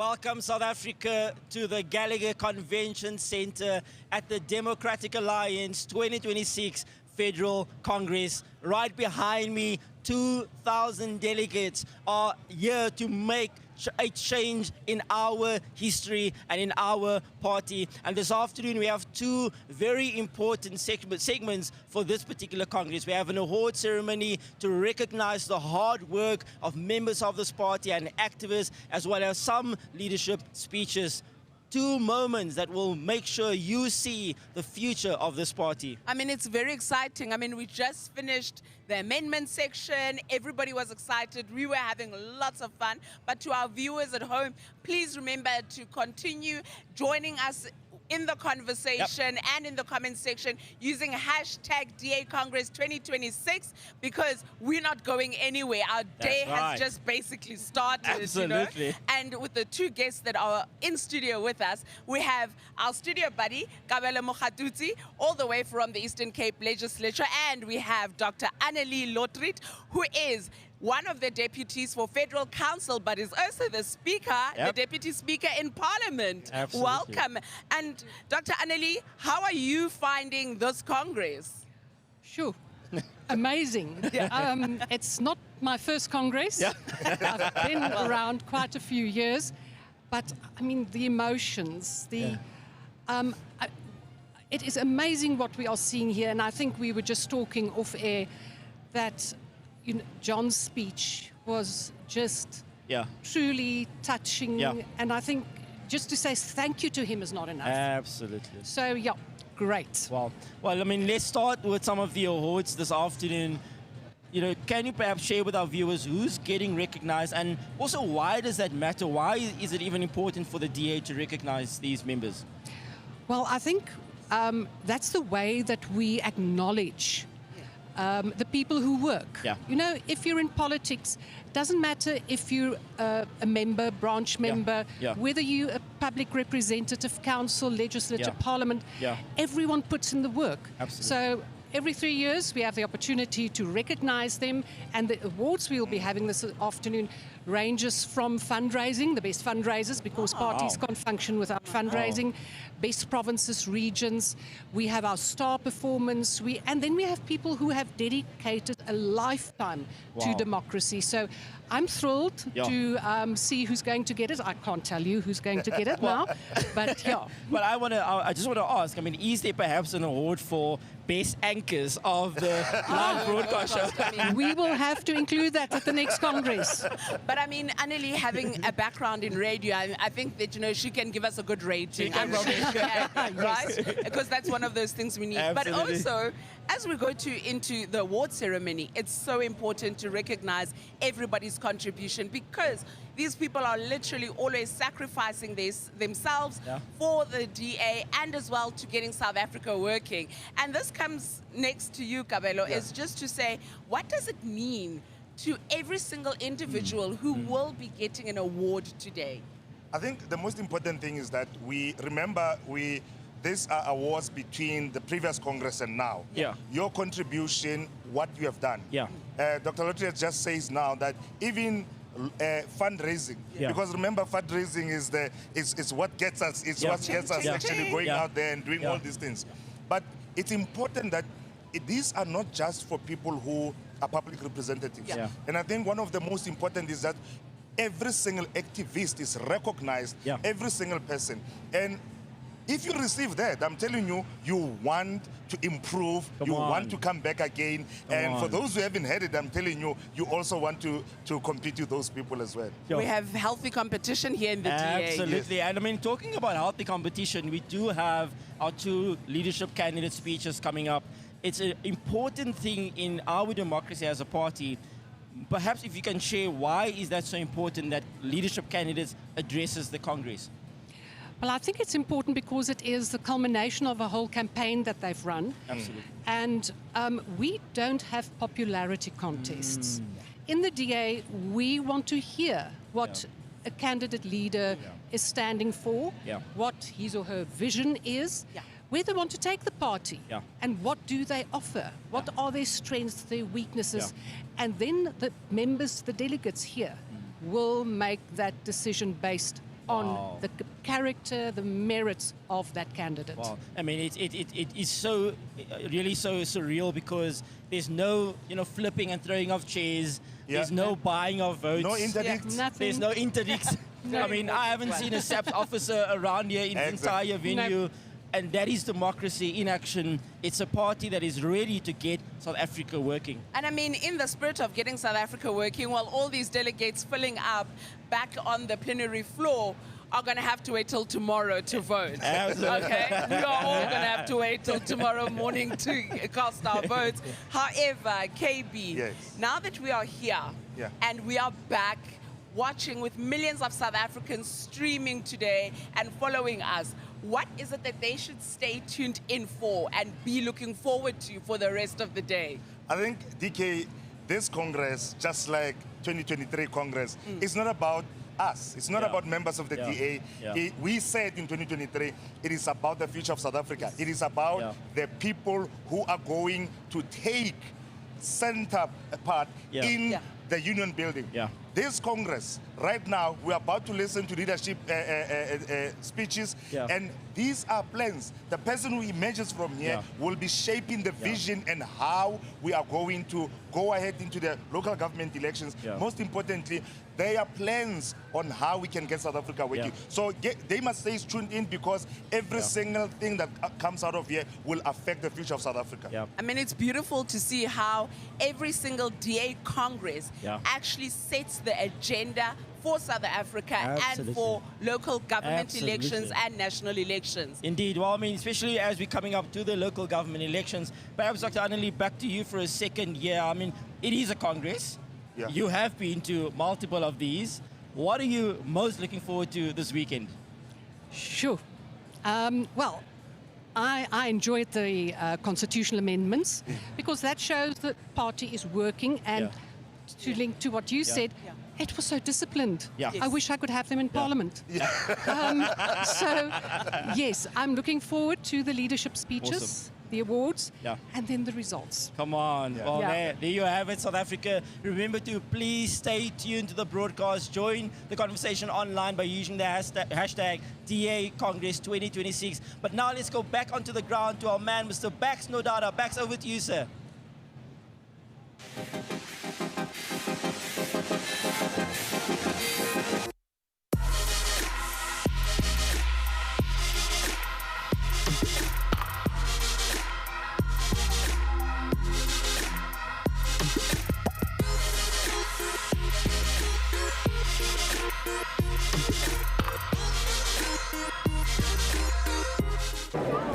Welcome, South Africa, to the Gallagher Convention Center at the Democratic Alliance 2026 Federal Congress. Right behind me, 2,000 delegates are here to make a change in our history and in our party. And this afternoon we have two very important segments for this particular Congress. We have an award ceremony to recognize the hard work of members of this party and activists, as well as some leadership speeches. Two moments that will make sure you see the future of this party. I mean, it's very exciting. I mean, we just finished the amendment section. Everybody was excited. We were having lots of fun. But to our viewers at home, please remember to continue joining us in the conversation and in the comment section using hashtag DA Congress 2026, because we're not going anywhere. Our day has just basically started. Absolutely. You know? And with the two guests that are in studio with us, we have our studio buddy, Kabelo Mokhatutsi, all the way from the Eastern Cape Legislature, and we have Dr. Annelie Lotriet, who is one of the deputies for Federal Council, but is also the Speaker, the Deputy Speaker in Parliament. Absolutely. Welcome. And Dr. Annelie, how are you finding this Congress? Sure. Amazing. It's not my first Congress. I've been around quite a few years, but I mean, the emotions, it is amazing what we are seeing here. And I think we were just talking off air that John's speech was just truly touching. And I think just to say thank you to him is not enough. Absolutely. So, great. Well, I mean, let's start with some of the awards this afternoon. Can you perhaps share with our viewers who's getting recognized, and also why does that matter? Why is it even important for the DA to recognize these members? Well, I think that's the way that we acknowledge the people who work. If you're in politics, it doesn't matter if you're a member, branch member, whether you're a public representative, council, legislature, parliament, everyone puts in the work. Absolutely. So every 3 years we have the opportunity to recognize them, and the awards we'll be having this afternoon ranges from fundraising, the best fundraisers, because parties can't function without fundraising, best provinces, regions. We have our star performance, and then we have people who have dedicated a lifetime to democracy. So I'm thrilled to see who's going to get it. I can't tell you who's going to get it now, but But I just want to ask, I mean, is there perhaps an award for best anchors of the live broadcast show? We will have to include that at the next Congress. But I mean, Annelie, having a background in radio, I think that, she can give us a good rating. Right? Because that's one of those things we need. Absolutely. But also, as we go into the award ceremony, it's so important to recognize everybody's contribution, because these people are literally always sacrificing themselves for the DA and as well to getting South Africa working. And this comes next to you, Kabelo, is just to say, what does it mean to every single individual who will be getting an award today? I think the most important thing is that we remember these are awards between the previous Congress and now. Your contribution, what you have done. Dr. Lotriet just says now that even fundraising, because remember, fundraising is what gets us. It's what gets us actually going out there and doing all these things. But it's important that these are not just for people who are public representatives. And I think one of the most important is that every single activist is recognized, every single person. And if you receive that, I'm telling you, you want to improve, want to come back again. And for those who haven't had it, I'm telling you, you also want to compete with those people as well. We have healthy competition here in the DA. Absolutely. And I mean, talking about healthy competition, we do have our two leadership candidate speeches coming up. It's an important thing in our democracy as a party. Perhaps if you can share, why is that so important that leadership candidates addresses the Congress? Well, I think it's important because it is the culmination of a whole campaign that they've run. Absolutely. And we don't have popularity contests. In the DA, we want to hear what a candidate leader is standing for, what his or her vision is, where they want to take the party, and what do they offer, what are their strengths, their weaknesses, and then the members, the delegates here, will make that decision based on the character, the merits of that candidate. Wow. I mean, it is so, really so surreal because there's no, flipping and throwing of chairs. Yeah. There's no buying of votes. No interdicts. Nothing. There's no interdicts. I mean, I haven't seen a SAPS officer around here in the entire venue. No. And that is democracy in action. It's a party that is ready to get South Africa working. And I mean, in the spirit of getting South Africa working, while all these delegates filling up back on the plenary floor are going to have to wait till tomorrow to vote. Absolutely. Okay? We are all going to have to wait till tomorrow morning to cast our votes. However, KB, Yes. now that we are here Yeah. and we are back watching with millions of South Africans streaming today and following us, what is it that they should stay tuned in for and be looking forward to for the rest of the day? I think, DK, this Congress, just like 2023 Congress, is not about us. It's not about members of the DA. Yeah. We said in 2023, it is about the future of South Africa. It is about the people who are going to take center part in the union building. Yeah. This Congress, right now, we're about to listen to leadership speeches, and these are plans. The person who emerges from here will be shaping the vision and how we are going to go ahead into the local government elections. Most importantly, there are plans on how we can get South Africa working. So they must stay tuned in because every single thing that comes out of here will affect the future of South Africa. I mean, it's beautiful to see how every single DA Congress actually sets the agenda for South Africa and for local government elections and national elections. Indeed. Well, I mean, especially as we're coming up to the local government elections, perhaps, Dr. Anneli, back to you for a second. I mean, it is a Congress. You have been to multiple of these. What are you most looking forward to this weekend? Sure. Well, I enjoyed the constitutional amendments because that shows that party is working, and to link to what you said, it was so disciplined. I wish I could have them in Parliament. So, yes, I'm looking forward to the leadership speeches, the awards, and then the results. Come on. Well, there you have it, South Africa. Remember to please stay tuned to the broadcast. Join the conversation online by using the hashtag DA Congress 2026. But now let's go back onto the ground to our man, Mr. Bax Nodada. Bax, over to you, sir.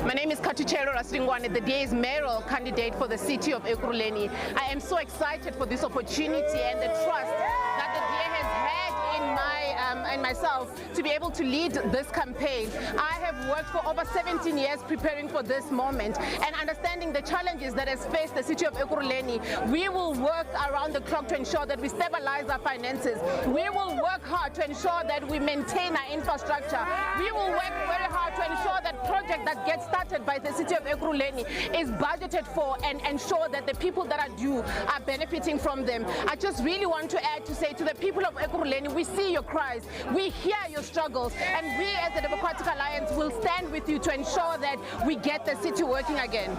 My name is Katuchero Rasingwane, the DA's mayoral candidate for the city of Ekurhuleni. I am so excited for this opportunity and the trust that the DA has had in myself to be able to lead this campaign. I have worked for over 17 years preparing for this moment and understanding the challenges that has faced the city of Ekurhuleni. We will work around the clock to ensure that we stabilize our finances. We will work hard to ensure that we maintain our infrastructure. We will work very hard to ensure that project that gets started by the city of Ekurhuleni is budgeted for and ensure that the people that are due are benefiting from them. I just really want to add to say to the people of Ekurhuleni, we see your cries, we hear your struggles, and we as the Democratic Alliance will stand with you to ensure that we get the city working again.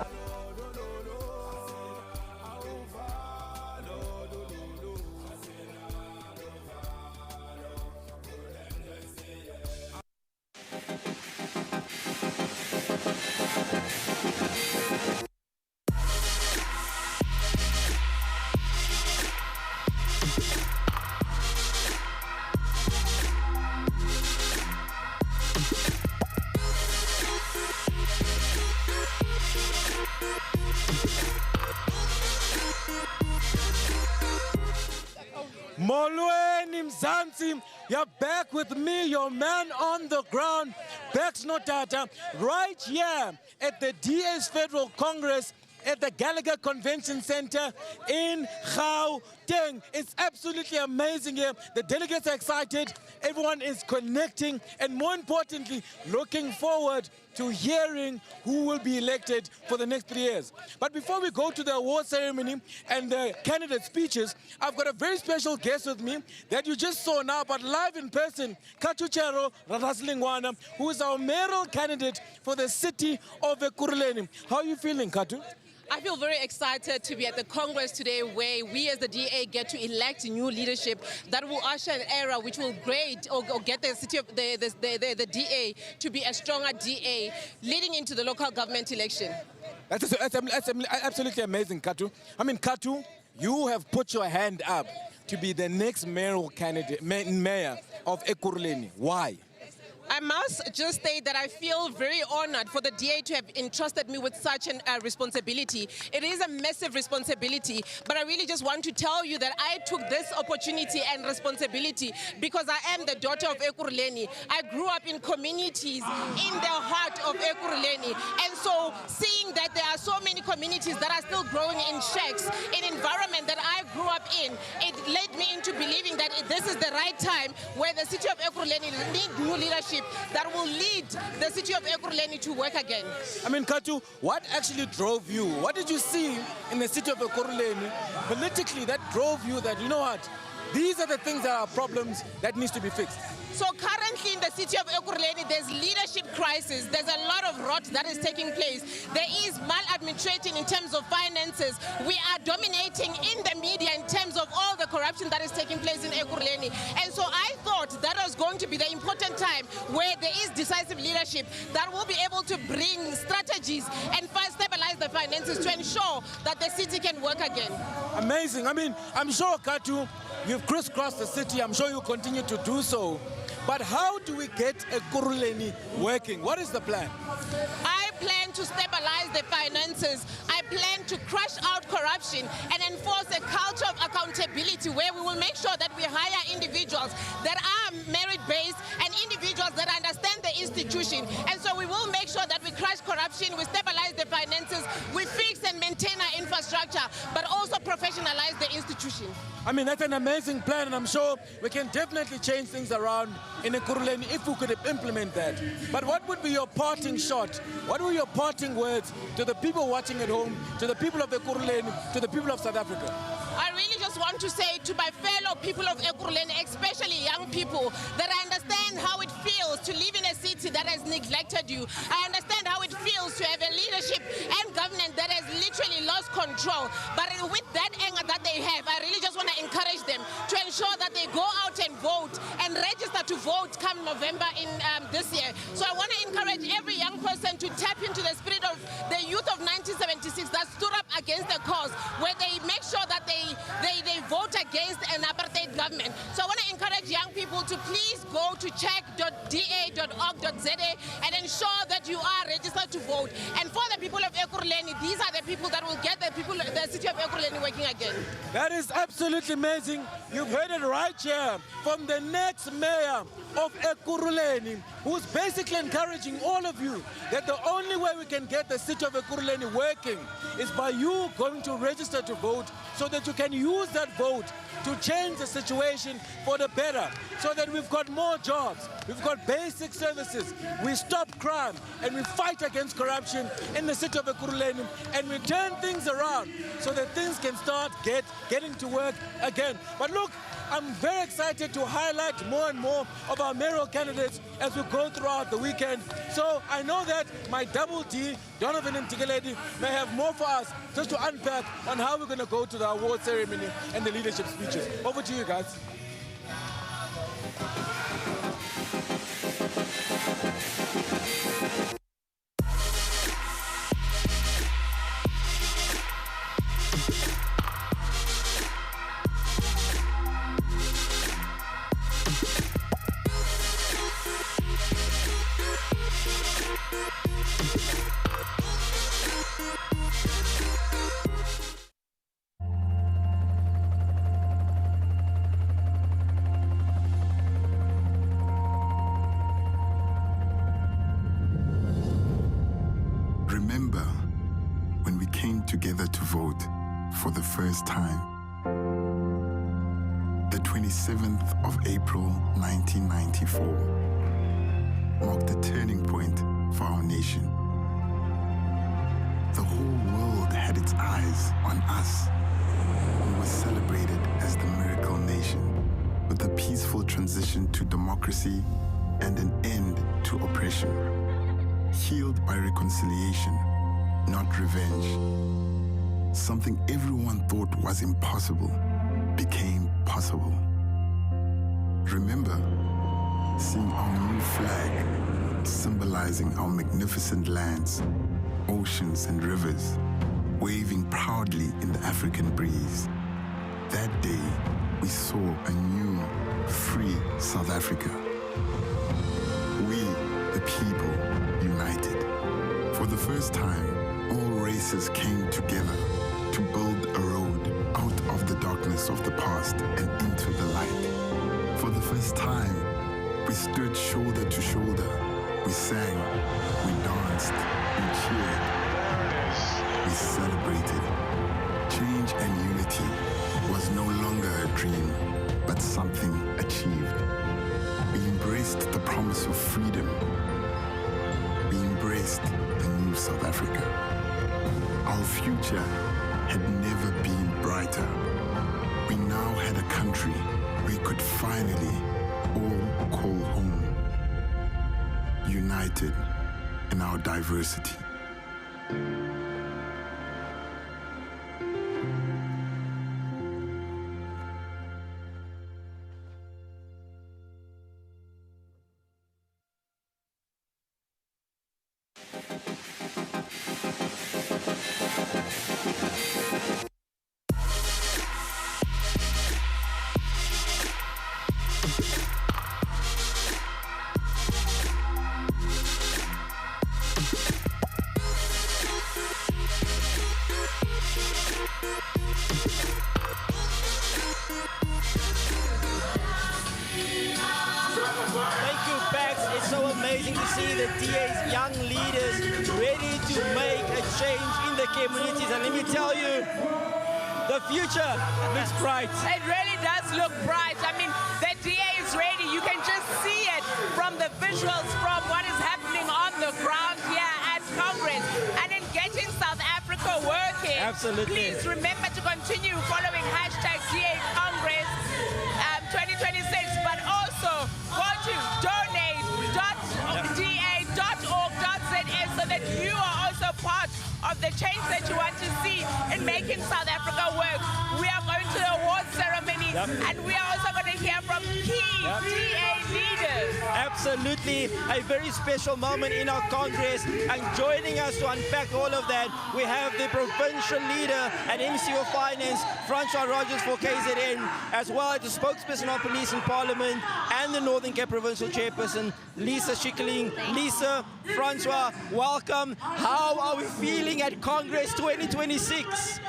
Molweni Mzansi, you're back with me, your man on the ground, Bax Nodada, right here at the DA's Federal Congress at the Gallagher Convention Center in Gauteng. Gauteng is absolutely amazing here. The delegates are excited, everyone is connecting, and more importantly, looking forward to hearing who will be elected for the next 3 years. But before we go to the award ceremony and the candidate speeches, I've got a very special guest with me that you just saw now, but live in person, Katuchero Rataslingwana, who is our mayoral candidate for the city of Ekurhuleni. How are you feeling, Katu? I feel very excited to be at the Congress today where we as the DA get to elect new leadership that will usher an era which will grade or get the city of the DA to be a stronger DA leading into the local government election. That's absolutely amazing, Katu. I mean, Katu, you have put your hand up to be the next mayoral candidate, mayor of Ekurhuleni. Why? I must just state that I feel very honored for the DA to have entrusted me with such a responsibility. It is a massive responsibility, but I really just want to tell you that I took this opportunity and responsibility because I am the daughter of Ekurhuleni. I grew up in communities in the heart of Ekurhuleni, and so seeing that there are so many communities that are still growing in shacks, an environment that I grew up in, it led me into believing that this is the right time where the city of Ekurhuleni needs new leadership that will lead the city of Ekurhuleni to work again. I mean, Katu, what actually drove you? What did you see in the city of Ekurhuleni politically that drove you that, you know what, these are the things that are problems that needs to be fixed? So currently in the city of Ekurhuleni, there's leadership crisis. There's a lot of rot that is taking place. There is maladministration in terms of finances. We are dominating in the media in terms of all the corruption that is taking place in Ekurhuleni. And so I thought that was going to be the important time where there is decisive leadership that will be able to bring strategies and stabilize the finances to ensure that the city can work again. Amazing. I mean, I'm sure, Katu, you've crisscrossed the city. I'm sure you'll continue to do so. But how do we get Ekurhuleni working? What is the plan? I plan to stabilize the finances. I plan to crush out corruption and enforce a culture of accountability where we will make sure that we hire individuals that are merit-based and individuals that understand the institution. And so we will make sure that we crush corruption, we stabilize the finances, we fix and maintain our infrastructure, but also professionalize the institution. I mean, that's an amazing plan, and I'm sure we can definitely change things around in Ekurhuleni if we could implement that. But what would be your parting shot? What were your parting words to the people watching at home, to the people of Ekurhuleni, to the people of South Africa? I really just want to say to my fellow people of Ekurhuleni, especially young people, that I understand how it feels to live in a city that has neglected you. I understand how it feels to have a leadership and government that has literally lost control. But with that anger that they have, I really just want to encourage them to ensure that they go out and vote and register to vote come November in this year. So I want to encourage every young person to tap into the spirit of the youth of 1976 that stood up against the cause, where they make sure that they vote against an apartheid government. So I want to encourage young people to please go to check.da.org.za and ensure that you are registered to vote. And for the people of Ekurhuleni, these are the people that will get the city of Ekurhuleni working again. That is absolutely amazing. You've heard it right here from the next mayor of Ekurhuleni, who's basically encouraging all of you that the only way we can get the city of Ekurhuleni working is by you going to register to vote, so that you can use that vote to change the situation for the better, so that we've got more jobs, we've got basic services, we stop crime, and we fight against corruption in the city of Ekurhuleni, and we turn things around so that things can start getting to work again. But look, I'm very excited to highlight more and more of our mayoral candidates as we go throughout the weekend. So I know that my double D, Donovan and Tigeledi, may have more for us just to unpack on how we're going to go to the award ceremony and the leadership speeches. Over to you guys. Remember when we came together to vote for the first time? 27th of April 1994 marked a turning point for our nation. The whole world had its eyes on us. We were celebrated as the miracle nation, with a peaceful transition to democracy and an end to oppression, healed by reconciliation, not revenge. Something everyone thought was impossible became possible. Remember, seeing our new flag symbolizing our magnificent lands, oceans and rivers, waving proudly in the African breeze. That day, we saw a new, free South Africa. We, the people, united. For the first time, all races came together to build a road out of the darkness of the past and into the light. For the first time, we stood shoulder to shoulder. We sang, we danced, we cheered, we celebrated. Change and unity was no longer a dream, but something achieved. We embraced the promise of freedom. We embraced the new South Africa. Our future had never been brighter. We now had a country we could finally all call home, united in our diversity. Amazing to see the DA's young leaders ready to make a change in the communities. And let me tell you, the future looks bright. It really does look bright. I mean, the DA is ready. You can just see it from the visuals, from what is happening on the ground here at Congress. And in getting South Africa working, absolutely. Please remember to continue following hashtag DA Congress 2026, but also go to donate.da.org.za so that you are also part of the change that you want to see in making South Africa work. We are going to the awards ceremony, and we are also going to hear from key DA leaders. Absolutely, a very special moment in our Congress, and joining us to unpack all of that, we have the provincial leader and MC of Finance, Francois Rogers for KZN, as well as the spokesperson of police in Parliament and the Northern Cape Provincial Chairperson, Lisa Schikkeling. Lisa, Francois, welcome. How are we feeling at Congress 2026?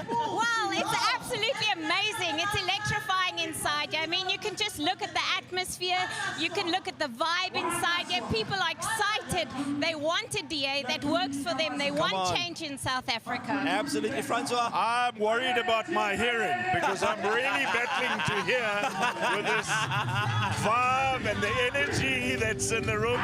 Well, it's absolutely amazing. It's electrifying inside. I mean, you can just look at the atmosphere. You can look at the vibe inside. Yeah, people are excited. They want a DA that works for them. They want change in South Africa. Absolutely, Francois. I'm worried about my hearing because I'm really battling to hear with this vibe and the energy that's in the room.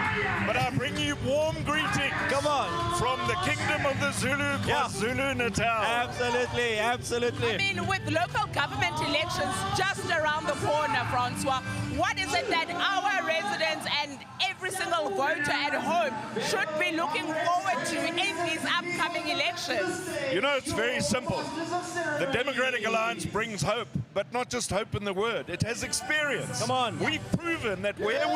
But I bring you warm greetings. Come on. From the kingdom of the Zulu, KwaZulu-Natal. Absolutely, absolutely. I mean, with local government elections just around the corner, Francois, what is it that our residents and every single voter at home should be looking forward to in these upcoming elections? You know, it's very simple. The Democratic Alliance brings hope, but not just hope in the word. It has experience. Come on. We've proven that where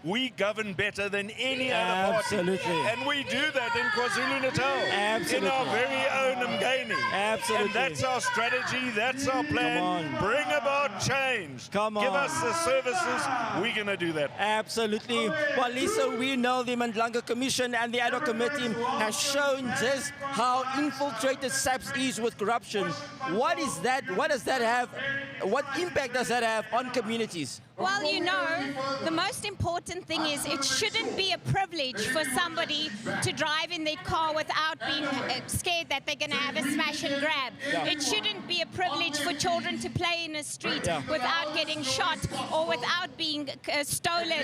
we govern better than any other party. Absolutely. And we do that in KwaZulu-Natal. Absolutely. In our very own Mgeni. Absolutely. And that's our strategy, that's our plan. Bring about change. Come on. Give us the services, we're going to do that. Absolutely. Well, Lisa, we know the Mandlanga Commission and the ad hoc committee has shown just how infiltrated SAPS is with corruption. What is that? What does that have? What impact does that have on communities? Well, you know, the most important thing is it shouldn't be a privilege for somebody to drive in their car without being scared that they're going to have a smash and grab. It shouldn't be a privilege for children to play in a street without getting shot or without being stolen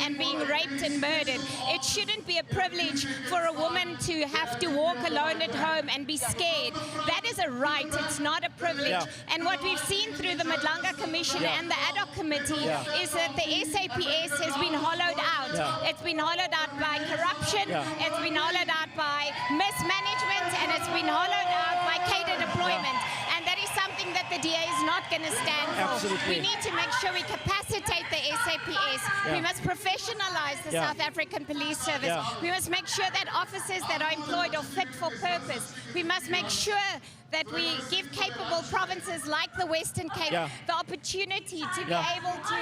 and being raped and murdered. It shouldn't be a privilege for a woman to have to walk alone at home and be scared. That is a right. It's not a privilege. And what we've seen through the Madlanga Commission and the ad hoc committee is that the SAPS has been hollowed out. It's been hollowed out by corruption, it's been hollowed out by mismanagement, and it's been hollowed out by cadre deployment. And that is something that the DA is not going to stand for. Absolutely. We need to make sure we capacitate the SAPS. We must professionalize the South African Police Service. We must make sure that officers that are employed are fit for purpose. We must make sure that we give capable provinces like the Western Cape the opportunity to be able to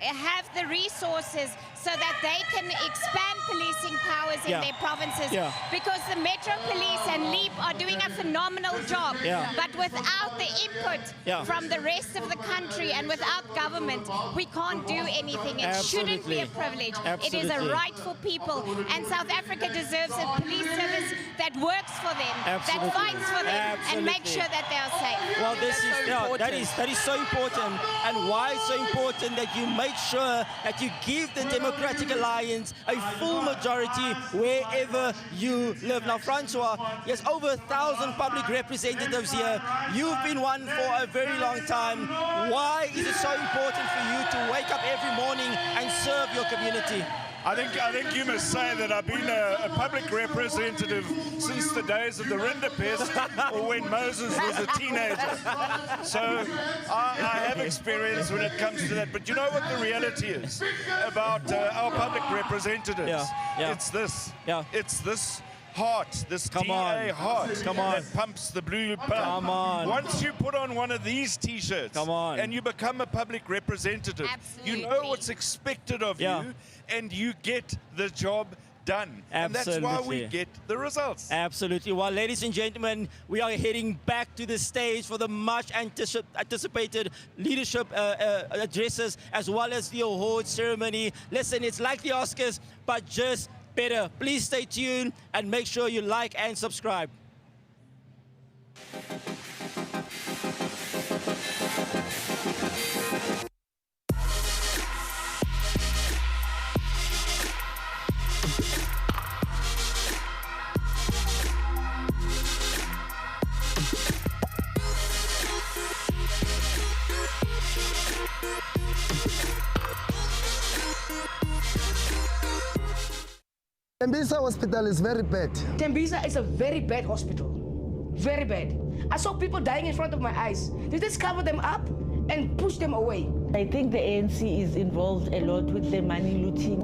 have the resources so that they can expand policing powers in their provinces. Because the Metro Police and LEAP are doing a phenomenal job. But without the input from the rest of the country and without government, we can't do anything. It shouldn't be a privilege. It is a right for people. And South Africa deserves a police service that works for them, that fights for them, and makes sure that they are safe. Well, this is that is so important. And why it's so important that you make sure that you give the Democratic Alliance a full majority wherever you live. Now, Francois, there's over 1,000 public representatives here. You've been one for a very long time. Why is it so important for you to wake up every morning and serve your community? I think you must say that I've been a public representative since the days of the Rinderpest or when Moses was a teenager. So I have experience when it comes to that. But you know what the reality is about our public representatives? It's this. It's this heart, this DA heart that pumps the blue blood. Once you put on one of these T-shirts and you become a public representative, you know what's expected of you and you get the job done. And that's why we get the results. Absolutely. Well, ladies and gentlemen, we are heading back to the stage for the much anticipated leadership addresses as well as the award ceremony. Listen, it's like the Oscars, but just better. Please stay tuned and make sure you like and subscribe. Tembisa Hospital is very bad. Tembisa is a very bad hospital. Very bad. I saw people dying in front of my eyes. They just cover them up and push them away. I think the ANC is involved a lot with the money looting.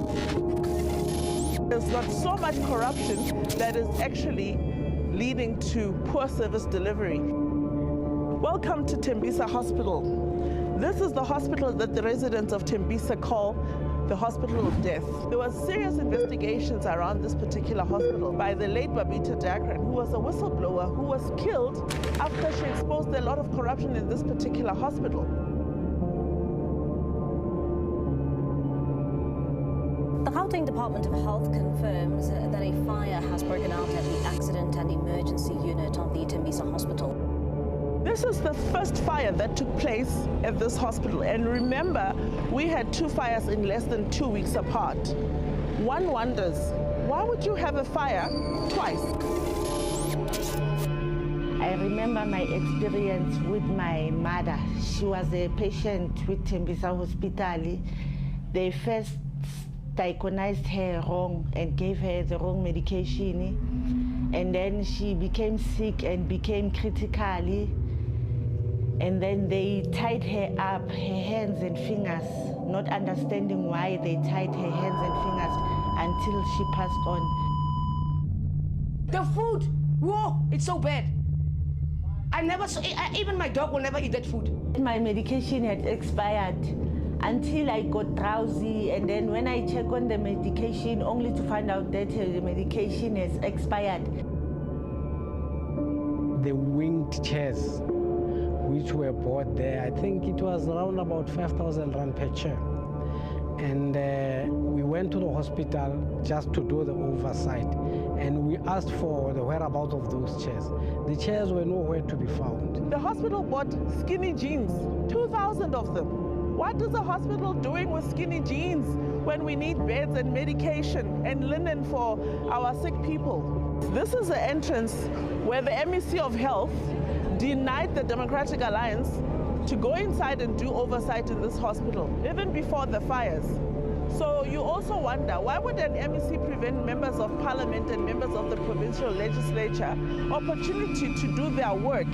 There's got so much corruption that is actually leading to poor service delivery. Welcome to Tembisa Hospital. This is the hospital that the residents of Tembisa call the hospital of death. There was serious investigations around this particular hospital by the late Babita Dagran, who was a whistleblower who was killed after she exposed a lot of corruption in this particular hospital. The Gauteng Department of Health confirms that a fire has broken out at the accident and emergency unit of the Tembisa Hospital. This is the first fire that took place at this hospital. And remember, we had 2 fires in less than 2 weeks apart. One wonders, why would you have a fire twice? I remember my experience with my mother. She was a patient with Tembisa Hospital. They first diagnosed her wrong and gave her the wrong medication. And then she became sick and became critically. And then they tied her up, her hands and fingers, not understanding why they tied her hands and fingers until she passed on. The food, whoa, it's so bad. I never saw, even my dog will never eat that food. My medication had expired until I got drowsy, and then when I check on the medication, only to find out that the medication has expired. The winged chairs which were bought there. I think it was around about 5,000 rand per chair. And we went to the hospital just to do the oversight. And we asked for the whereabouts of those chairs. The chairs were nowhere to be found. The hospital bought skinny jeans, 2,000 of them. What is the hospital doing with skinny jeans when we need beds and medication and linen for our sick people? This is the entrance where the MEC of Health denied the Democratic Alliance to go inside and do oversight in this hospital, even before the fires. So you also wonder, why would an MEC prevent members of parliament and members of the provincial legislature opportunity to do their work?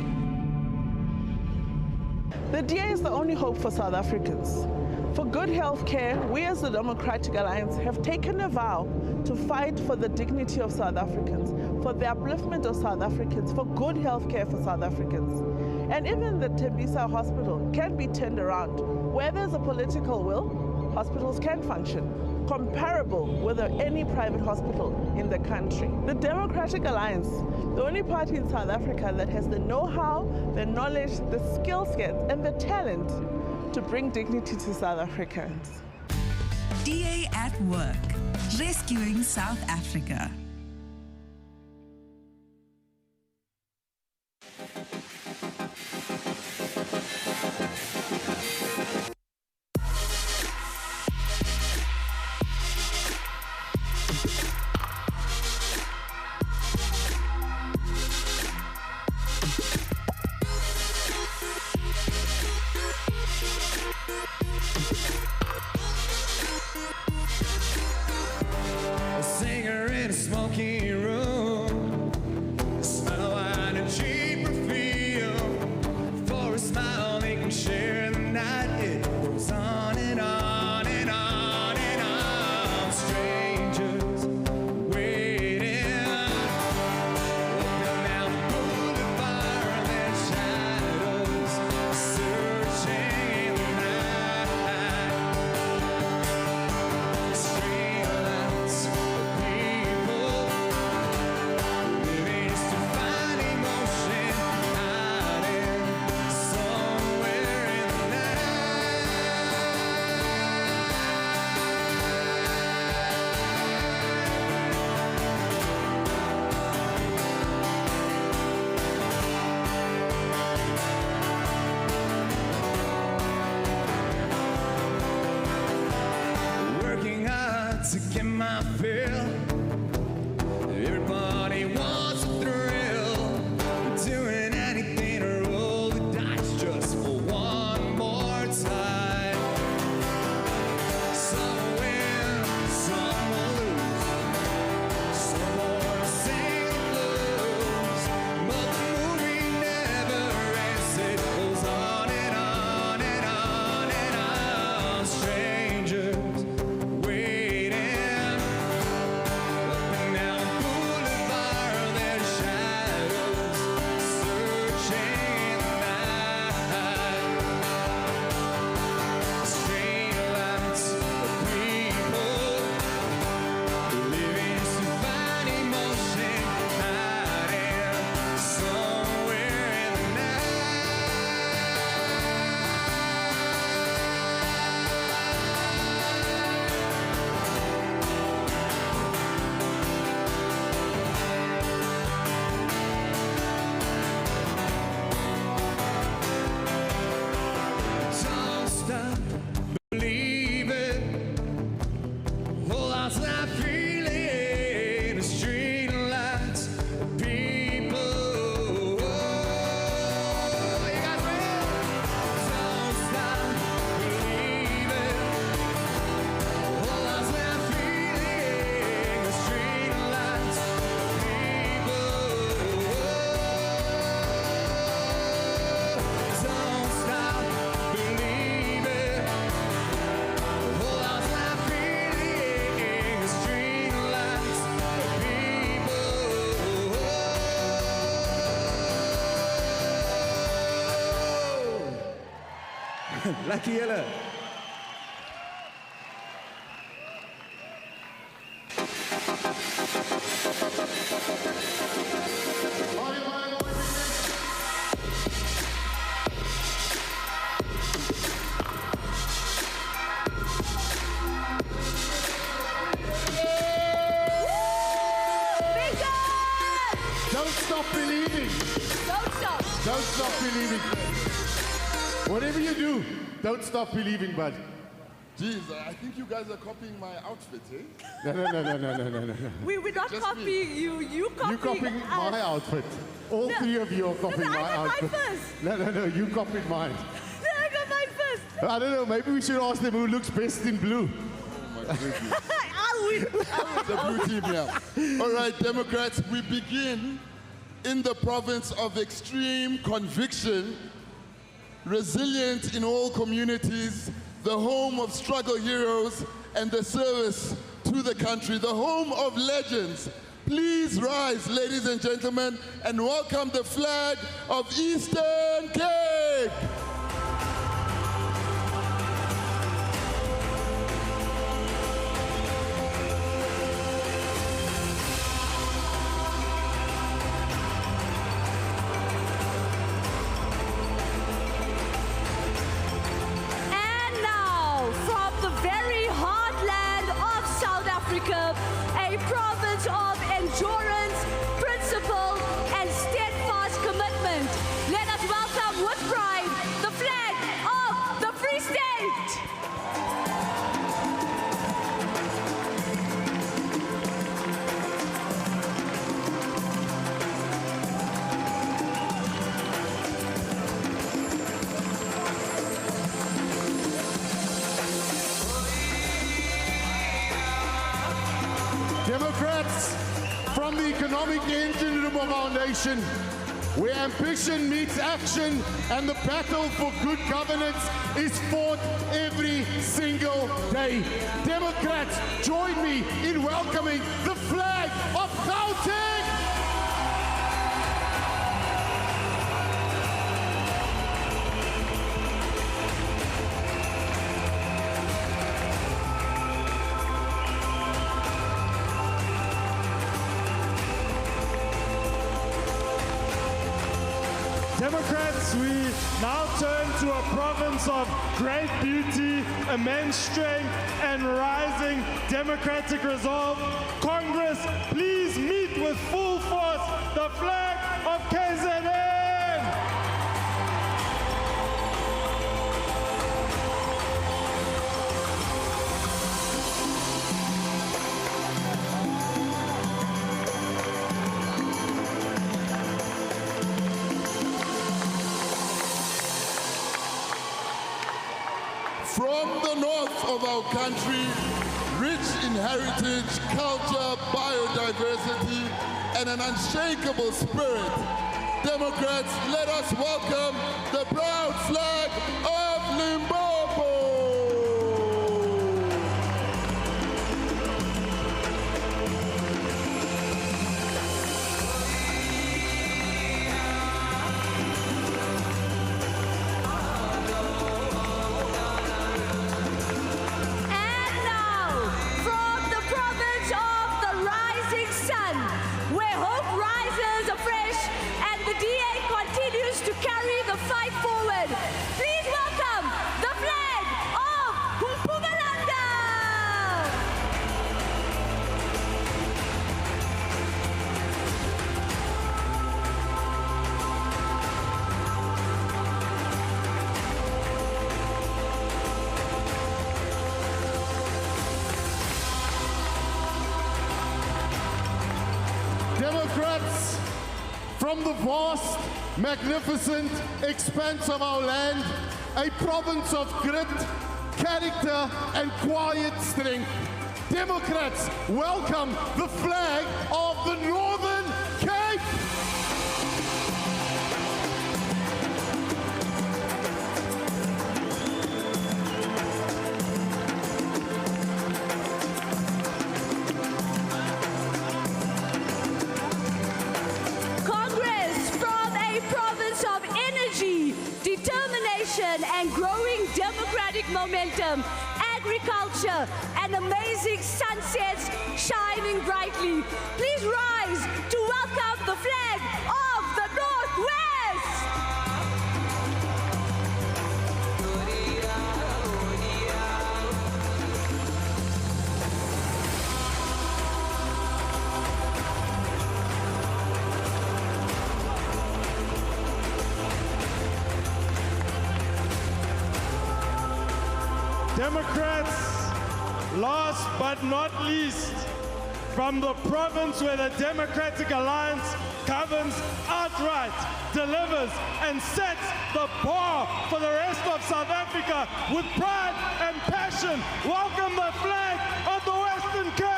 The DA is the only hope for South Africans. For good health care, we as the Democratic Alliance have taken a vow to fight for the dignity of South Africans, for the upliftment of South Africans, for good health care for South Africans. And even the Tembisa Hospital can be turned around. Where there's a political will, hospitals can function, comparable with any private hospital in the country. The Democratic Alliance, the only party in South Africa that has the know-how, the knowledge, the skill set, and the talent to bring dignity to South Africans. DA at work, rescuing South Africa. To get my fill, everybody wants a thrill. Doing anything to roll the dice just for one more time. Some win, some will lose, some more sing the blues. But the movie never ends, it goes on and on and on and on. Strangers. Lucky julle. stop believing. Don't stop. Don't stop believing. Whatever you do, don't stop believing, bud. Jeez, I think you guys are copying my outfit, eh? No. We're not Just copying me. you. You You're copying my outfit. All three of you are copying my I got outfit. mine first. No, you copied mine. No, I got mine first. I don't know, maybe we should ask them who looks best in blue. I'll win. The blue team here. All right, Democrats, we begin in the province of extreme conviction, resilient in all communities, the home of struggle heroes and the service to the country, the home of legends. Please rise, ladies and gentlemen, and welcome the flag of Eastern Cape. And now, from the very heartland of South Africa, a province of endurance, principle, and steadfast commitment, let us welcome with pride the flag of the Free State. Democrats, from the economic engine room of our nation, where ambition meets action and the battle for good governance is fought every single day. Democrats, join me in welcoming the flag of Gauteng! Democrats, we now turn to a province of great beauty, immense strength, and rising democratic resolve. Congress, please meet with full force the flag of KZN! From the north of our country, rich in heritage, culture, biodiversity, and an unshakable spirit, Democrats, let us welcome the proud flag of Limpopo! And now, from the province of the rising sun, where hope rises afresh and the DA continues to carry the fight forward, please welcome the flag of Mpumalanga! Democrats, from the vast, magnificent expanse of our land, a province of grit, character, and quiet strength, Democrats, welcome the flag of the Northern Cape! Congress, from a province of energy, determination, and growing democratic momentum, agriculture, and amazing sunsets shining brightly. Please rise to welcome the flag of the Northwest! Democrats, last but not least, from the province where the Democratic Alliance governs outright, delivers, and sets the bar for the rest of South Africa with pride and passion. Welcome the flag of the Western Cape!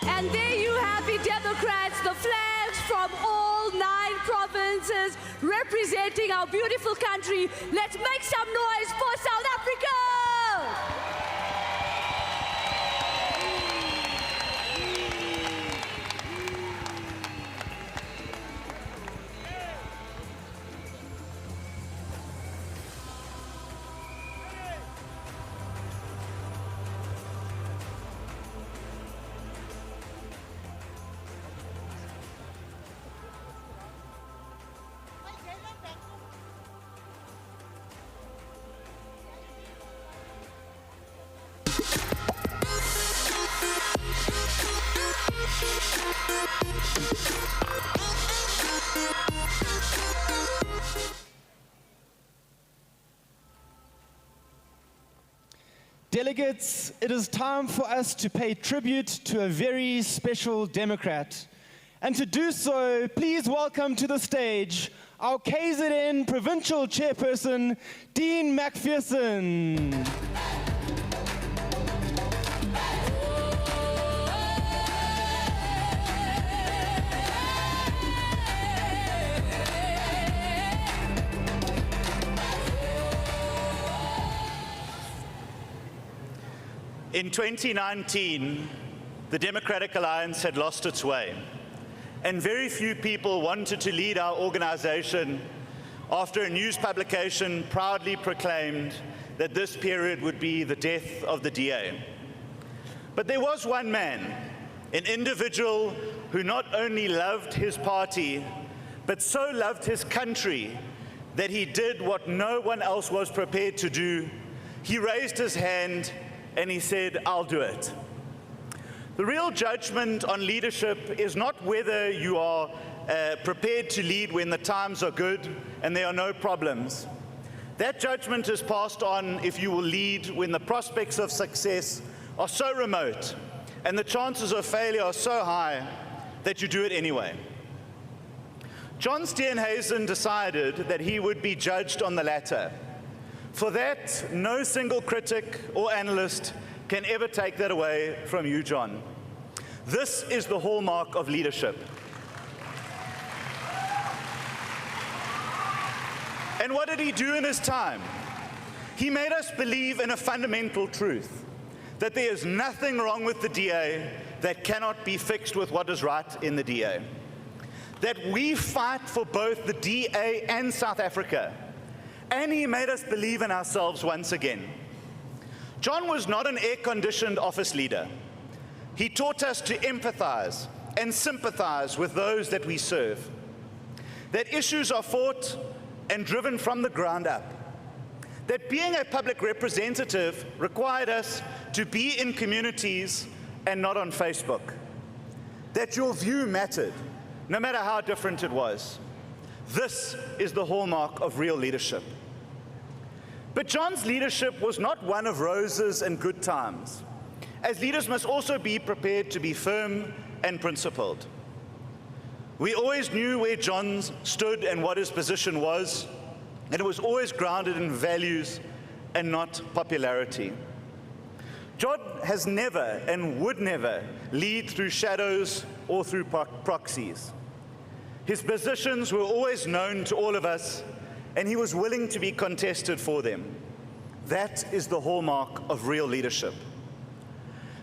And there you have it, Democrats, the flags from all 9 provinces representing our beautiful country. Let's make some noise for South Africa! Delegates, it is time for us to pay tribute to a very special Democrat. And to do so, please welcome to the stage our KZN Provincial Chairperson, Dean McPherson. In 2019, the Democratic Alliance had lost its way, and very few people wanted to lead our organization after a news publication proudly proclaimed that this period would be the death of the DA. But there was one man, an individual who not only loved his party, but so loved his country that he did what no one else was prepared to do. He raised his hand and he said, "I'll do it." The real judgment on leadership is not whether you are prepared to lead when the times are good and there are no problems. That judgment is passed on if you will lead when the prospects of success are so remote and the chances of failure are so high that you do it anyway. John Steenhuisen decided that he would be judged on the latter. For that, no single critic or analyst can ever take that away from you, John. This is the hallmark of leadership. And what did he do in his time? He made us believe in a fundamental truth, that there is nothing wrong with the DA that cannot be fixed with what is right in the DA. That we fight for both the DA and South Africa. And he made us believe in ourselves once again. John was not an air-conditioned office leader. He taught us to empathize and sympathize with those that we serve. That issues are fought and driven from the ground up. That being a public representative required us to be in communities and not on Facebook. That your view mattered, no matter how different it was. This is the hallmark of real leadership. But John's leadership was not one of roses and good times, as leaders must also be prepared to be firm and principled. We always knew where John stood and what his position was, and it was always grounded in values and not popularity. John has never and would never lead through shadows or through proxies. His positions were always known to all of us, and he was willing to be contested for them. That is the hallmark of real leadership.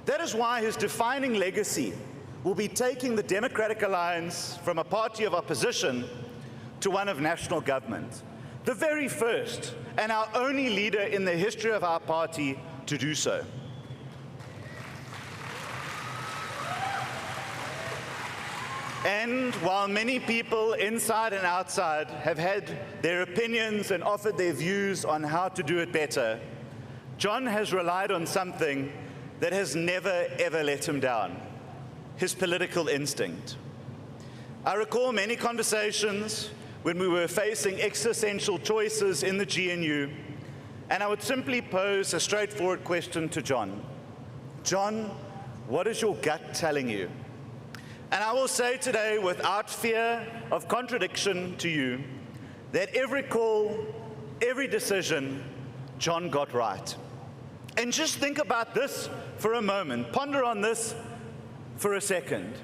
That is why his defining legacy will be taking the Democratic Alliance from a party of opposition to one of national government. The very first and our only leader in the history of our party to do so. And while many people inside and outside have had their opinions and offered their views on how to do it better, John has relied on something that has never, ever let him down: his political instinct. I recall many conversations when we were facing existential choices in the GNU, and I would simply pose a straightforward question to John. John, what is your gut telling you? And I will say today, without fear of contradiction to you, that every call, every decision, John got right. And just think about this for a moment. Ponder on this for a second.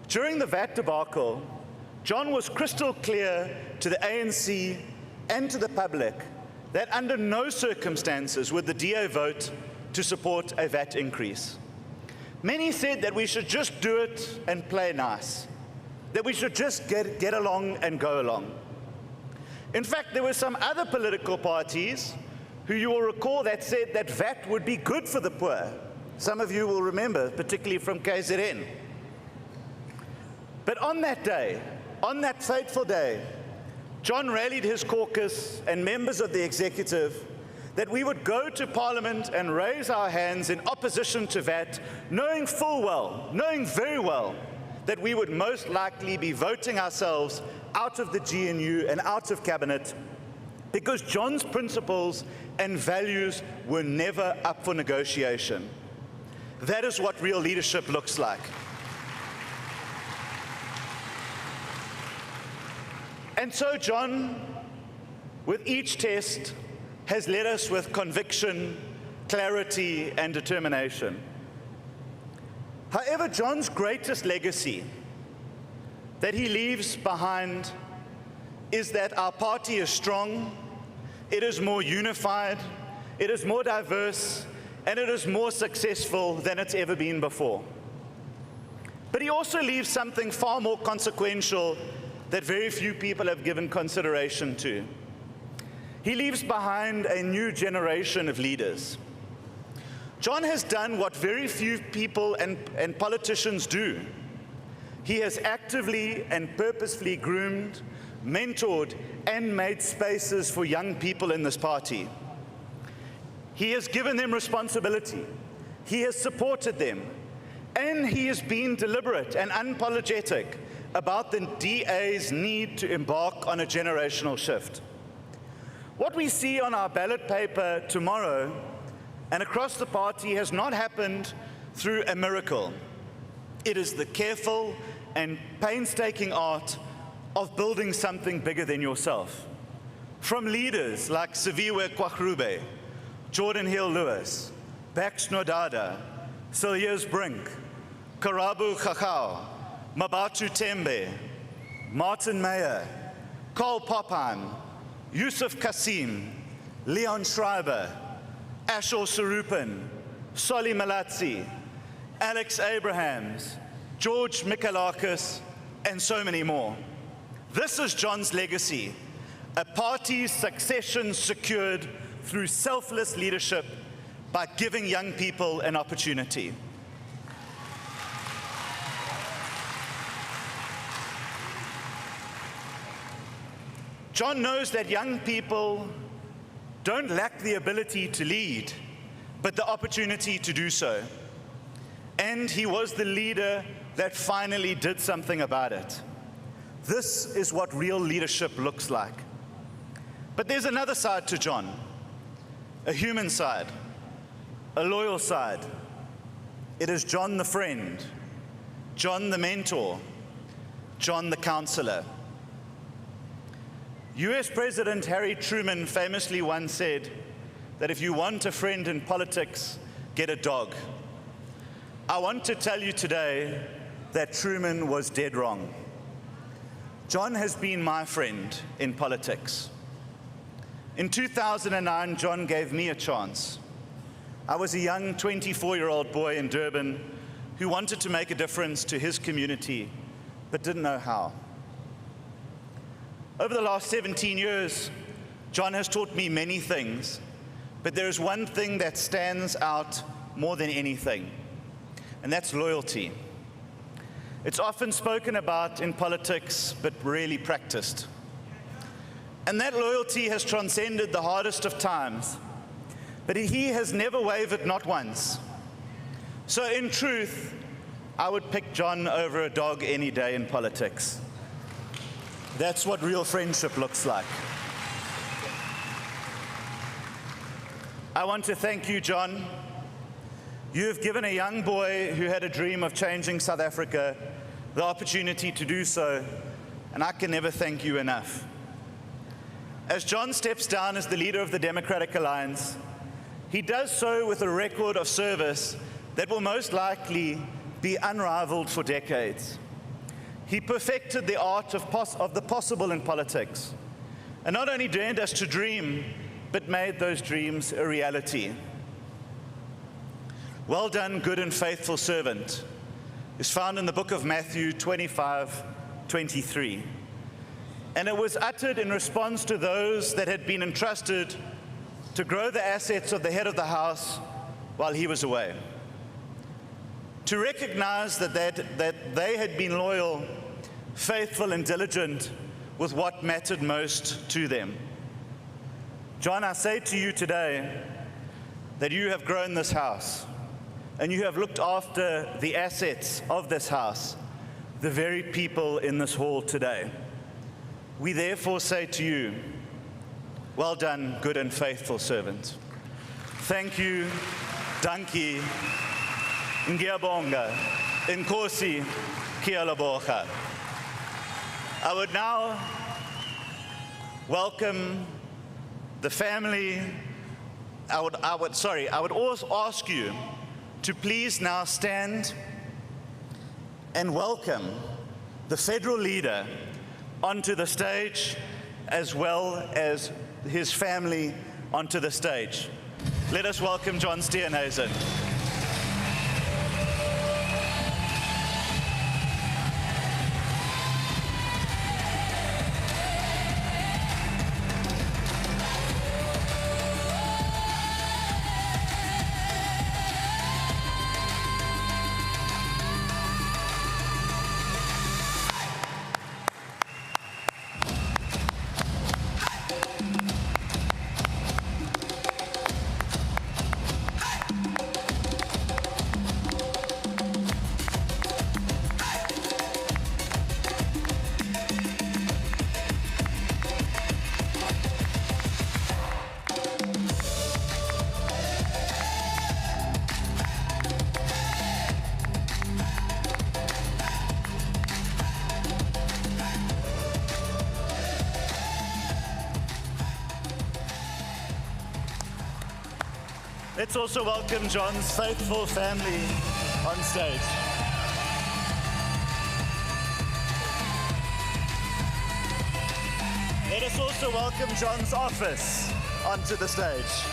During the VAT debacle, John was crystal clear to the ANC and to the public that under no circumstances would the DA vote to support a VAT increase. Many said that we should just do it and play nice, that we should just get along and go along. In fact, there were some other political parties who you will recall that said that VAT would be good for the poor. Some of you will remember, particularly from KZN. But on that day, on that fateful day, John rallied his caucus and members of the executive that we would go to Parliament and raise our hands in opposition to VAT, knowing full well, knowing very well, that we would most likely be voting ourselves out of the GNU and out of Cabinet, because John's principles and values were never up for negotiation. That is what real leadership looks like. And so John, with each test, has led us with conviction, clarity, and determination. However, John's greatest legacy that he leaves behind is that our party is strong, it is more unified, it is more diverse, and it is more successful than it's ever been before. But he also leaves something far more consequential that very few people have given consideration to. He leaves behind a new generation of leaders. John has done what very few people and politicians do. He has actively and purposefully groomed, mentored, and made spaces for young people in this party. He has given them responsibility. He has supported them. And he has been deliberate and unapologetic about the DA's need to embark on a generational shift. What we see on our ballot paper tomorrow and across the party has not happened through a miracle. It is the careful and painstaking art of building something bigger than yourself. From leaders like Siviwe Kwaghrube, Jordan Hill-Lewis, Bax Nodada, Silliers Brink, Karabu Khachau, Mabatu Tembe, Martin Meyer, Karl Popheim, Yusuf Kasim, Leon Schreiber, Ashor Sarupin, Solly Malatsi, Alex Abrahams, George Mikalakis, and so many more. This is John's legacy, a party's succession secured through selfless leadership by giving young people an opportunity. John knows that young people don't lack the ability to lead, but the opportunity to do so. And he was the leader that finally did something about it. This is what real leadership looks like. But there's another side to John, a human side, a loyal side. It is John the friend, John the mentor, John the counselor. US President Harry Truman famously once said that if you want a friend in politics, get a dog. I want to tell you today that Truman was dead wrong. John has been my friend in politics. In 2009, John gave me a chance. I was a young 24-year-old boy in Durban who wanted to make a difference to his community, but didn't know how. Over the last 17 years, John has taught me many things, but there is one thing that stands out more than anything, and that's loyalty. It's often spoken about in politics, but rarely practiced. And that loyalty has transcended the hardest of times, but he has never wavered, not once. So in truth, I would pick John over a dog any day in politics. That's what real friendship looks like. I want to thank you, John. You have given a young boy who had a dream of changing South Africa the opportunity to do so, and I can never thank you enough. As John steps down as the leader of the Democratic Alliance, he does so with a record of service that will most likely be unrivaled for decades. He perfected the art of the possible in politics, and not only dared us to dream, but made those dreams a reality. Well done, good and faithful servant, is found in the book of Matthew 25:23. And it was uttered in response to those that had been entrusted to grow the assets of the head of the house while he was away. To recognize that they had been loyal, faithful, and diligent with what mattered most to them. John, I say to you today that you have grown this house, and you have looked after the assets of this house, the very people in this hall today. We therefore say to you, well done, good and faithful servant. Thank you, dankie, ngiyabonga, inkosi, kiyalabocha. I would now welcome the family. I would also ask you to please now stand and welcome the federal leader onto the stage, as well as his family onto the stage. Let us welcome John Steenhuisen. Let's also welcome John's faithful family on stage. Let us also welcome John's office onto the stage.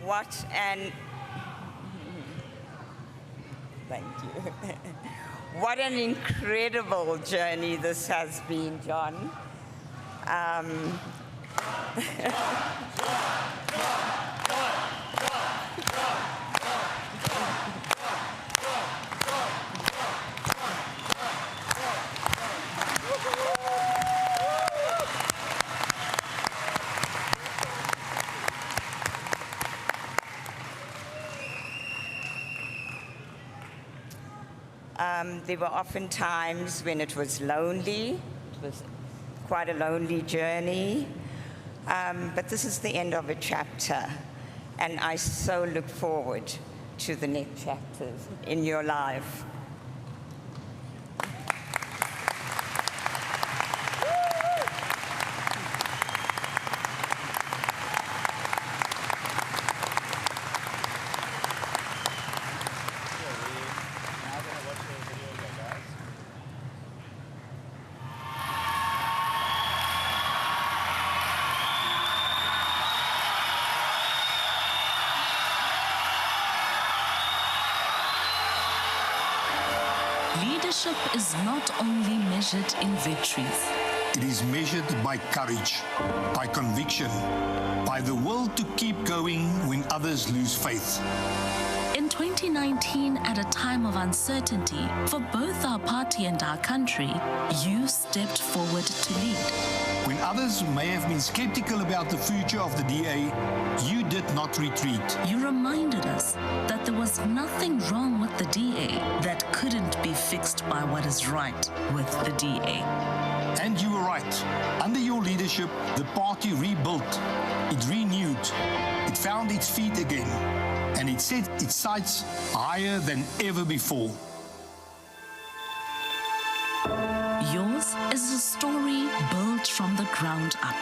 What an thank you. What an incredible journey this has been, John. There were often times when it was lonely. It was quite a lonely journey. But this is the end of a chapter, and I so look forward to the next chapters in your life. Leadership is not only measured in victories. It is measured by courage, by conviction, by the will to keep going when others lose faith. In 2019, at a time of uncertainty for both our party and our country, you stepped forward to lead. When others may have been skeptical about the future of the DA, you did not retreat. You reminded us that there was nothing wrong with the DA that couldn't be fixed by what is right with the DA. And you were right. Under your leadership, the party rebuilt, it renewed, it found its feet again, and it set its sights higher than ever before. Yours is a story built from the ground up.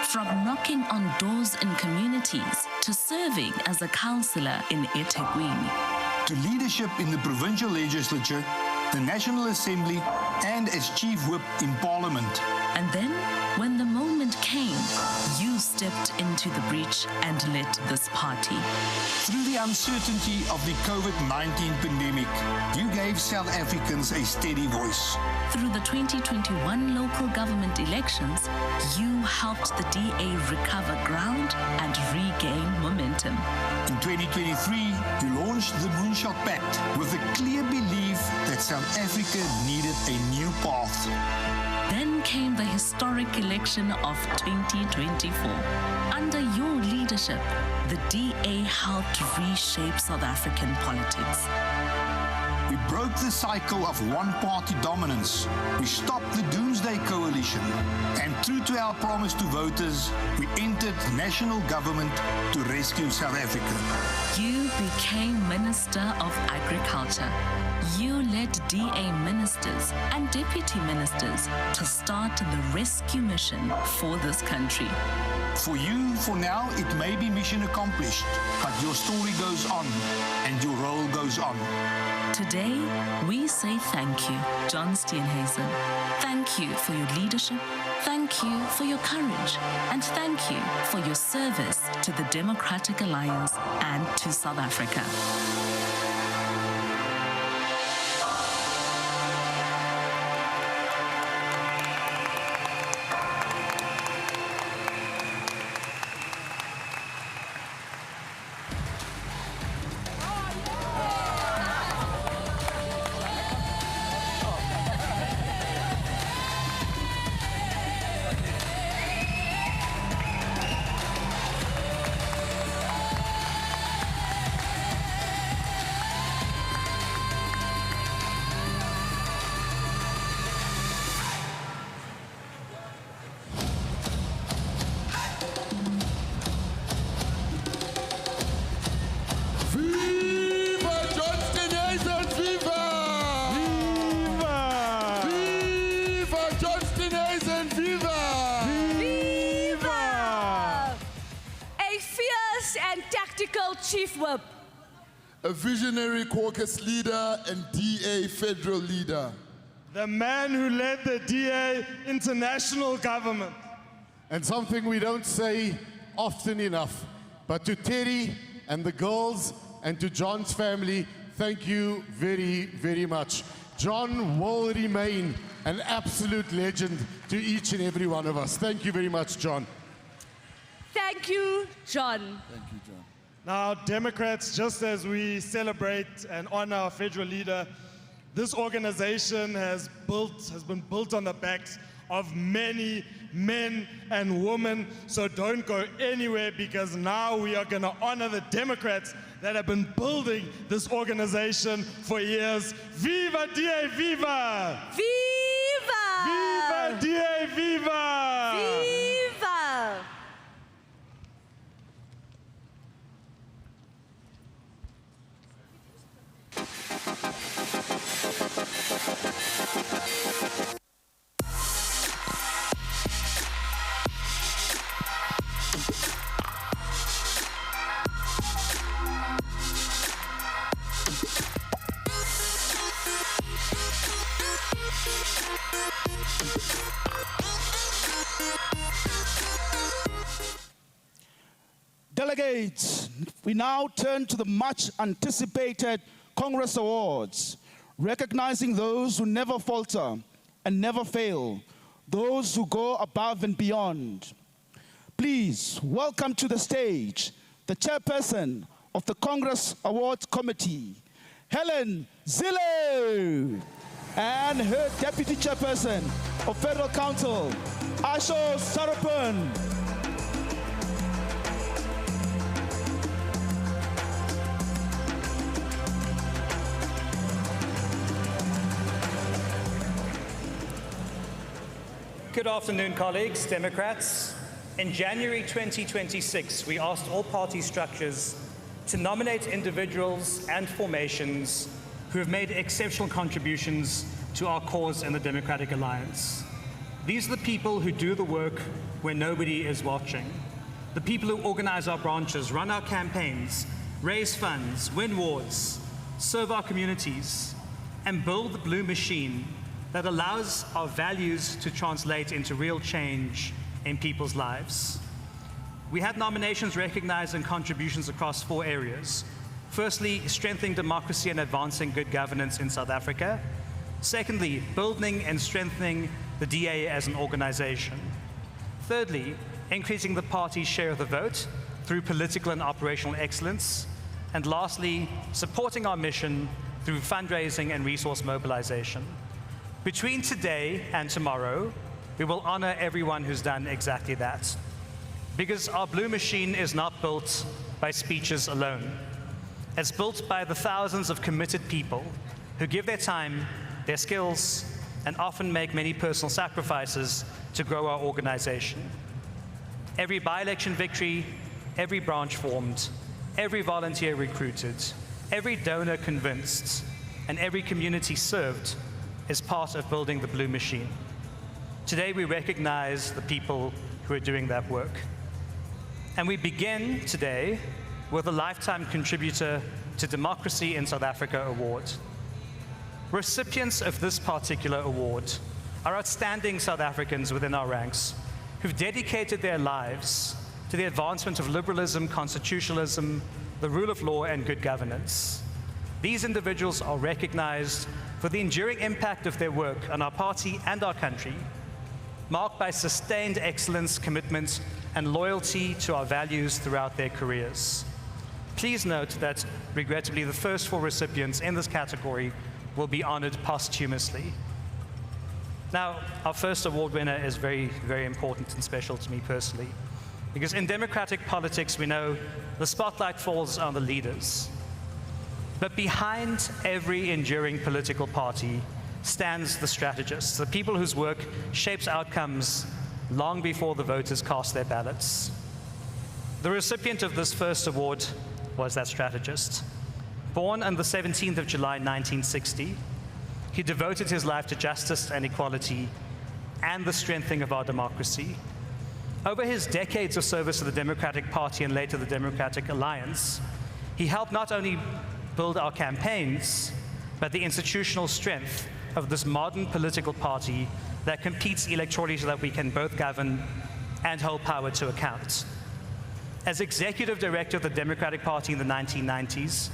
From knocking on doors in communities to serving as a councillor in eThekwini. To leadership in the provincial legislature, the National Assembly, and as Chief Whip in Parliament. And then, when the moment came, you stepped into the breach and led this party. Through the uncertainty of the COVID-19 pandemic, you gave South Africans a steady voice. Through the 2021 local government elections, you helped the DA recover ground and regain momentum. In 2023, you launched the Moonshot Pact with a clear belief that South Africa needed a new path. Then came the historic election of 2024. Under your leadership, the DA helped reshape South African politics. We broke the cycle of one-party dominance. We stopped the Doomsday Coalition. And true to our promise to voters, we entered national government to rescue South Africa. You became Minister of Agriculture. You led DA ministers and deputy ministers to start the rescue mission for this country. For you, for now, it may be mission accomplished, but your story goes on and your role goes on. Today, we say thank you, John Steenhuisen. Thank you for your leadership, thank you for your courage, and thank you for your service to the Democratic Alliance and to South Africa. Chief Whip. A visionary caucus leader and DA federal leader. The man who led the DA into national government. And something we don't say often enough, but to Terry and the girls and to John's family, thank you very, very much. John will remain an absolute legend to each and every one of us. Thank you very much, John. Thank you, John. Thank you, John. Now, Democrats, just as we celebrate and honor our federal leader, this organization has been built on the backs of many men and women. So don't go anywhere, because now we are going to honor the Democrats that have been building this organization for years. Viva DA, viva! Viva! Viva DA, viva! Viva! Delegates, we now turn to the much anticipated Congress Awards. recognizing those who never falter and never fail, those who go above and beyond. Please welcome to the stage the chairperson of the Congress Awards Committee, Helen Zille, and her deputy chairperson of Federal Council, Asho Sarapan. Good afternoon, colleagues, Democrats. In January 2026, we asked all party structures to nominate individuals and formations who have made exceptional contributions to our cause in the Democratic Alliance. These are the people who do the work when nobody is watching. The people who organize our branches, run our campaigns, raise funds, win wars, serve our communities, and build the blue machine that allows our values to translate into real change in people's lives. We had nominations recognizing contributions across 4 areas. Firstly, strengthening democracy and advancing good governance in South Africa. Secondly, building and strengthening the DA as an organization. Thirdly, increasing the party's share of the vote through political and operational excellence. And lastly, supporting our mission through fundraising and resource mobilization. Between today and tomorrow, we will honor everyone who's done exactly that. Because our blue machine is not built by speeches alone. It's built by the thousands of committed people who give their time, their skills, and often make many personal sacrifices to grow our organization. Every by-election victory, every branch formed, every volunteer recruited, every donor convinced, and every community served is part of building the blue machine. Today we recognize the people who are doing that work. And we begin today with a Lifetime Contributor to Democracy in South Africa award. Recipients of this particular award are outstanding South Africans within our ranks who've dedicated their lives to the advancement of liberalism, constitutionalism, the rule of law, and good governance. These individuals are recognized for the enduring impact of their work on our party and our country, marked by sustained excellence, commitment, and loyalty to our values throughout their careers. Please note that, regrettably, the first 4 recipients in this category will be honored posthumously. Now, our first award winner is very, very important and special to me personally, because in democratic politics, we know the spotlight falls on the leaders. But behind every enduring political party stands the strategists, the people whose work shapes outcomes long before the voters cast their ballots. The recipient of this first award was that strategist. Born on the 17th of July, 1960, he devoted his life to justice and equality and the strengthening of our democracy. Over his decades of service to the Democratic Party and later the Democratic Alliance, he helped not only build our campaigns, but the institutional strength of this modern political party that competes electorally so that we can both govern and hold power to account. As executive director of the Democratic Party in the 1990s,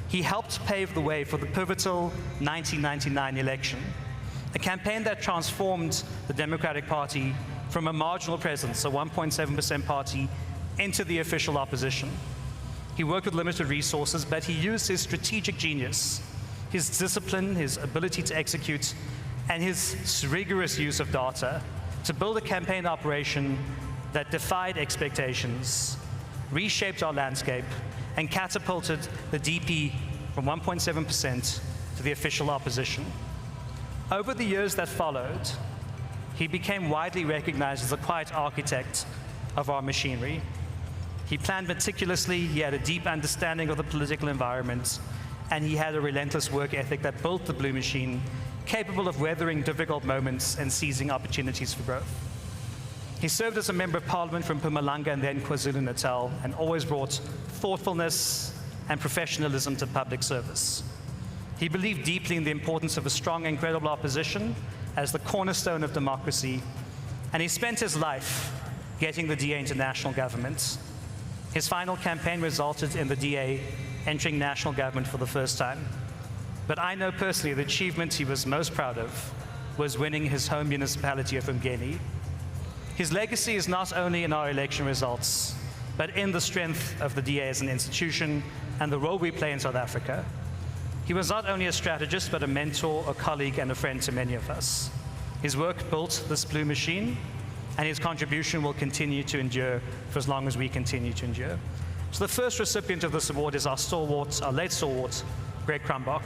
he helped pave the way for the pivotal 1999 election, a campaign that transformed the Democratic Party from a marginal presence, a 1.7% party, into the official opposition. He worked with limited resources, but he used his strategic genius, his discipline, his ability to execute, and his rigorous use of data to build a campaign operation that defied expectations, reshaped our landscape, and catapulted the DP from 1.7% to the official opposition. Over the years that followed, he became widely recognized as a quiet architect of our machinery. He planned meticulously, he had a deep understanding of the political environment, and he had a relentless work ethic that built the blue machine, capable of weathering difficult moments and seizing opportunities for growth. He served as a member of parliament from Mpumalanga and then KwaZulu-Natal, and always brought thoughtfulness and professionalism to public service. He believed deeply in the importance of a strong and credible opposition as the cornerstone of democracy, and he spent his life getting the DA into national government. His final campaign resulted in the DA entering national government for the first time. But I know personally the achievement he was most proud of was winning his home municipality of Umgeni. His legacy is not only in our election results, but in the strength of the DA as an institution and the role we play in South Africa. He was not only a strategist, but a mentor, a colleague, and a friend to many of us. His work built this blue machine, and his contribution will continue to endure for as long as we continue to endure. So the first recipient of this award is our stalwart, our late stalwart, Greg Crumbach.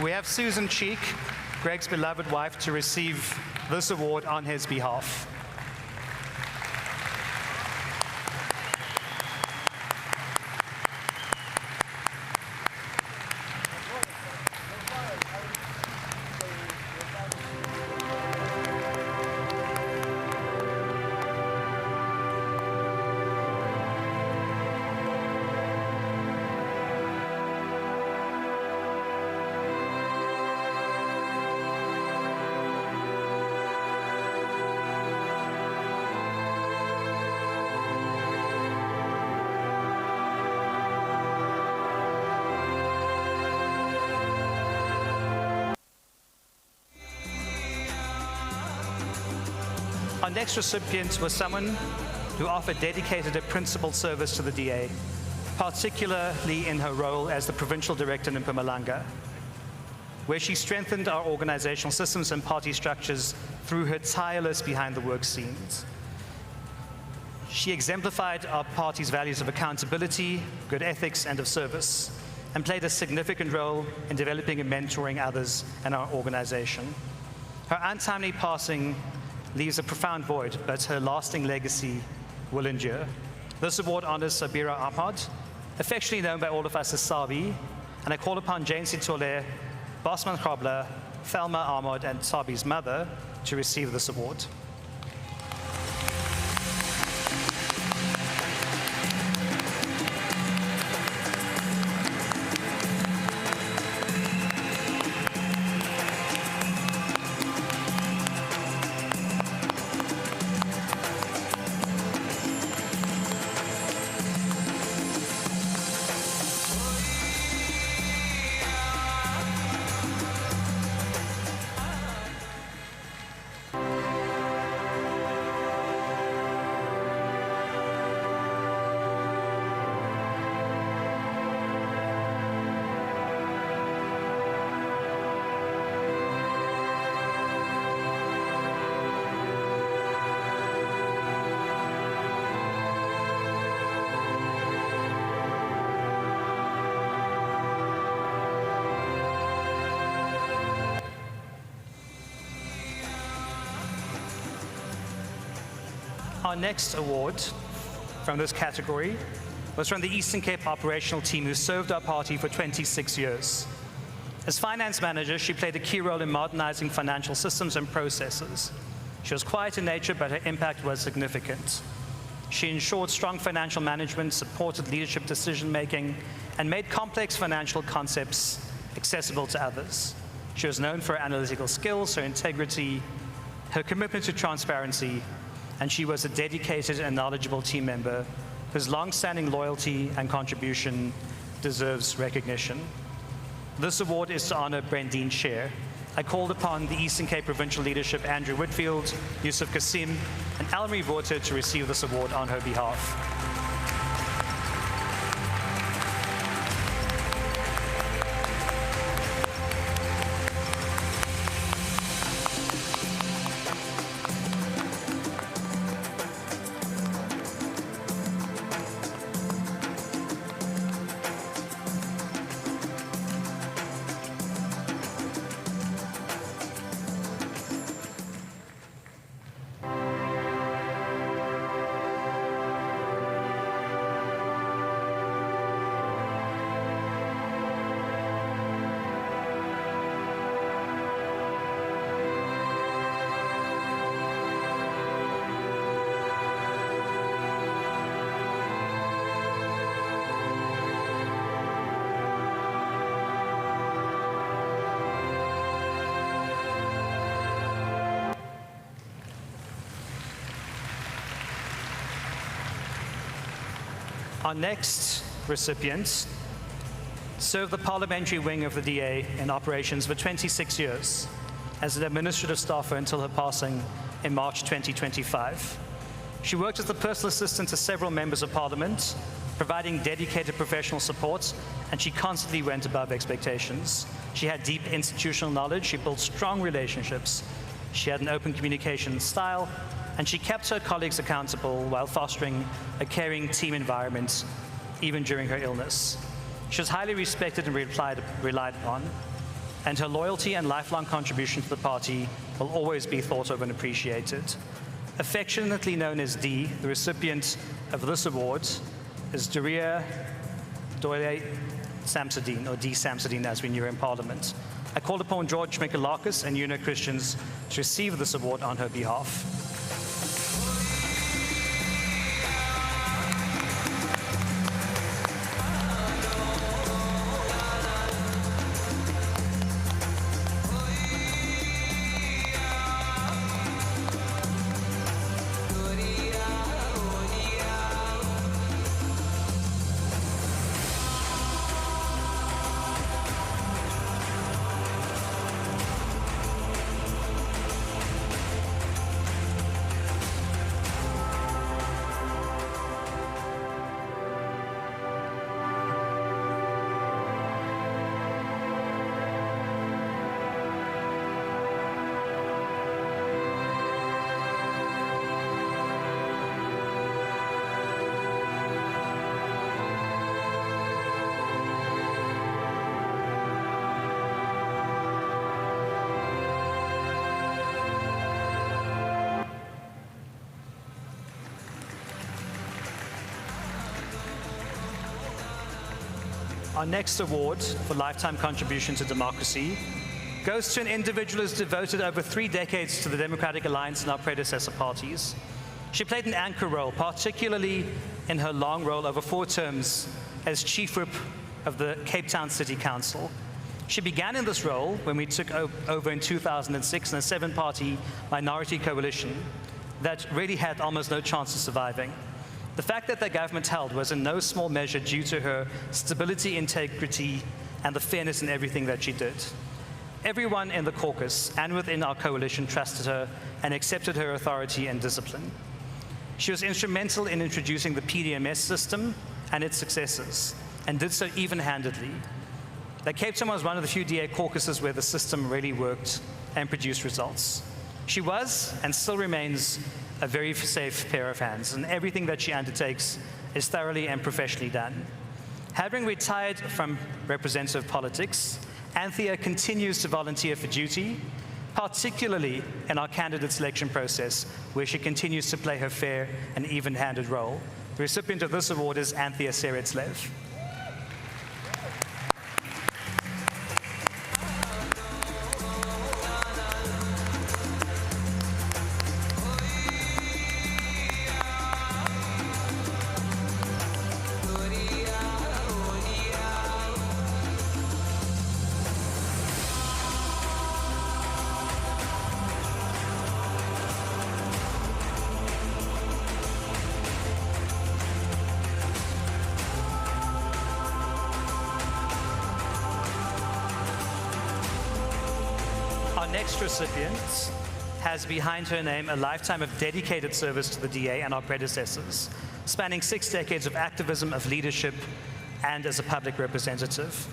We have Susan Cheek, Greg's beloved wife, to receive this award on his behalf. Our next recipient was someone who offered dedicated and principled service to the DA, particularly in her role as the provincial director in Mpumalanga, where she strengthened our organizational systems and party structures through her tireless behind-the-work scenes. She exemplified our party's values of accountability, good ethics, and of service, and played a significant role in developing and mentoring others in our organization. Her untimely passing leaves a profound void, but her lasting legacy will endure. This award honors Sabira Ahmad, affectionately known by all of us as Sabi, and I call upon Jane Sitole, Bosman Krobler, Thelma Ahmad, and Sabi's mother to receive this award. Our next award from this category was from the Eastern Cape operational team who served our party for 26 years. As finance manager, she played a key role in modernizing financial systems and processes. She was quiet in nature, but her impact was significant. She ensured strong financial management, supported leadership decision-making, and made complex financial concepts accessible to others. She was known for her analytical skills, her integrity, her commitment to transparency, and she was a dedicated and knowledgeable team member whose long-standing loyalty and contribution deserves recognition. This award is to honor Brandine Sher. I called upon the Eastern Cape provincial leadership, Andrew Whitfield, Yusuf Kasim, and Elmarie Vorter to receive this award on her behalf. Our next recipient served the parliamentary wing of the DA in operations for 26 years as an administrative staffer until her passing in March 2025. She worked as the personal assistant to several members of parliament, providing dedicated professional support, and she constantly went above expectations. She had deep institutional knowledge, she built strong relationships, she had an open communication style, and she kept her colleagues accountable while fostering a caring team environment, even during her illness. She was highly respected and relied upon, and her loyalty and lifelong contribution to the party will always be thought of and appreciated. Affectionately known as Dee, the recipient of this award is Duria Doyle Samsudeen, or Dee Samsudeen as we knew her in Parliament. I called upon George Mikalakis and Una Christians to receive this award on her behalf. Our next award for lifetime contribution to democracy goes to an individual who's devoted over 3 decades to the Democratic Alliance and our predecessor parties. She played an anchor role, particularly in her long role over 4 terms as Chief Whip of the Cape Town City Council. She began in this role when we took over in 2006 in a 7-party minority coalition that really had almost no chance of surviving. The fact that the government held was in no small measure due to her stability, integrity, and the fairness in everything that she did. Everyone in the caucus and within our coalition trusted her and accepted her authority and discipline. She was instrumental in introducing the PDMS system and its successors, and did so even-handedly. The Cape Town was one of the few DA caucuses where the system really worked and produced results. She was, and still remains, a very safe pair of hands, and everything that she undertakes is thoroughly and professionally done. Having retired from representative politics, Anthea continues to volunteer for duty, particularly in our candidate selection process, where she continues to play her fair and even-handed role. The recipient of this award is Anthea Seretslev. Our next recipient has behind her name a lifetime of dedicated service to the DA and our predecessors, spanning 6 decades of activism, of leadership, and as a public representative.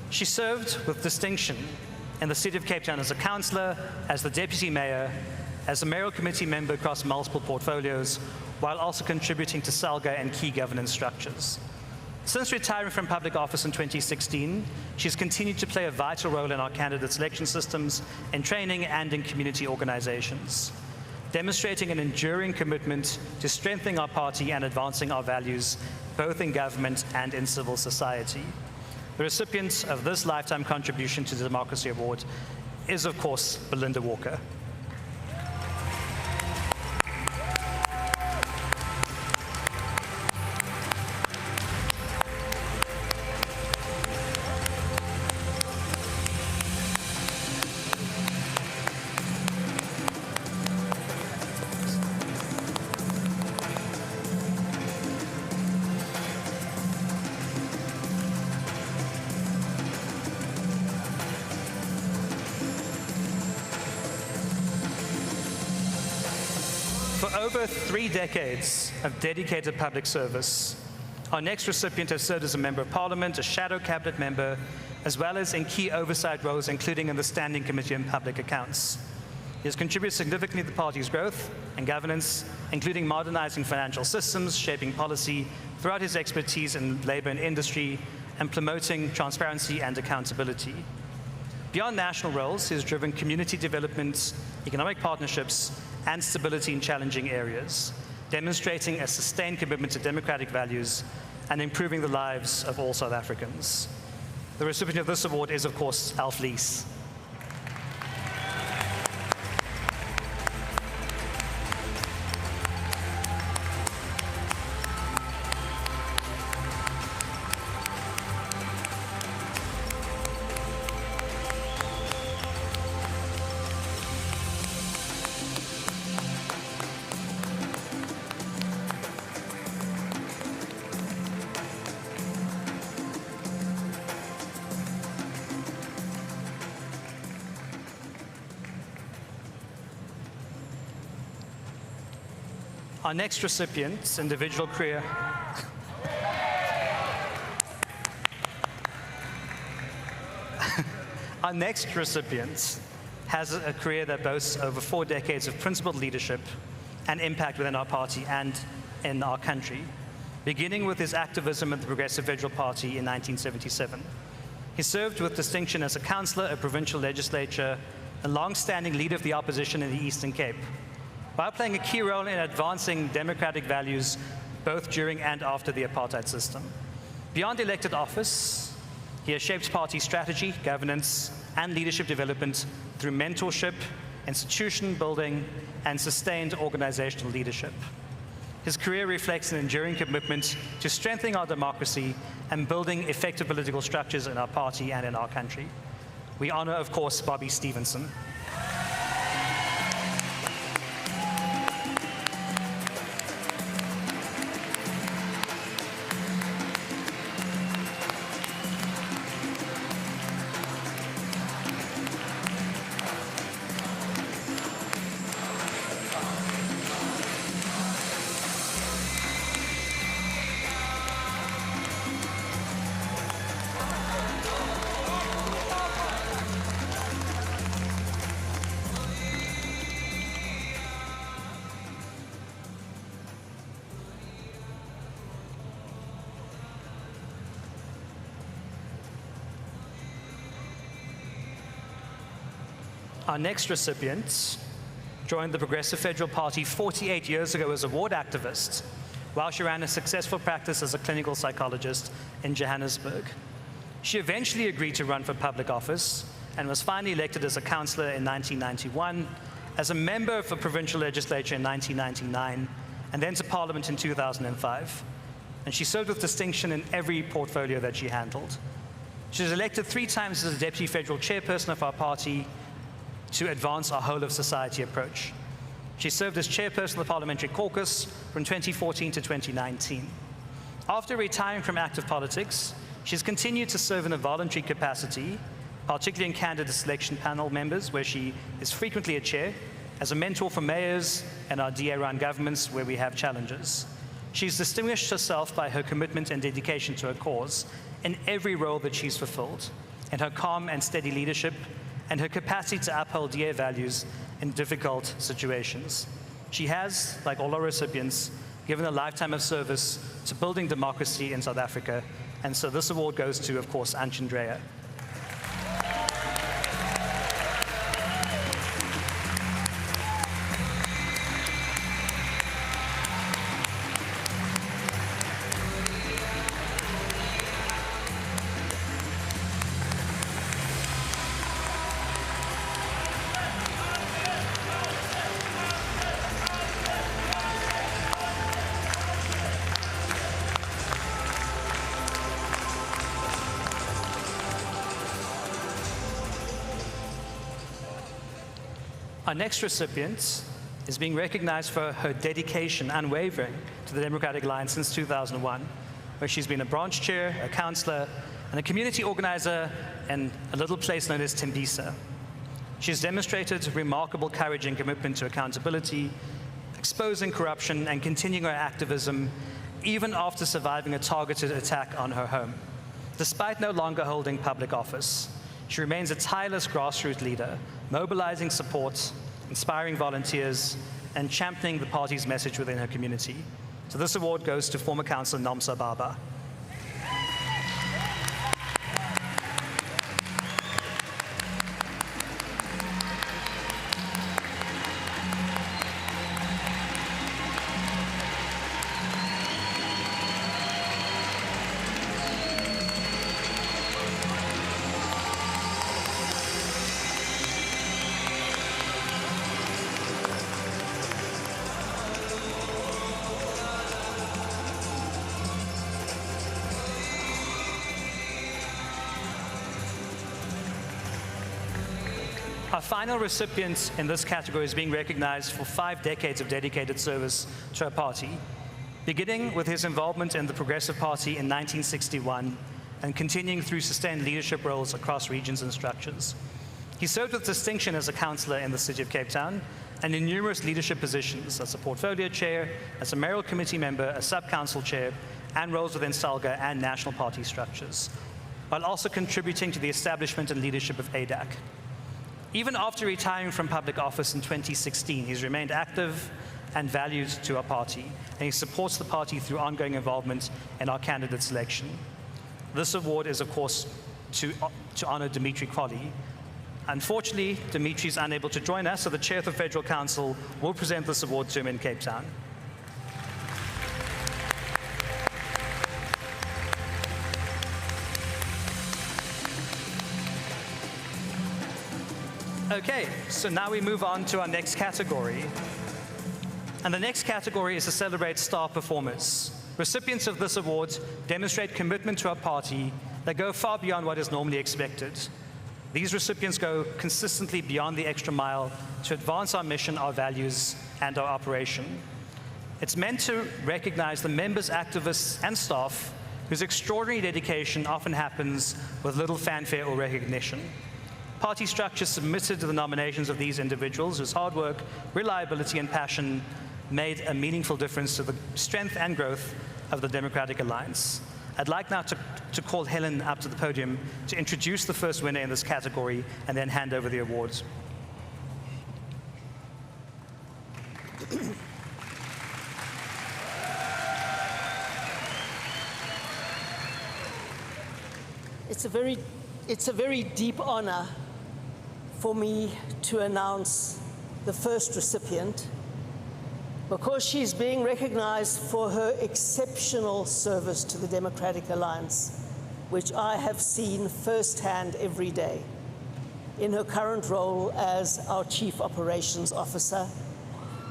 She served with distinction in the City of Cape Town as a councillor, as the deputy mayor, as a mayoral committee member across multiple portfolios, while also contributing to SALGA and key governance structures. Since retiring from public office in 2016, she's continued to play a vital role in our candidate selection systems, in training, and in community organizations, demonstrating an enduring commitment to strengthening our party and advancing our values, both in government and in civil society. The recipient of this lifetime contribution to the Democracy Award is, of course, Belinda Walker. For over 3 decades of dedicated public service, our next recipient has served as a member of parliament, a shadow cabinet member, as well as in key oversight roles, including in the Standing Committee on Public Accounts. He has contributed significantly to the party's growth and governance, including modernizing financial systems, shaping policy throughout his expertise in labor and industry, and promoting transparency and accountability. Beyond national roles, he has driven community development, economic partnerships, and stability in challenging areas, demonstrating a sustained commitment to democratic values and improving the lives of all South Africans. The recipient of this award is, of course, Alf Lees. Our next recipient's individual career Our next recipient has a career that boasts over 4 decades of principled leadership and impact within our party and in our country, beginning with his activism at the Progressive Federal Party in 1977. He served with distinction as a councillor, a provincial legislature, a long-standing leader of the opposition in the Eastern Cape, while playing a key role in advancing democratic values both during and after the apartheid system. Beyond elected office, he has shaped party strategy, governance, and leadership development through mentorship, institution building, and sustained organizational leadership. His career reflects an enduring commitment to strengthening our democracy and building effective political structures in our party and in our country. We honor, of course, Bobby Stevenson. Our next recipient joined the Progressive Federal Party 48 years ago as a ward activist, while she ran a successful practice as a clinical psychologist in Johannesburg. She eventually agreed to run for public office and was finally elected as a councillor in 1991, as a member of the provincial legislature in 1999, and then to Parliament in 2005. And she served with distinction in every portfolio that she handled. She was elected 3 times as a deputy federal chairperson of our party to advance our whole of society approach. She served as chairperson of the Parliamentary Caucus from 2014 to 2019. After retiring from active politics, she's continued to serve in a voluntary capacity, particularly in candidate selection panel members, where she is frequently a chair, as a mentor for mayors and our DA-run governments where we have challenges. She's distinguished herself by her commitment and dedication to her cause in every role that she's fulfilled, and her calm and steady leadership, and her capacity to uphold DA values in difficult situations. She has, like all our recipients, given a lifetime of service to building democracy in South Africa, and so this award goes to, of course, Anchandrea. Our next recipient is being recognized for her dedication, unwavering, to the Democratic Alliance since 2001, where she's been a branch chair, a councillor, and a community organizer in a little place known as Tembisa. She's demonstrated remarkable courage and commitment to accountability, exposing corruption and continuing her activism even after surviving a targeted attack on her home. Despite no longer holding public office, she remains a tireless grassroots leader, mobilizing support, inspiring volunteers, and championing the party's message within her community. So this award goes to former councillor Nomsa Baba. Our final recipient in this category is being recognized for 5 decades of dedicated service to our party, beginning with his involvement in the Progressive Party in 1961 and continuing through sustained leadership roles across regions and structures. He served with distinction as a councillor in the City of Cape Town and in numerous leadership positions as a portfolio chair, as a mayoral committee member, a sub-council chair, and roles within SALGA and national party structures, while also contributing to the establishment and leadership of ADAC. Even after retiring from public office in 2016, he's remained active and valued to our party, and he supports the party through ongoing involvement in our candidate selection. This award is, of course, to honor Dimitri Colley. Unfortunately, Dimitri is unable to join us, so the Chair of the Federal Council will present this award to him in Cape Town. Okay, so now we move on to our next category. And the next category is to celebrate star performers. Recipients of this award demonstrate commitment to our party that go far beyond what is normally expected. These recipients go consistently beyond the extra mile to advance our mission, our values, and our operation. It's meant to recognize the members, activists, and staff whose extraordinary dedication often happens with little fanfare or recognition. Party structure submitted to the nominations of these individuals whose hard work, reliability, and passion made a meaningful difference to the strength and growth of the Democratic Alliance. I'd like now to call Helen up to the podium to introduce the first winner in this category and then hand over the awards. It's a very deep honor for me to announce the first recipient because she's being recognized for her exceptional service to the Democratic Alliance, which I have seen firsthand every day in her current role as our Chief Operations Officer,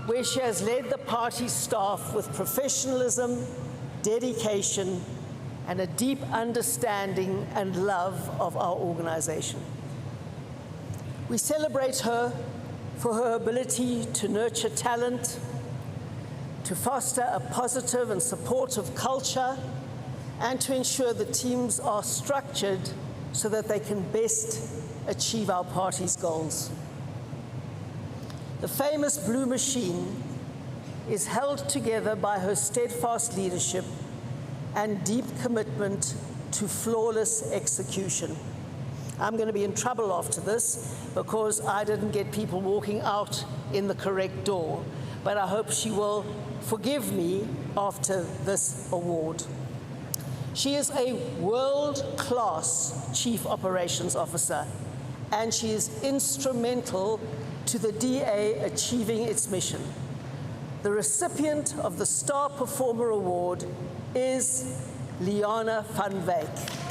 where she has led the party staff with professionalism, dedication, and a deep understanding and love of our organization. We celebrate her for her ability to nurture talent, to foster a positive and supportive culture, and to ensure the teams are structured so that they can best achieve our party's goals. The famous Blue Machine is held together by her steadfast leadership and deep commitment to flawless execution. I'm going to be in trouble after this because I didn't get people walking out in the correct door, but I hope she will forgive me after this award. She is a world-class Chief Operations Officer, and she is instrumental to the DA achieving its mission. The recipient of the Star Performer Award is Liana van Wyk.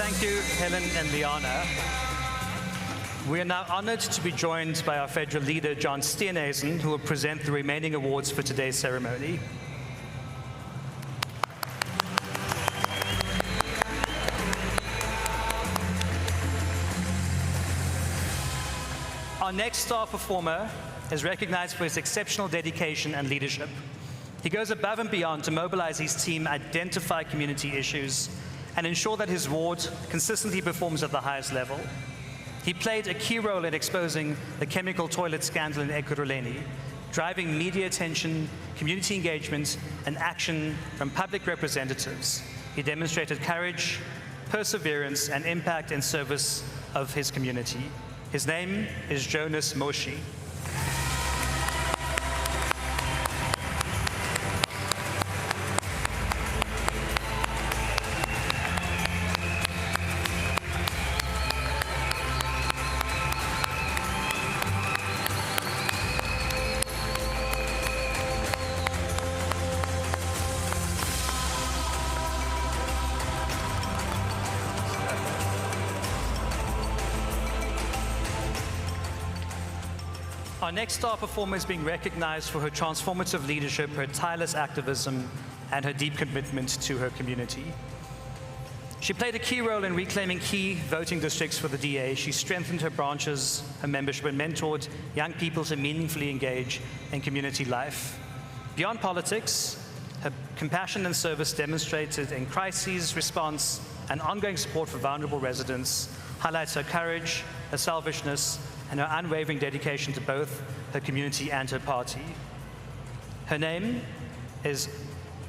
Thank you, Helen and Liana. We are now honored to be joined by our federal leader, John Steenhuisen, who will present the remaining awards for today's ceremony. Our next star performer is recognized for his exceptional dedication and leadership. He goes above and beyond to mobilize his team, identify community issues, and ensure that his ward consistently performs at the highest level. He played a key role in exposing the chemical toilet scandal in Ekurhuleni, driving media attention, community engagement, and action from public representatives. He demonstrated courage, perseverance, and impact in service of his community. His name is Jonas Moshi. Our next star performer is being recognized for her transformative leadership, her tireless activism, and her deep commitment to her community. She played a key role in reclaiming key voting districts for the DA. She strengthened her branches, her membership, and mentored young people to meaningfully engage in community life. Beyond politics, her compassion and service demonstrated in crises response and ongoing support for vulnerable residents highlights her courage, her selfishness, and her unwavering dedication to both her community and her party. Her name is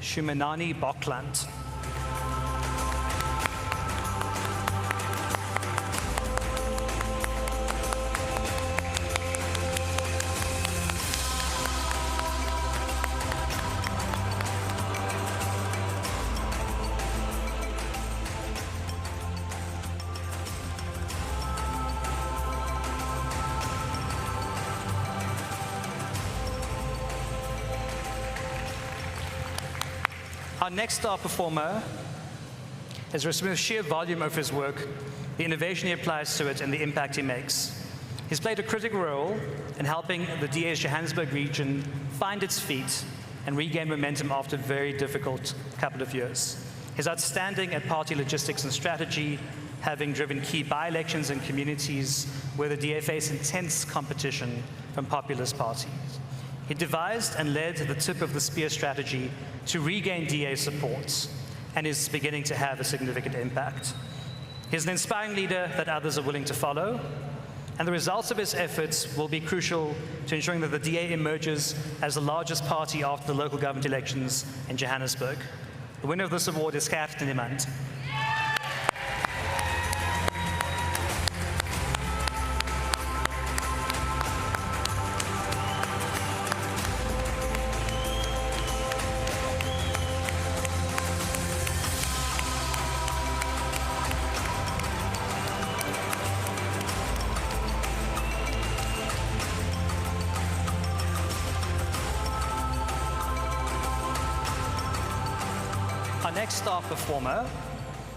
Shumanani Boklant. Our next star performer is from the sheer volume of his work, the innovation he applies to it, and the impact he makes. He's played a critical role in helping the DA's Johannesburg region find its feet and regain momentum after a very difficult couple of years. He's outstanding at party logistics and strategy, having driven key by-elections in communities where the DA faced intense competition from populist parties. He devised and led the tip of the spear strategy to regain DA support and is beginning to have a significant impact. He's an inspiring leader that others are willing to follow, and the results of his efforts will be crucial to ensuring that the DA emerges as the largest party after the local government elections in Johannesburg. The winner of this award is Gert Niemand. Our next star performer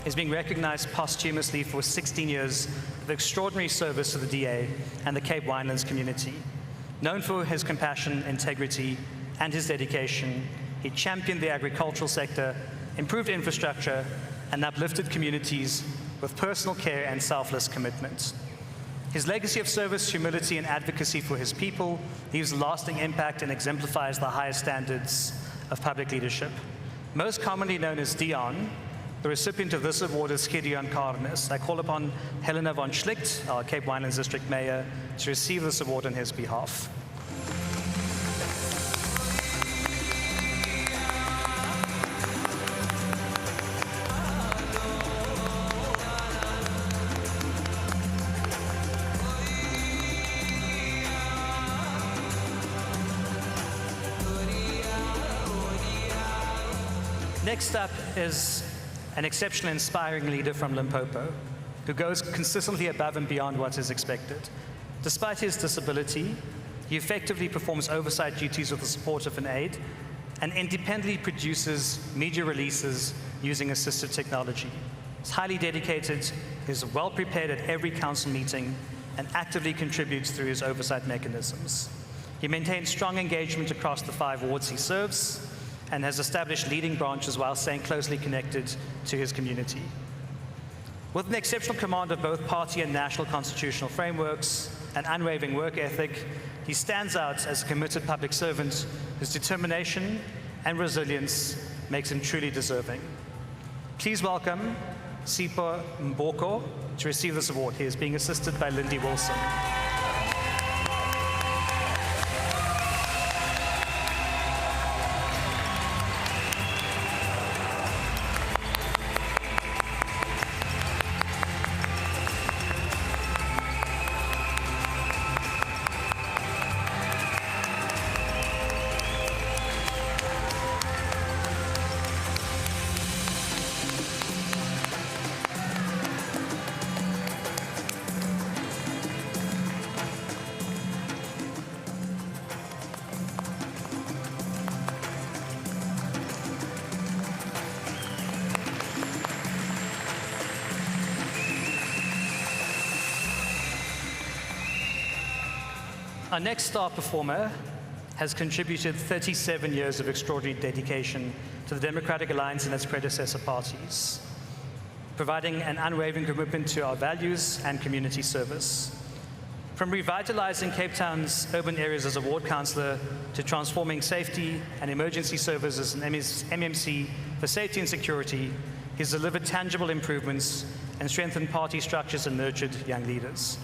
is being recognized posthumously for 16 years of extraordinary service to the DA and the Cape Winelands community. Known for his compassion, integrity, and his dedication, he championed the agricultural sector, improved infrastructure, and uplifted communities with personal care and selfless commitment. His legacy of service, humility, and advocacy for his people leaves a lasting impact and exemplifies the highest standards of public leadership. Most commonly known as Dion, the recipient of this award is Gideon Karnes. I call upon Helena von Schlicht, our Cape Winelands District Mayor, to receive this award on his behalf. Next up is an exceptional, inspiring leader from Limpopo who goes consistently above and beyond what is expected. Despite his disability, he effectively performs oversight duties with the support of an aide and independently produces media releases using assistive technology. He's highly dedicated, is well prepared at every council meeting, and actively contributes through his oversight mechanisms. He maintains strong engagement across the 5 wards he serves and has established leading branches while staying closely connected to his community. With an exceptional command of both party and national constitutional frameworks, an unwavering work ethic, he stands out as a committed public servant whose determination and resilience makes him truly deserving. Please welcome Sipho Mboko to receive this award. He is being assisted by Lindy Wilson. Our next star performer has contributed 37 years of extraordinary dedication to the Democratic Alliance and its predecessor parties, providing an unwavering commitment to our values and community service. From revitalizing Cape Town's urban areas as a ward councillor to transforming safety and emergency services and MMC for safety and security, he's delivered tangible improvements and strengthened party structures and nurtured young leaders.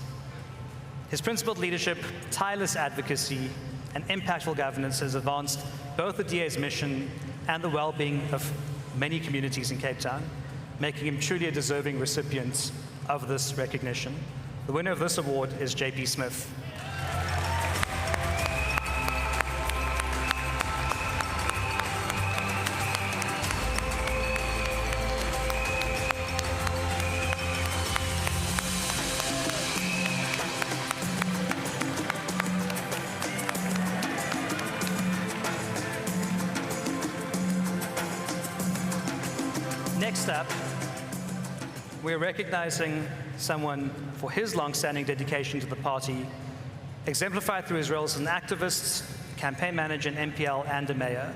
His principled leadership, tireless advocacy, and impactful governance has advanced both the DA's mission and the well-being of many communities in Cape Town, making him truly a deserving recipient of this recognition. The winner of this award is JP Smith. Next up, we're recognizing someone for his long-standing dedication to the party, exemplified through his roles as an activist, campaign manager, and MPL, and a mayor.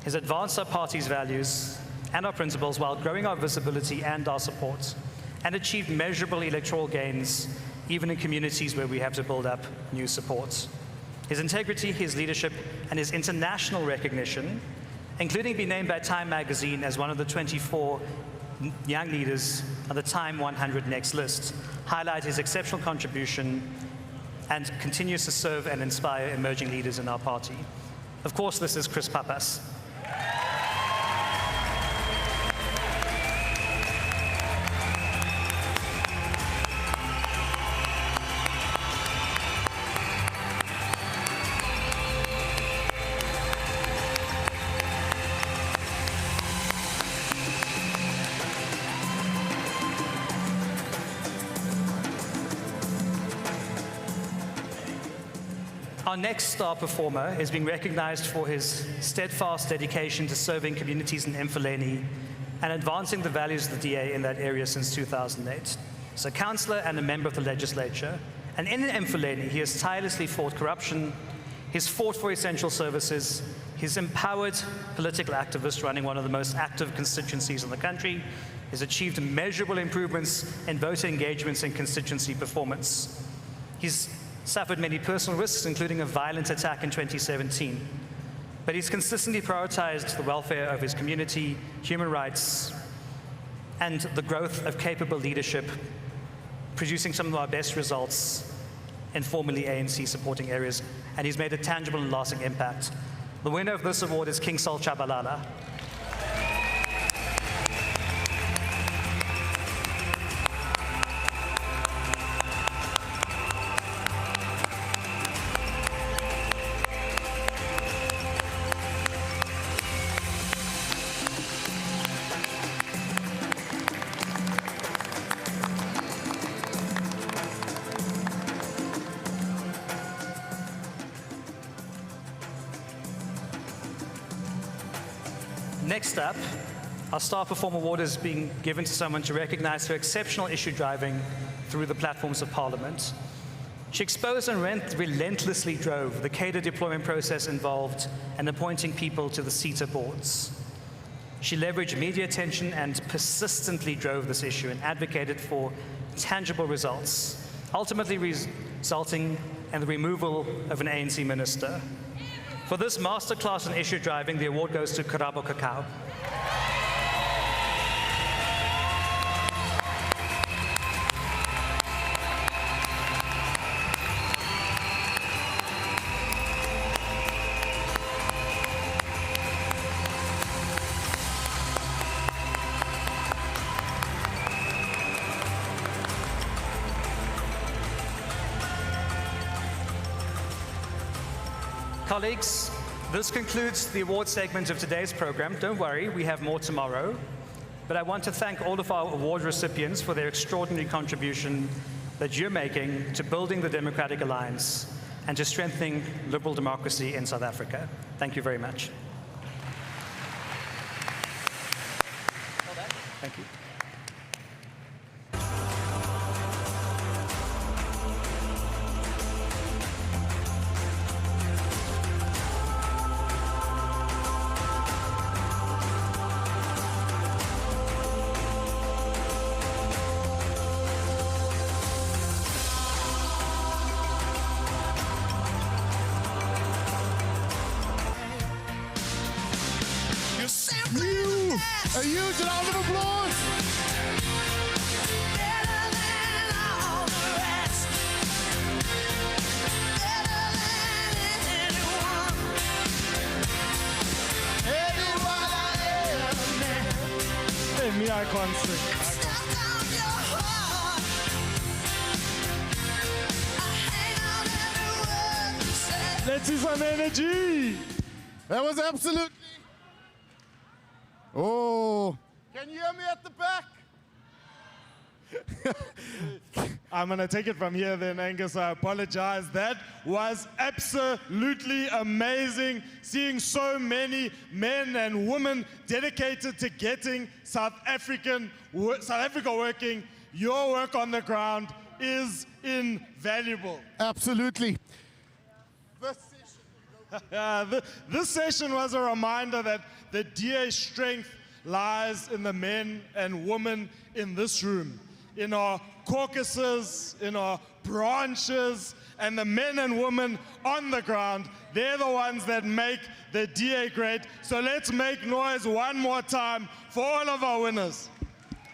He's advanced our party's values and our principles while growing our visibility and our support, and achieved measurable electoral gains, even in communities where we have to build up new support. His integrity, his leadership, and his international recognition, including being named by Time magazine as one of the 24 young leaders on the Time 100 Next list, highlight his exceptional contribution and continues to serve and inspire emerging leaders in our party. Of course, this is Chris Papas. Our next star performer is being recognized for his steadfast dedication to serving communities in Mfuleni and advancing the values of the DA in that area since 2008. He's a councillor and a member of the legislature. And in Mfuleni, he has tirelessly fought corruption, he's fought for essential services, he's empowered political activists running one of the most active constituencies in the country, he's achieved measurable improvements in voter engagements and constituency performance. He's suffered many personal risks, including a violent attack in 2017. But he's consistently prioritized the welfare of his community, human rights, and the growth of capable leadership, producing some of our best results in formerly ANC supporting areas, and he's made a tangible and lasting impact. The winner of this award is King Sol Chabalala. Next up, Our Star Performer Award is being given to someone to recognize her exceptional issue driving through the platforms of Parliament. She exposed and relentlessly drove the cadre deployment process involved in appointing people to the CETA boards. She leveraged media attention and persistently drove this issue and advocated for tangible results, ultimately resulting in the removal of an ANC minister. For this masterclass in issue driving, the award goes to Karabo Kakao. Colleagues, this concludes the award segment of today's program. Don't worry, we have more tomorrow. But I want to thank all of our award recipients for their extraordinary contribution that you're making to building the Democratic Alliance and to strengthening liberal democracy in South Africa. Thank you very much. Thank you. A huge round of applause. Hey, me, I can't sing. Let's see some energy. That was absolutely. Oh. Can you hear me at the back? I'm going to take it from here then, Angus. I apologize. That was absolutely amazing. Seeing so many men and women dedicated to getting South Africa working. Your work on the ground is invaluable. Absolutely. This session was a reminder that the DA's strength lies in the men and women in this room, in our caucuses, in our branches, and the men and women on the ground. They're the ones that make the DA great. So let's make noise one more time for all of our winners.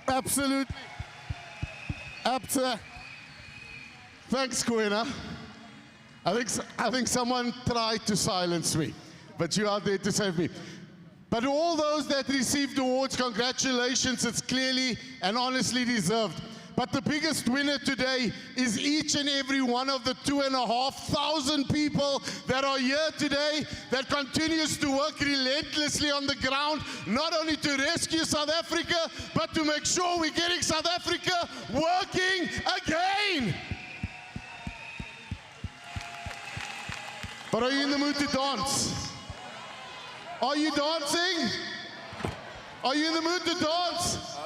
Absolutely. Thanks, Kwena. I think someone tried to silence me, but you are there to save me. But all those that received awards, congratulations, it's clearly and honestly deserved. But the biggest winner today is each and every one of the 2,500 people that are here today, that continues to work relentlessly on the ground, not only to rescue South Africa, but to make sure we're getting South Africa working again. But are you in the mood to dance? Are you dancing? Are you in the mood to dance?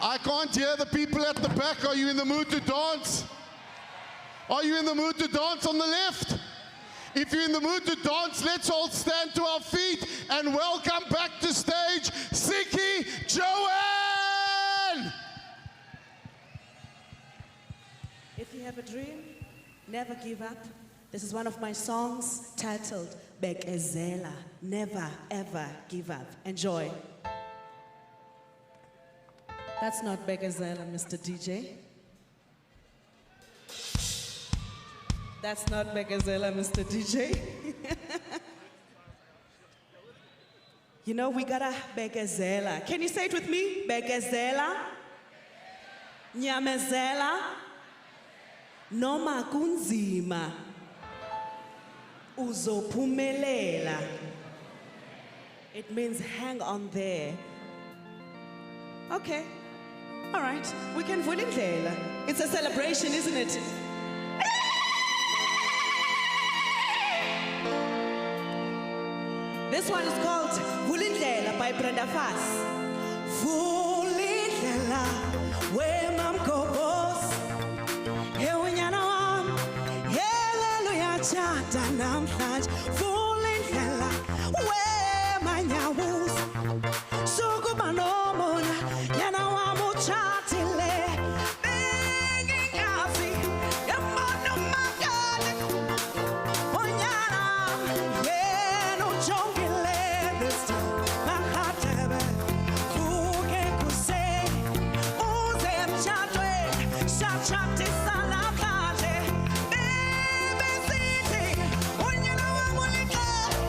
I can't hear the people at the back. Are you in the mood to dance? Are you in the mood to dance on the left? If you're in the mood to dance, let's all stand to our feet and welcome back to stage Siki Joanne! If you have a dream, never give up. This is one of my songs titled Bekezela, Never Ever Give Up. Enjoy. That's not Bekezela, Mr. DJ. That's not Bekezela, Mr. DJ. You know, we gotta Bekezela. Can you say it with me? Bekezela. Nyamezela. Noma kunzima. Uzophumelela. It means hang on there. Okay. All right. We can vulindlela. It's a celebration, isn't it? This one is called Vulindlela by Brenda Fass. Vulindlela wemamgobhozi unyana wami haleluya tshata namhlanje vulindlela wemanyawuza sukuba nomona nyana wami utshatile bengingazi yambona umakade unyana yena ujongile this time mahadebe vuke kuseni uze emtshadweni shatshadisa namhlanje bebesithi unyana wami uliqela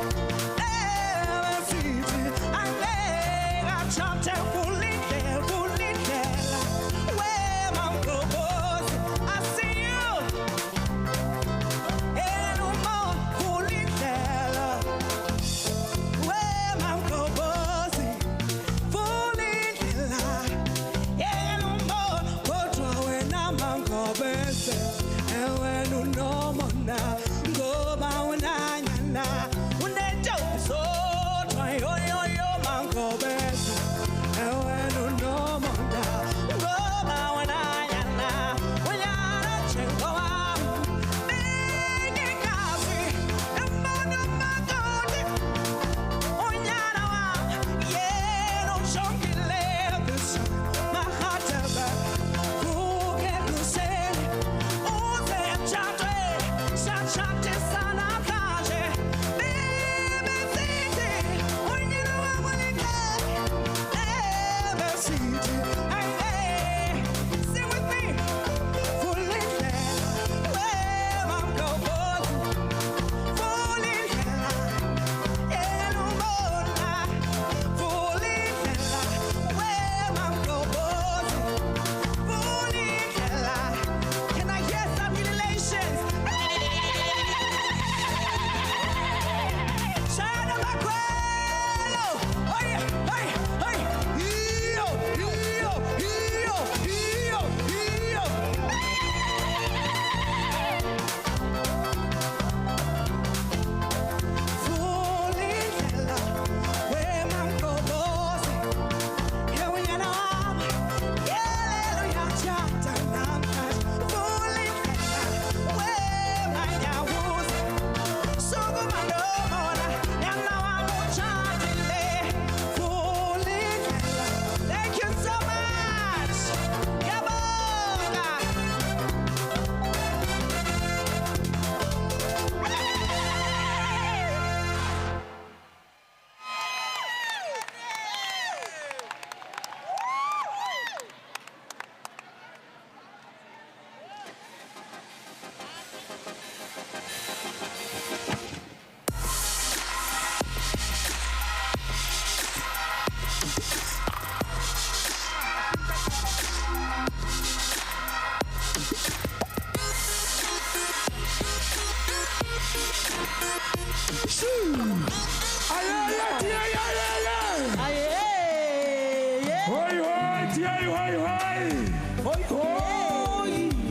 bebesithi angeke atshade vulindlela wemamgobhozi I see you elumo vulindlela wemamgobhozi vulindlela elumo kodwa wena mangobese wena unomona ngoba unanyana unentombi zodwa yoyoyo mangobese wena unomona ngoba unanyana unyana njengowami bengingazi yambona umakoti unyana wami yena ujongile this mahadebe vuke kuseni uze emtshadweni shatshadisa namhlanje bebesithi unyana wami uliqela bebesithi sing with me vulindlela wemamgobhozi vulindlela elubona vulindlela wemamgobhozi vulindlela. Can I hear some relations? Shana Makwelo! Oye, oye, oye! Iyo, iyo, iyo, iyo, iyo! Vulindlela wemamgobhozi unyana wami haleluya tshata namhlanje vulindlela wemanyawuza sukuba nomona nyana wami utshatile vulindlela. Thank you so much. Ngiyabonga.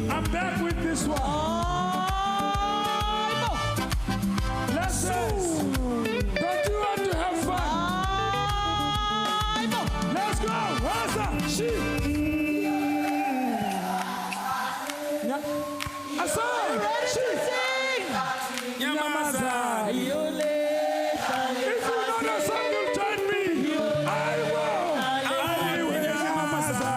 I'm back with this one. Let's go. Don't you want to have fun? Let's go. What's up? I saw it. Nyamaza. If you know the song, you'll join me. I will. Nyamaza.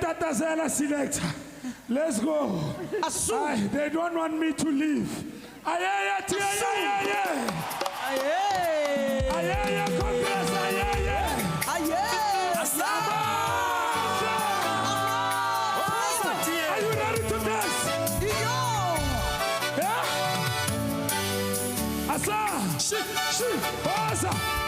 Tatazela selector. Let's go. They don't want me to leave. Ayaya, Congress, Are you ready to dance? Yeah? Asa, Asa.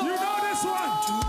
You know this one?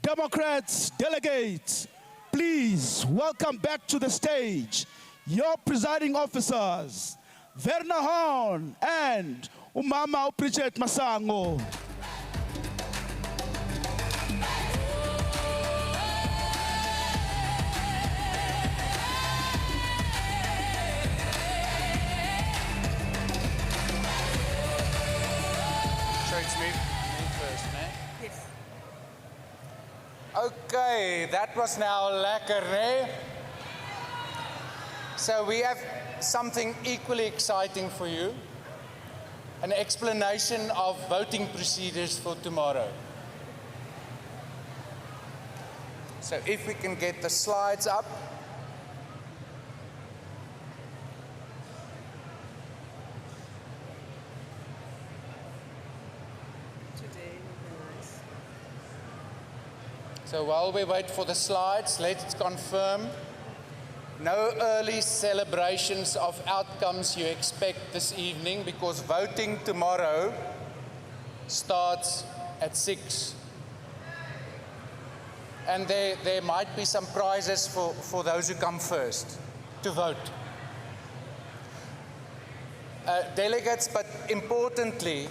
Democrats, delegates, please welcome back to the stage your presiding officers, Werner Horn and Umama Bridget Masango. So it's me first, né? Yes. Okay, that was now lekker, né? So we have something equally exciting for you, an explanation of voting procedures for tomorrow. So if we can get the slides up. So while we wait for the slides, let's confirm no early celebrations of outcomes you expect this evening, because voting tomorrow starts at 6. And there might be some prizes for those who come first to vote. Delegates, but importantly,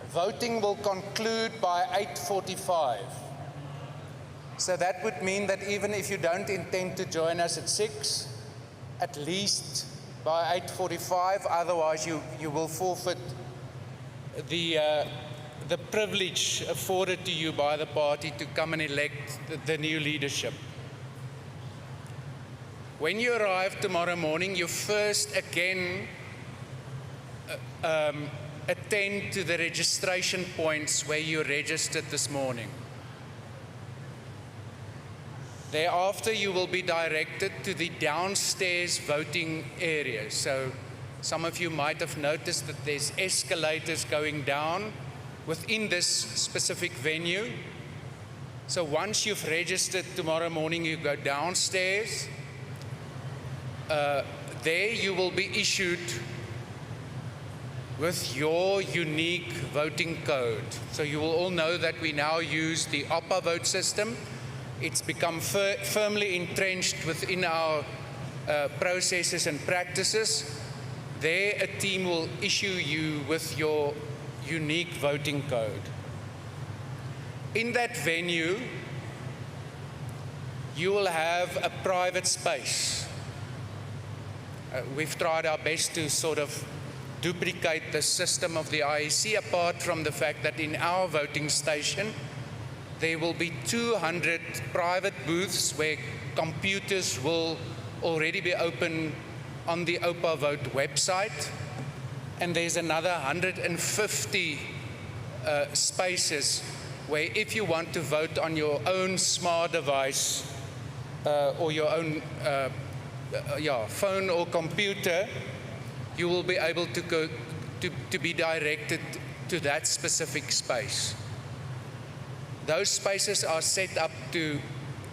voting will conclude by 8:45. So that would mean that even if you don't intend to join us at 6, at least by 8:45, otherwise you will forfeit the privilege afforded to you by the party to come and elect the new leadership. When you arrive tomorrow morning, you first again attend to the registration points where you registered this morning. Thereafter, you will be directed to the downstairs voting area. So some of you might have noticed that there's escalators going down within this specific venue. So once you've registered tomorrow morning, you go downstairs. There you will be issued with your unique voting code. So you will all know that we now use the OPA vote system. It's become firmly entrenched within our processes and practices. There, a team will issue you with your unique voting code. In that venue, you will have a private space. We've tried our best to sort of duplicate the system of the IEC, apart from the fact that in our voting station, there will be 200 private booths where computers will already be open on the OPA Vote website. And there's another 150 spaces where if you want to vote on your own smart device or your own phone or computer, you will be able to go to be directed to that specific space. Those spaces are set up to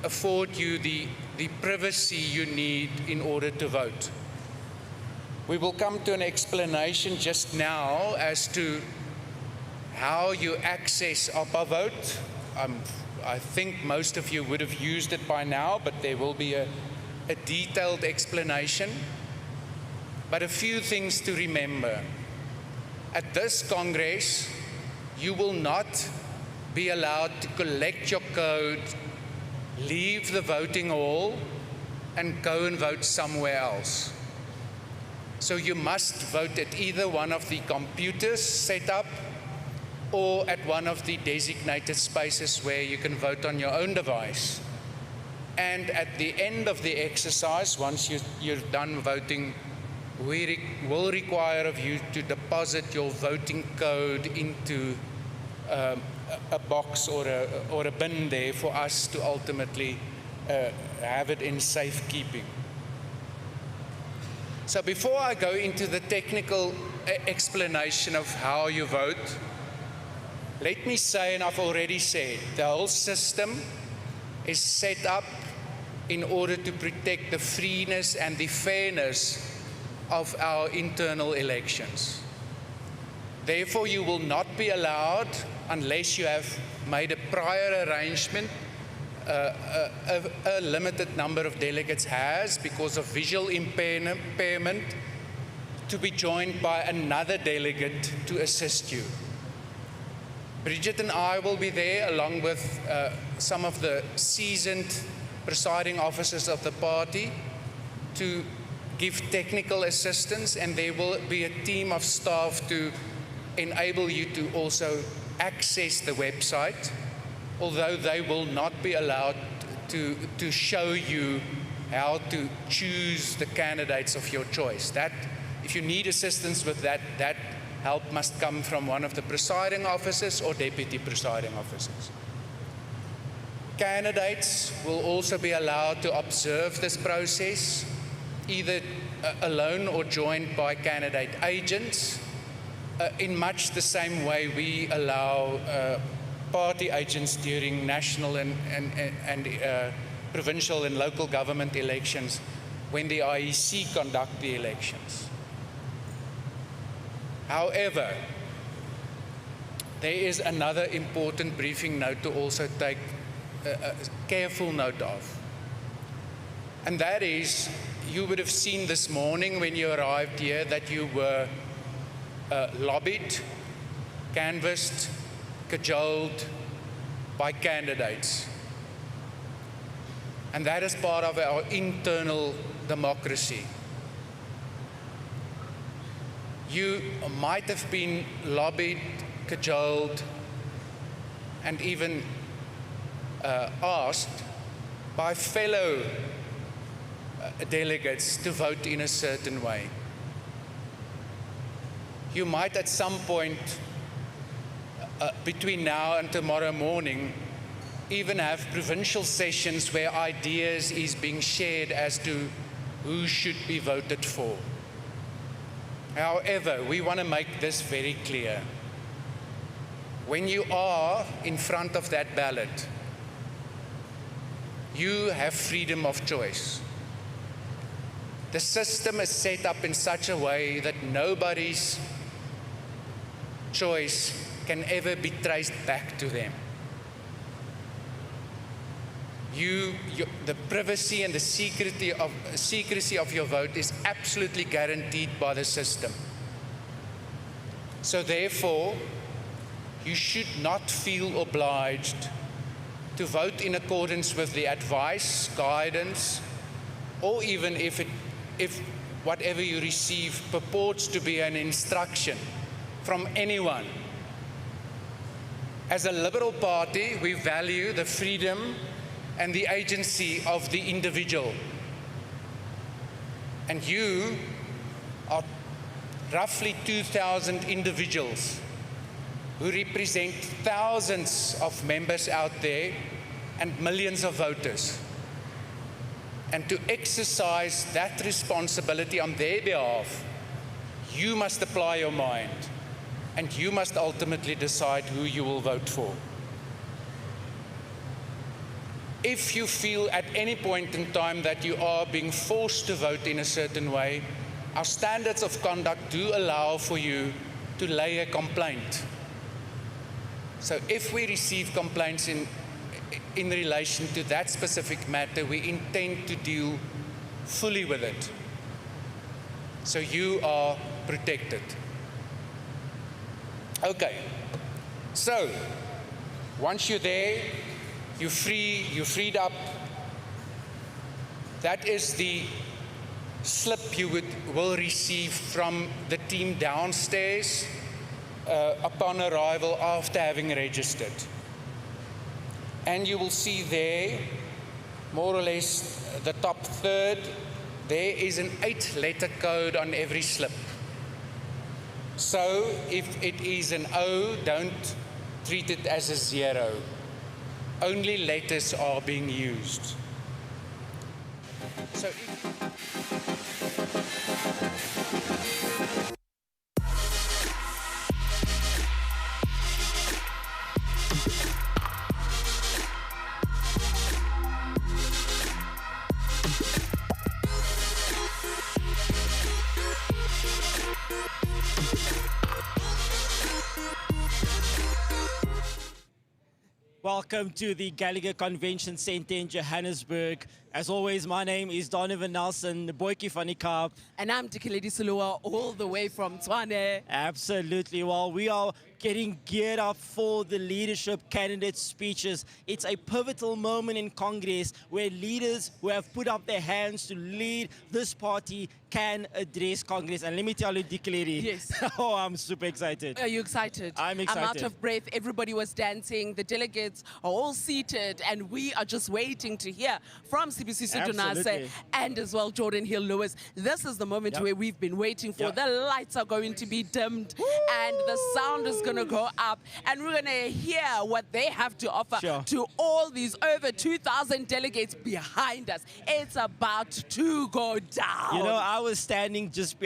afford you the privacy you need in order to vote. We will come to an explanation just now as to how you access OPA Vote. I think most of you would have used it by now, but there will be a detailed explanation. But a few things to remember. At this Congress, you will not be allowed to collect your code, leave the voting hall, and go and vote somewhere else. So you must vote at either one of the computers set up or at one of the designated spaces where you can vote on your own device. And at the end of the exercise, once you're done voting, we will require of you to deposit your voting code into a box or a bin there for us to ultimately have it in safekeeping. So before I go into the technical explanation of how you vote, let me say, and I've already said, the whole system is set up in order to protect the freeness and the fairness of our internal elections. Therefore, you will not be allowed, unless you have made a prior arrangement, a limited number of delegates has, because of visual impairment, to be joined by another delegate to assist you. Bridget and I will be there along with some of the seasoned presiding officers of the party to give technical assistance, and there will be a team of staff to enable you to also access the website, although they will not be allowed to show you how to choose the candidates of your choice. That, if you need assistance with that, that help must come from one of the presiding officers or deputy presiding officers. Candidates will also be allowed to observe this process, either alone or joined by candidate agents, in much the same way we allow party agents during national and provincial and local government elections when the IEC conduct the elections. However, there is another important briefing note to also take careful note of. And that is, you would have seen this morning when you arrived here that you were lobbied, canvassed, cajoled by candidates. And that is part of our internal democracy. You might have been lobbied, cajoled, and even asked by fellow delegates to vote in a certain way. You might at some point between now and tomorrow morning even have provincial sessions where ideas is being shared as to who should be voted for. However, we want to make this very clear. When you are in front of that ballot, you have freedom of choice. The system is set up in such a way that nobody's choice can ever be traced back to them. The privacy and the secrecy of your vote is absolutely guaranteed by the system. So therefore, you should not feel obliged to vote in accordance with the advice, guidance, or even if whatever you receive purports to be an instruction from anyone. As a Liberal Party, we value the freedom and the agency of the individual. And you are roughly 2,000 individuals who represent thousands of members out there and millions of voters. And to exercise that responsibility on their behalf, you must apply your mind, and you must ultimately decide who you will vote for. If you feel at any point in time that you are being forced to vote in a certain way, our standards of conduct do allow for you to lay a complaint. So if we receive complaints in relation to that specific matter, we intend to deal fully with it. So you are protected. Okay, so once you're there, you're freed up. That is the slip you will receive from the team downstairs upon arrival after having registered. And you will see there more or less the top third, there is an 8-letter code on every slip. So if it is an O, don't treat it as a 0. Only letters are being used. So Welcome to the Gallagher Convention Centre in Johannesburg. As always, my name is Donovan Nelson, the Boyki van die Kaap. And I'm Dikeledi Sulua, all the way from Tshwane. Absolutely. Well, we are getting geared up for the leadership candidate speeches. It's a pivotal moment in Congress where leaders who have put up their hands to lead this party can address Congress. And let me tell you, Dikeledi. Yes. Oh, I'm super excited. Are you excited? I'm excited. I'm out of breath. Everybody was dancing. The delegates are all seated, and we are just waiting to hear from Sibusiso Donnase Absolutely. and as well Jordan Hill Lewis. This is the moment where we've been waiting for. The lights are going to be dimmed, and the sound is going to go up, and we're going to hear what they have to offer to all these over 2,000 delegates behind us. It's about to go down. You know, I was standing just,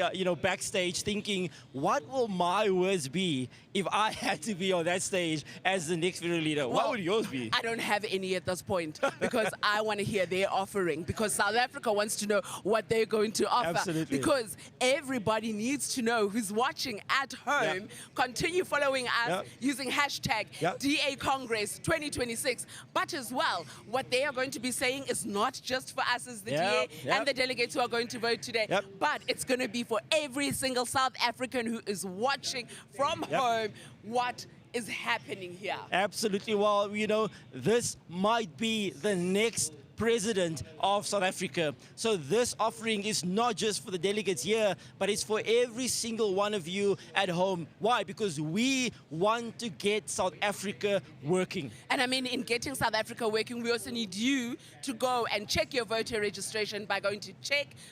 backstage thinking, what will my words be if I had to be on that stage as the next federal leader? What would yours be? I don't have any at this point because I want to hear their offering, because South Africa wants to know what they're going to offer. Absolutely. Because everybody needs to know who's watching at home. Continue following us using hashtag DA Congress 2026. But as well, what they are going to be saying is not just for us as the DA and the delegates who are going to vote today, but it's going to be for every single South African who is watching from home what is happening here. Absolutely. Well, this might be the next president of South Africa. So this offering is not just for the delegates here, but it's for every single one of you at home. Why? Because we want to get South Africa working. And I mean, in getting South Africa working, we also need you to go and check your voter registration by going to check.da.org.za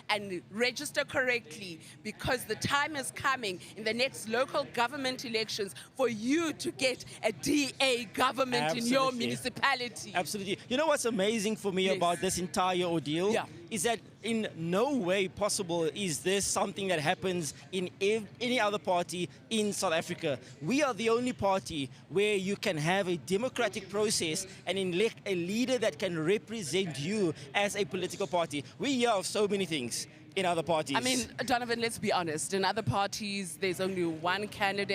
and register correctly, because the time is coming in the next local government elections for you to get a DA government in your municipality. Absolutely. You know what's amazing for me about this entire ordeal? Is that in no way possible is this something that happens in any other party in South Africa. We are the only party where you can have a democratic process and elect a leader that can represent you as a political party. We hear of so many things in other parties. I mean, Donovan, let's be honest. In other parties, there's only one candidate.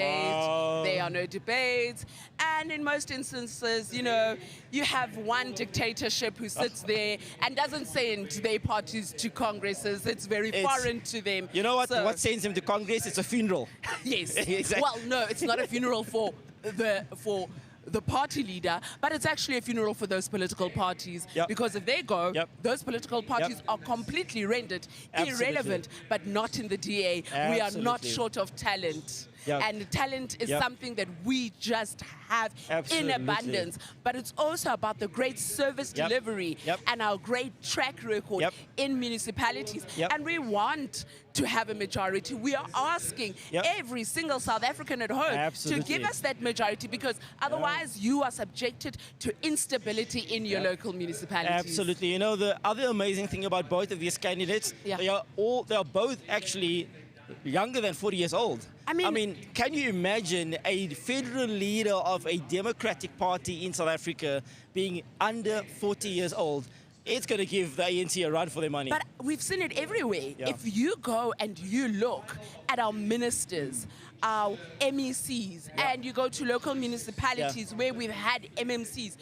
There are no debates. And in most instances, you have one dictatorship who sits there and doesn't send their parties to congresses. It's very foreign to them. You know what? What sends them to Congress? It's a funeral. Yes. Exactly. Well, no, it's not a funeral for the party leader, but it's actually a funeral for those political parties, because if they go, those political parties are completely rendered irrelevant, but not in the DA. We are not short of talent. And talent is something that we just have in abundance. But it's also about the great service delivery and our great track record in municipalities. And we want to have a majority. We are asking every single South African at home to give us that majority, because otherwise you are subjected to instability in your local municipalities. Absolutely. The other amazing thing about both of these candidates, they are both actually younger than 40 years old. I mean, can you imagine a federal leader of a democratic party in South Africa being under 40 years old? It's going to give the ANC a run for their money. But we've seen it everywhere. If you go and you look at our ministers, our MECs, and you go to local municipalities where we've had MMCs,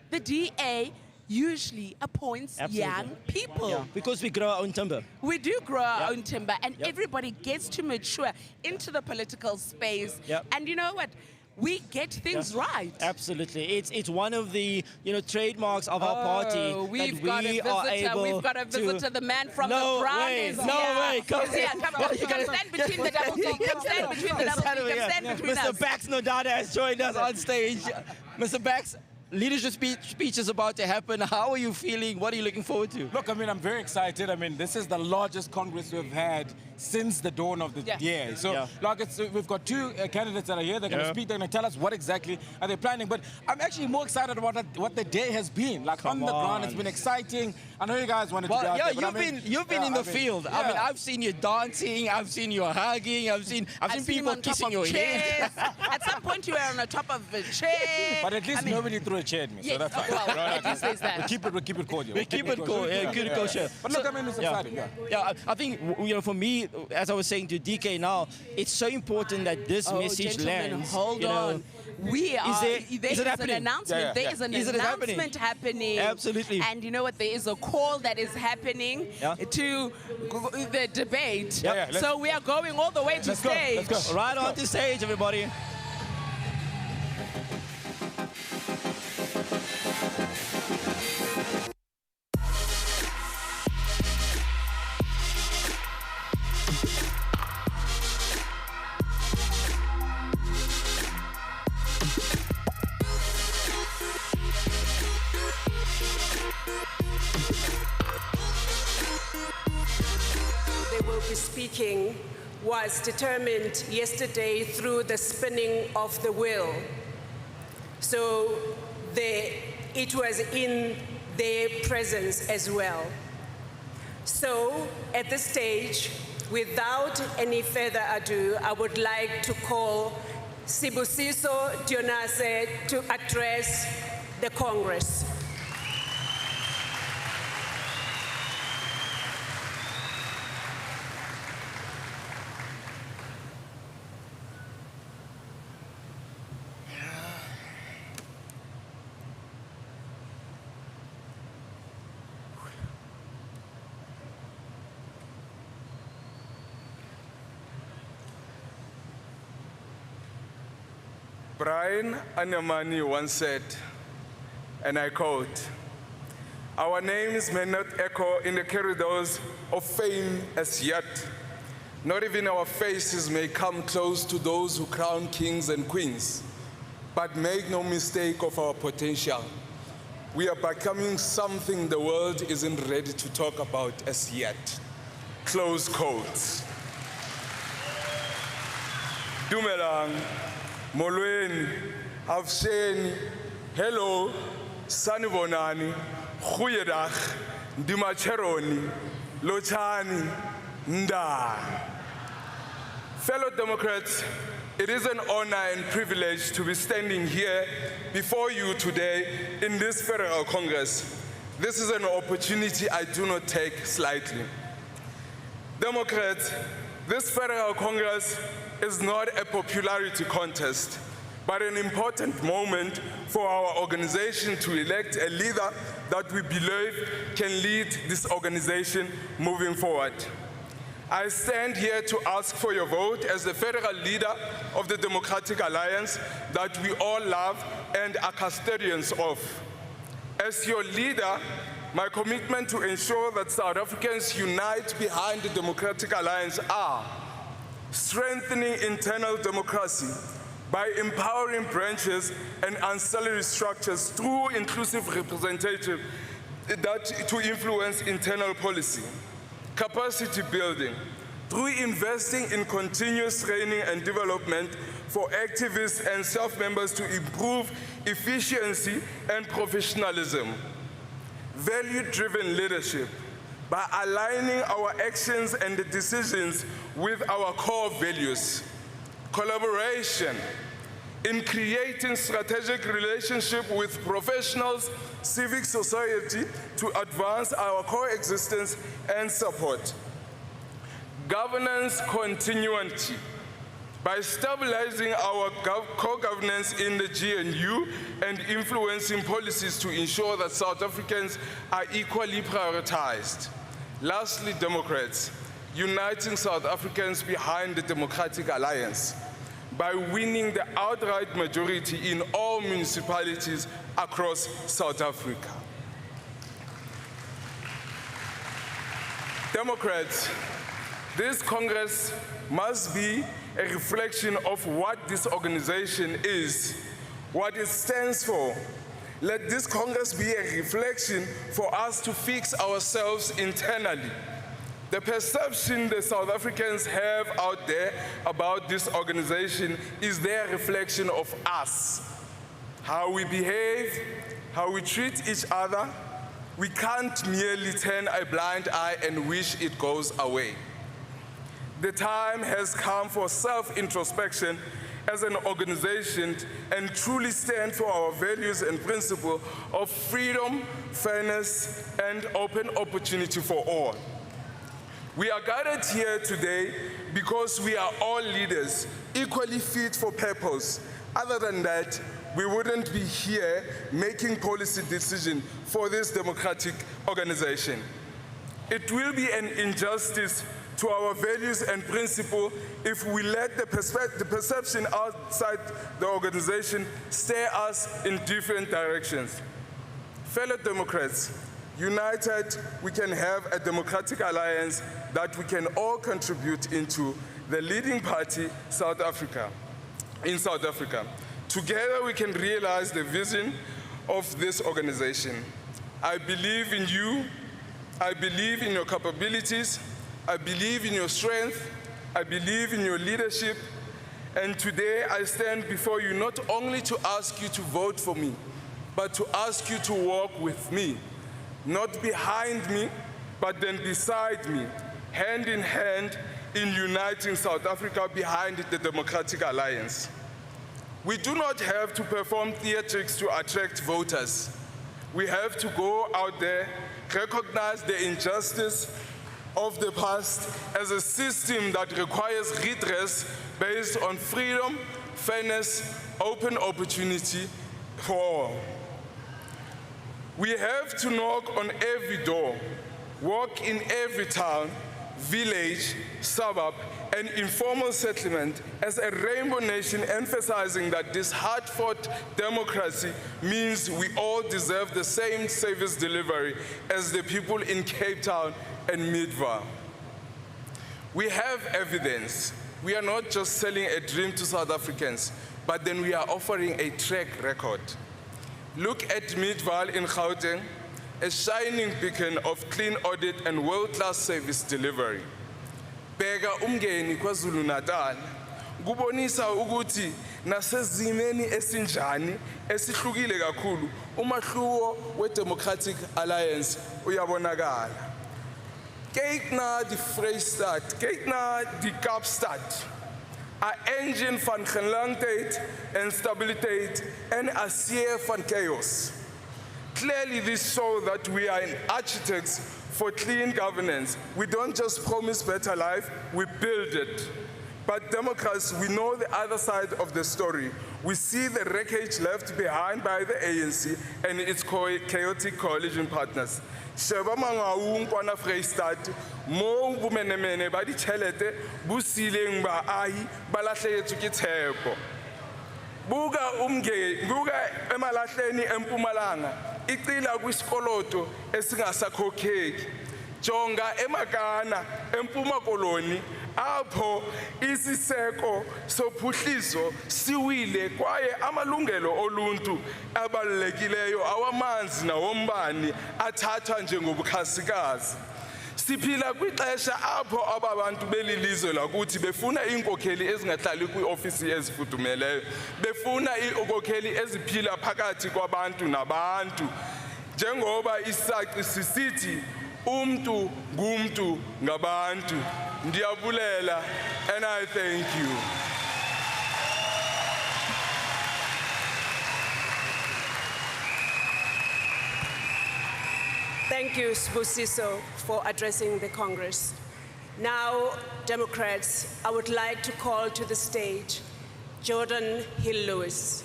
the DA usually appoints young people. Because we grow our own timber. We do grow our own timber, and everybody gets to mature into the political space. And you know what? We get things right. Absolutely. It's one of the trademarks of our party. We've got a visitor. We've got a visitor. The man from the ground is here. No way. Come stand between the double T. Come stand between the double T. Come stand between us. Mr. Bax Nodada has joined us on stage. Mr. Bax, leadership speech is about to happen. How are you feeling? What are you looking forward to? Look, I mean, I'm very excited. I mean, this is the largest Congress we've had since the dawn of the year. So, like, we've got two candidates that are here. They're going to speak. They're going to tell us what exactly are they planning. But I'm actually more excited about what the day has been. Like, on the ground, it's been exciting. I know you guys wanted to be out there, but you've been in the field. I mean, I've seen you dancing. I've seen you hugging. I've seen people kissing your head. At some point, you were on the top of a chair. But at least nobody threw a chair at me, so that's fine. Well, at least there's that. We keep it cordial. We keep it cool. Yeah, keep it kosher. But look, I mean, it's exciting. Yeah, I think, for me, as I was saying to DK now, it's so important that this message lands. Hold on. There is an announcement. There is an announcement happening. Absolutely. And you know what? There is a call that is happening to the debate. So we are going all the way to stage. Let's go. Right on to stage, everybody. Speaking was determined yesterday through the spinning of the wheel. So it was in their presence as well. So at this stage, without any further ado, I would like to call Sibusiso Dionase to address the Congress. Brian Anyamani once said, and I quote, "Our names may not echo in the corridors of fame as yet. Not even our faces may come close to those who crown kings and queens. But make no mistake of our potential. We are becoming something the world isn't ready to talk about as yet." Close quotes. Dumelang. Molweni, Avsheni, hello, Sanibonani, Goeiedag, Ndimacheroni, Lochani, Nda. Fellow Democrats, it is an honor and privilege to be standing here before you today in this Federal Congress. This is an opportunity I do not take slightly. Democrats, this Federal Congress is not a popularity contest, but an important moment for our organization to elect a leader that we believe can lead this organization moving forward. I stand here to ask for your vote as the federal leader of the Democratic Alliance that we all love and are custodians of. As your leader, my commitment to ensure that South Africans unite behind the Democratic Alliance are strengthening internal democracy by empowering branches and ancillary structures through inclusive representation to influence internal policy, capacity building, through investing in continuous training and development for activists and self-members to improve efficiency and professionalism, value-driven leadership, by aligning our actions and the decisions with our core values, collaboration, in creating strategic relationship with professionals, civic society to advance our coexistence and support, governance continuity, by stabilizing our co-governance in the GNU and influencing policies to ensure that South Africans are equally prioritized. Lastly, Democrats, uniting South Africans behind the Democratic Alliance by winning the outright majority in all municipalities across South Africa. Democrats, this Congress must be a reflection of what this organization is, what it stands for, Let this Congress be a reflection for us to fix ourselves internally. The perception the South Africans have out there about this organization is their reflection of us. How we behave, how we treat each other. We can't merely turn a blind eye and wish it goes away. The time has come for self-introspection as an organization and truly stand for our values and principles of freedom, fairness, and open opportunity for all. We are gathered here today because we are all leaders, equally fit for purpose. Other than that, we wouldn't be here making policy decisions for this democratic organization. It will be an injustice to our values and principles if we let the perception outside the organization steer us in different directions. Fellow Democrats, united, we can have a democratic alliance that we can all contribute into the leading party, in South Africa. Together, we can realize the vision of this organization. I believe in you. I believe in your capabilities. I believe in your strength. I believe in your leadership. And today, I stand before you not only to ask you to vote for me, but to ask you to walk with me. Not behind me, but then beside me, hand in hand in uniting South Africa behind the Democratic Alliance. We do not have to perform theatrics to attract voters. We have to go out there, recognize the injustice of the past as a system that requires redress based on freedom, fairness, open opportunity for all. We have to knock on every door, walk in every town, village, suburb, and informal settlement as a rainbow nation, emphasizing that this hard-fought democracy means we all deserve the same service delivery as the people in Cape Town and Midva. We have evidence. We are not just selling a dream to South Africans, but then we are offering a track record. Look at Midval in Gauteng, a shining beacon of clean audit and world-class service delivery. Bheka umngeni KwaZulu Natal, kubonisa ukuthi nasezimeni esinjani esihlukile kakhulu umahluko we-Democratic Alliance uyabonakala. Kyk na die Vrystaat, kyk na die Kaapstad. 'n engine van gelangheid en stabiliteit en 'n see van chaos. Clearly this shows that we are architects for clean governance. We don't just promise better life, we build it. But Democrats, we know the other side of the story. We see the wreckage left behind by the ANC and its chaotic coalition partners. Sheba mangaung kwana Vrystaat, mo bumenemene ba ditšhelete bo sileng baahi ba lahlehetswe ke tshepo. Buka emalahleni eMpumalanga icila kwisikoloto esingasakhokheki. Jonga eMagana eMpuma Koloni apho isiseko sophuhliso siwile kwaye amalungelo oluntu abalulekileyo awamanzi nawombani athathwa njengobukhasikazi. Siphila kwixesha apho ababantu belilizwe lakuthi befuna inkokheli ezingahlali kwiofisi ezifudumeleyo, befuna inkokheli eziphila phakathi kwabantu nabantu, njengoba isaci sisithi umntu ngumntu ngabantu. Ndiyabulela and I thank you. Thank you, Sbusiso, for addressing the Congress. Now, Democrats, I would like to call to the stage Jordan Hill-Lewis.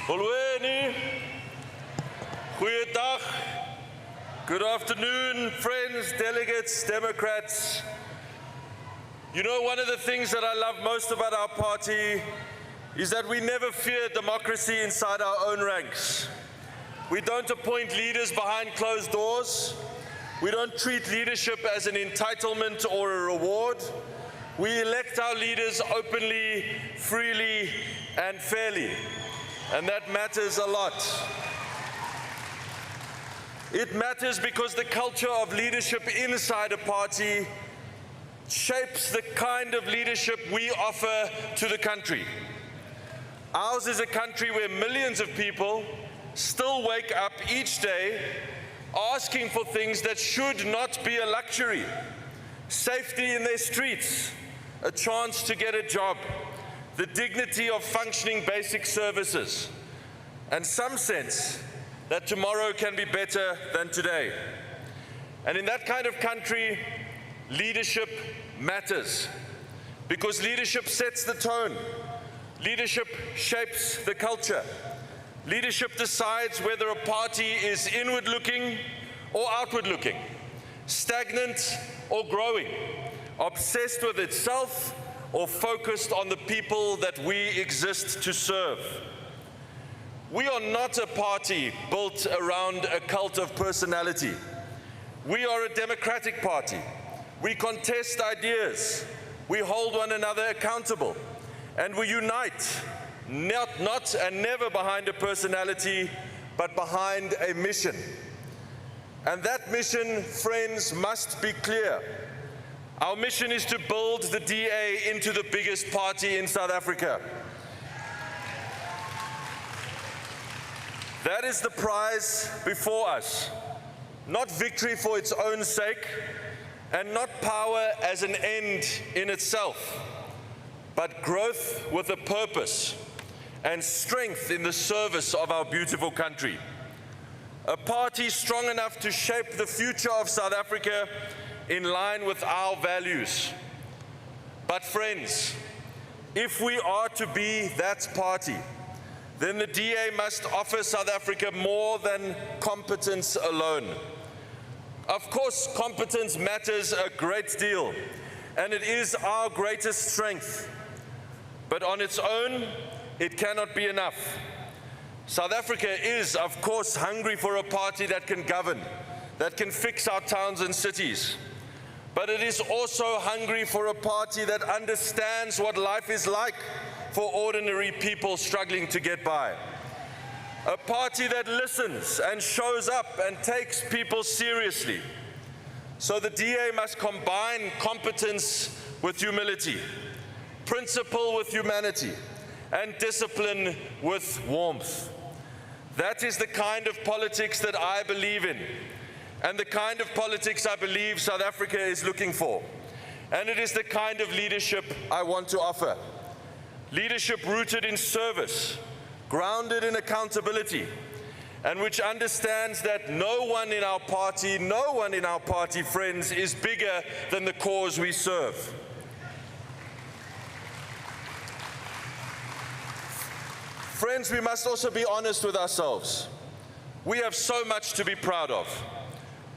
Holweni, goeiedag, good afternoon, friends, delegates, Democrats. You know, one of the things that I love most about our party is that we never fear democracy inside our own ranks. We don't appoint leaders behind closed doors. We don't treat leadership as an entitlement or a reward. We elect our leaders openly, freely, and fairly. And that matters a lot. It matters because the culture of leadership inside a party shapes the kind of leadership we offer to the country. Ours is a country where millions of people still wake up each day asking for things that should not be a luxury. Safety in their streets, a chance to get a job, the dignity of functioning basic services, and some sense that tomorrow can be better than today. And in that kind of country, leadership matters, because leadership sets the tone. Leadership shapes the culture. Leadership decides whether a party is inward-looking or outward-looking, stagnant or growing, obsessed with itself or focused on the people that we exist to serve. We are not a party built around a cult of personality. We are a democratic party. We contest ideas. We hold one another accountable. And we unite, not and never behind a personality, but behind a mission. And that mission, friends, must be clear. Our mission is to build the DA into the biggest party in South Africa. That is the prize before us. Not victory for its own sake, and not power as an end in itself, but growth with a purpose and strength in the service of our beautiful country. A party strong enough to shape the future of South Africa in line with our values. But friends, if we are to be that party, then the DA must offer South Africa more than competence alone. Of course, competence matters a great deal, and it is our greatest strength. But on its own, it cannot be enough. South Africa is, of course, hungry for a party that can govern, that can fix our towns and cities. But it is also hungry for a party that understands what life is like for ordinary people struggling to get by. A party that listens and shows up and takes people seriously. So the DA must combine competence with humility, principle with humanity, and discipline with warmth. That is the kind of politics that I believe in, and the kind of politics I believe South Africa is looking for. And it is the kind of leadership I want to offer. Leadership rooted in service, grounded in accountability, and which understands that no one in our party, friends, is bigger than the cause we serve. Friends, we must also be honest with ourselves. We have so much to be proud of.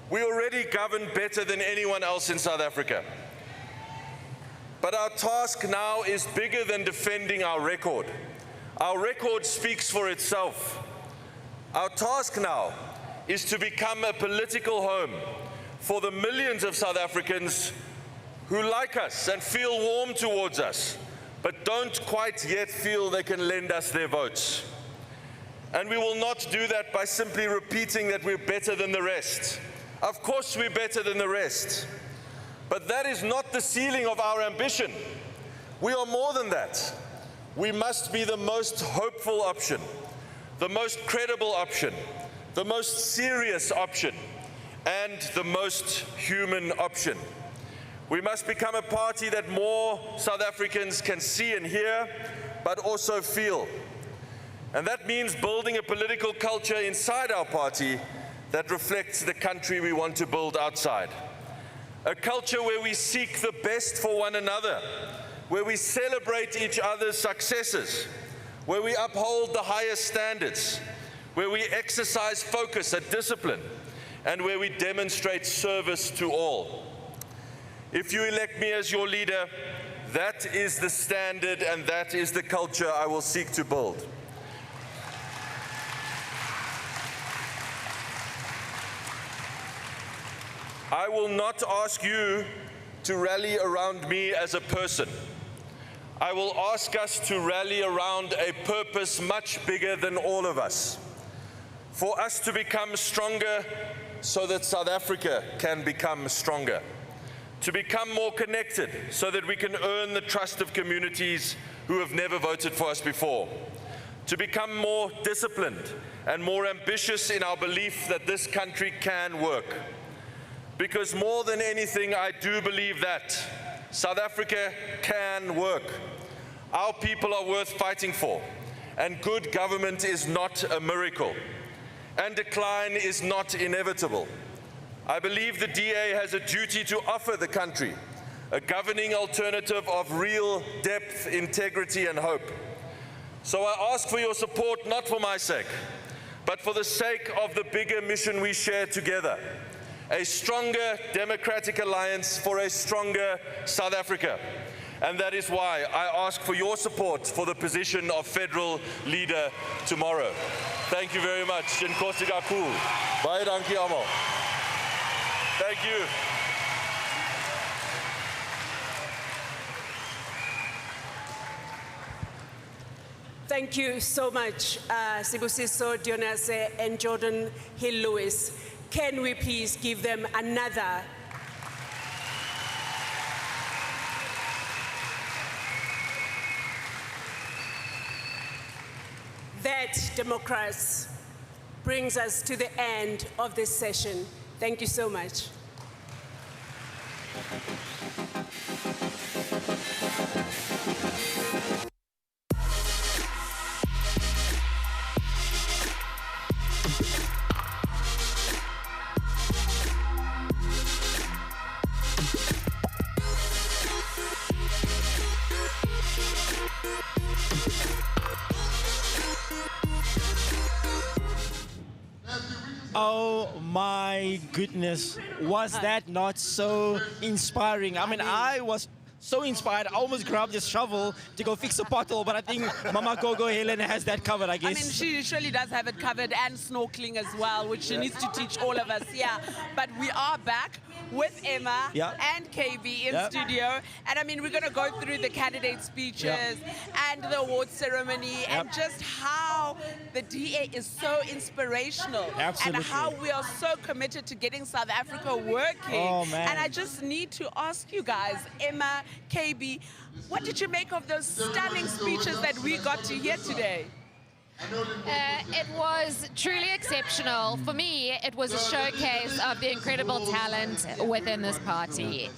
We already govern better than anyone else in South Africa. But our task now is bigger than defending our record. Our record speaks for itself. Our task now is to become a political home for the millions of South Africans who like us and feel warm towards us, but don't quite yet feel they can lend us their votes. And we will not do that by simply repeating that we're better than the rest. Of course we're better than the rest. But that is not the ceiling of our ambition. We are more than that. We must be the most hopeful option, the most credible option, the most serious option, and the most human option. We must become a party that more South Africans can see and hear, but also feel. And that means building a political culture inside our party that reflects the country we want to build outside. A culture where we seek the best for one another, where we celebrate each other's successes, where we uphold the highest standards, where we exercise focus and discipline, and where we demonstrate service to all. If you elect me as your leader, that is the standard and that is the culture I will seek to build. I will not ask you to rally around me as a person. I will ask us to rally around a purpose much bigger than all of us. For us to become stronger so that South Africa can become stronger. To become more connected so that we can earn the trust of communities who have never voted for us before. To become more disciplined and more ambitious in our belief that this country can work. Because more than anything, I do believe that South Africa can work. Our people are worth fighting for, and good government is not a miracle, and decline is not inevitable. I believe the DA has a duty to offer the country a governing alternative of real depth, integrity, and hope. So I ask for your support, not for my sake, but for the sake of the bigger mission we share together. A stronger democratic alliance for a stronger South Africa. And that is why I ask for your support for the position of federal leader tomorrow. Thank you very much. Nkosi kakhulu. Baie dankie almal. Thank you. Thank you so much, Sibusiso Dionase and Jordan Hill-Lewis. Can we please give them another? That, Democrats, brings us to the end of this session. Thank you so much. Oh my goodness, was that not so inspiring? I mean, I was so inspired, I almost grabbed this shovel to go fix a pothole, but I think Mama Gogo Helen has that covered, I guess. I mean, she surely does have it covered, and snorkeling as well, which she needs to teach all of us, yeah. But we are back with Emma and KB in studio, and I mean, we're going to go through the candidate speeches and the award ceremony and just how the DA is so inspirational and how we are so committed to getting South Africa working. Oh, man. And I just need to ask you guys, Emma, KB, what did you make of those stunning speeches that we got to hear today? It was truly exceptional. For me, it was a showcase of the incredible talent within this party.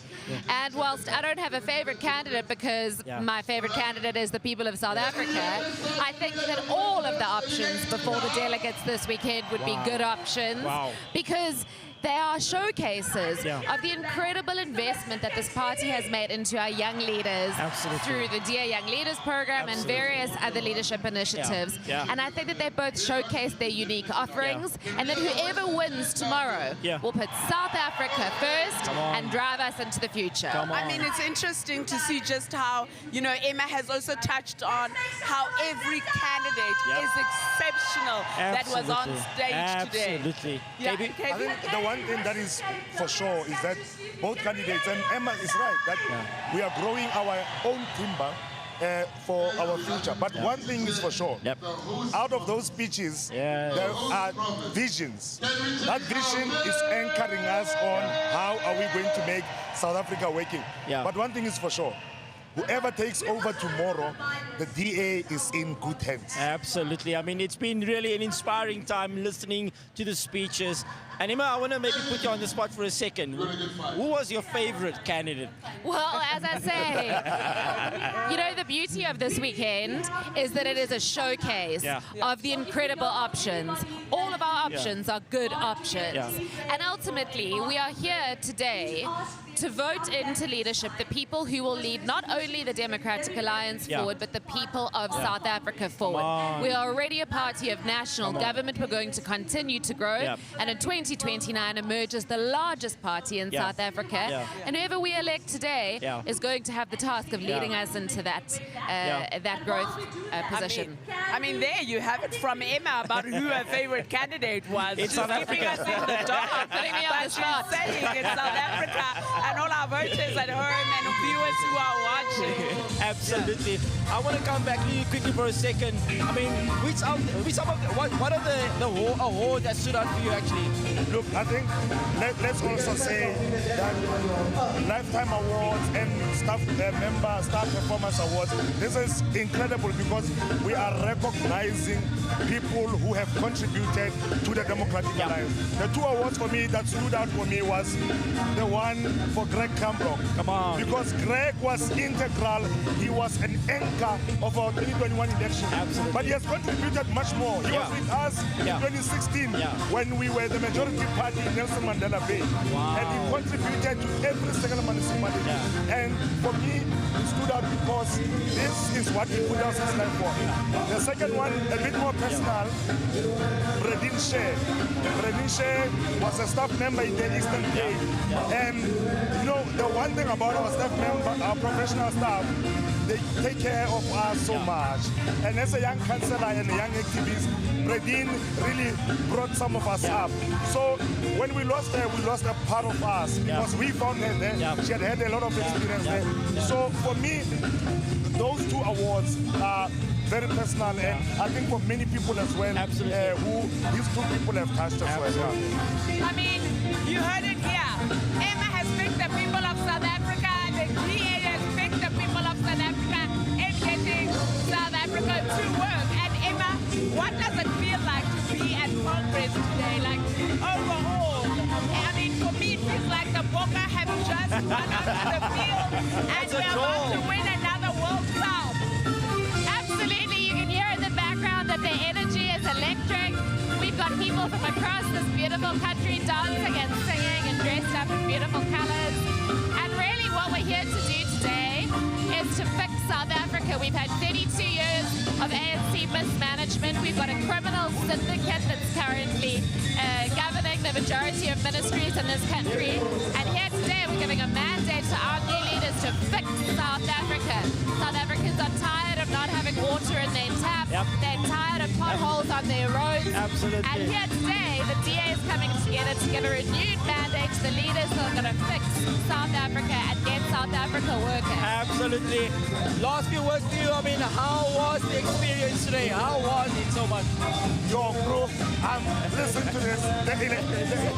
And whilst I don't have a favorite candidate because my favorite candidate is the people of South Africa, I think that all of the options before the delegates this weekend would be good options because they are showcases of the incredible investment that this party has made into our young leaders through the DA Young Leaders Program and various other leadership initiatives. And I think that they both showcase their unique offerings and that whoever wins tomorrow will put South Africa first and drive us into the future. I mean, it's interesting to see just how, you know, Emma has also touched on how every candidate is exceptional that was on stage today. Absolutely. Yeah, I think the one thing that is for sure is that both candidates, and Emma is right, that we are growing our own timber for our future. But one thing is for sure, out of those speeches, there are visions. That vision is anchoring us on how are we going to make South Africa working. But one thing is for sure, whoever takes over tomorrow, the DA is in good hands. Absolutely. I mean, it's been really an inspiring time listening to the speeches. And Emma, I want to maybe put you on the spot for a second. Who was your favorite candidate? Well, as I say, you know, the beauty of this weekend is that it is a showcase of the incredible options. All of our options are good options. And ultimately, we are here today to vote into leadership the people who will lead not only the Democratic Alliance forward, but the people of South Africa forward. We are already a party of national government. We're going to continue to grow. And in 2029 emerge as the largest party in South Africa. And whoever we elect today is going to have the task of leading us into that that growth position. I mean, there you have it from Emma about who her favorite candidate was. In South keeping us Africa. in the dark. Putting me on the spot. She's saying it's South Africa and all our voters at home and viewers who are watching. Absolutely. I want to come back to you quickly for a second. I mean, what are the awards that stood out for you actually? Look, I think let's also say that Lifetime Awards and Staff Performance Awards, this is incredible because we are recognizing people who have contributed to the Democratic Alliance. The two awards for me that stood out for me was the one for Greg Cambrock. Come on. Because Greg was integral. He was an anchor of our 2021 election. Absolutely. But he has contributed much more. He was with us in 2016 when we were the majority party in Nelson Mandela Bay. And he contributed to every single municipality. And for me, it stood out because this is what he put us his life for. The second one, a bit more personal, Bredin Shea. Bredin Shea was a staff member in the Eastern Cape. And you know, the one thing about our staff member, our professional staff, they take care of us so much. And as a young councillor and a young activist, Bredin really brought some of us up. So when we lost her, we lost a part of us because we found her there. She had had a lot of experience there. So for me, those two awards are very personal, and I think for many people as well, who these two people have touched as well. I mean, you heard it here. Emma has picked the people of South Africa, the DA has picked the people of South Africa in getting South Africa to work. And Emma, what does it feel like to be at Congress today? Like, overall, I mean, for me, it feels like the Bokke have just run onto the field and we're about to win another World Cup. Absolutely, you can hear in the background that the energy is electric. We've got people from across this beautiful country dancing and singing and dressed up in beautiful colors. And really what we're here to do today is to fix South Africa. We've had 32 years of ANC mismanagement. We've got a criminal syndicate that's currently governing the majority of ministries in this country. And here today we're giving a mandate to our new leaders to fix South Africa. South Africans are tired of not having water in their tap. They're tired of potholes on their roads. Absolutely. And here today, the DA is coming together to give a renewed mandate to the leaders who are going to fix South Africa and get South Africa working. Absolutely. Last few words to you. I mean, how was the experience today? How was it so much? Yo, bro, listen to this.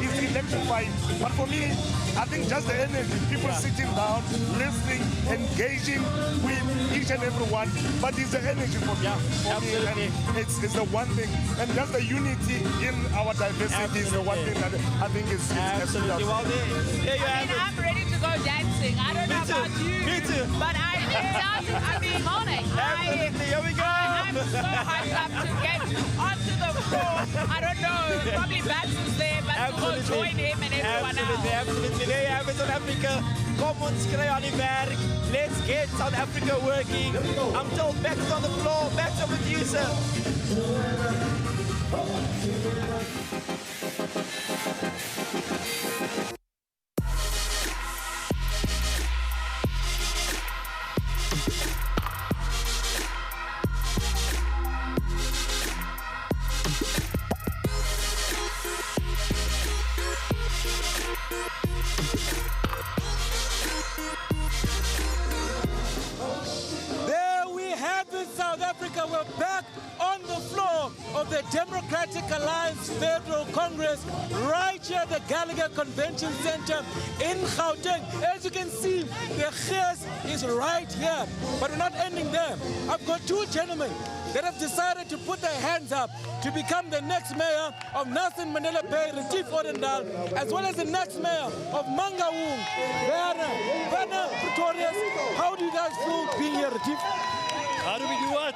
It's electrifying. But for me, I think just the energy, people sitting down, listening, engaging with each and every one. But it's the energy for me. For me, and it's the one thing. And just the unity in our diversity is the one thing that I think is absolutely. Well, there you have it. I'm ready to go dancing. I don't know about you. Me too. But I mean, morning. Absolutely. Here we go. I'm so hyped up to get onto the floor. I don't know. Probably Bats is there, but to go join him and everyone else. Absolutely. There you have it, South Africa. Kom ons kry aan die werk. Let's get South Africa working. I'm told back on the floor, back to producer. There we have it, South Africa. We're back on the floor of the Democratic Alliance Federal Congress right here at the Gallagher Convention Center in Gauteng. As you can see, the chaos is right here. But we're not ending there. I've got two gentlemen that have decided to put their hands up to become the next mayor of Nelson Mandela Bay, Retief Odendaal, as well as the next mayor of Mangaung, Werner Pretorius. How do you guys feel being here, Retief? How do we do what?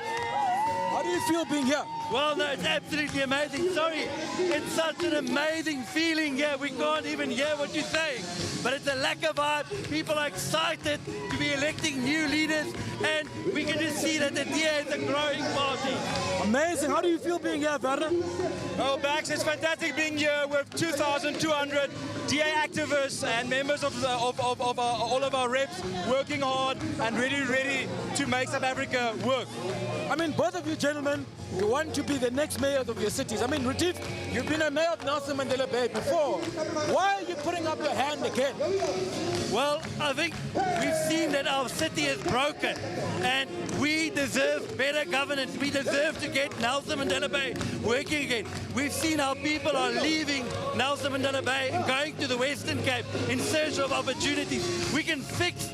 How do you feel being here? Well, no, it's absolutely amazing. Sorry, it's such an amazing feeling here. We can't even hear what you're saying. But it's a lekker vibe. People are excited to be electing new leaders, and we can just see that the DA is a growing party. Amazing. How do you feel being here, Werner? Oh, Bax, it's fantastic being here with 2,200 DA activists and members of all of our reps working hard and really ready to make South Africa work. I mean, both of you gentlemen, you want to be the next mayors of your cities. I mean, Retief, you've been a mayor of Nelson Mandela Bay before. Why are you putting up your hand again? Well, I think we've seen that our city is broken, and we deserve better governance. We deserve to get Nelson Mandela Bay working again. We've seen how people are leaving Nelson Mandela Bay and going to the Western Cape in search of opportunities. We can fix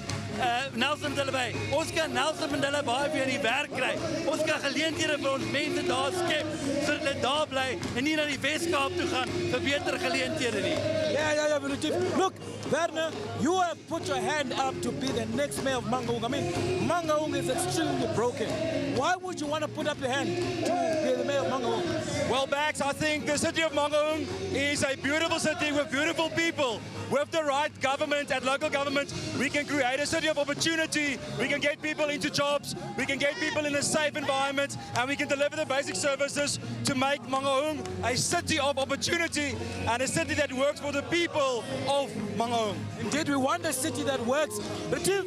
Nelson Mandela Bay. Ons kan Nelson Mandela Bay weer in die werk kry. Ons kan geleenthede vir ons mense daar skep sodat hulle daar bly en nie na die Weskaap toe gaan vir beter geleenthede nie. Yeah, Retief. Look, Werner, you have put your hand up to be the next mayor of Mangaung. I mean, Mangaung is extremely broken. Why would you want to put up your hand to be the mayor of Mangaung? Well, Bax, I think the city of Mangaung is a beautiful city with beautiful people. With the right government and local government, we can create a city of opportunity. We can get people into jobs. We can get people in a safe environment, and we can deliver the basic services to make Mangaung a city of opportunity and a city that works for the people of Mangaung. Indeed, we want a city that works. Retief,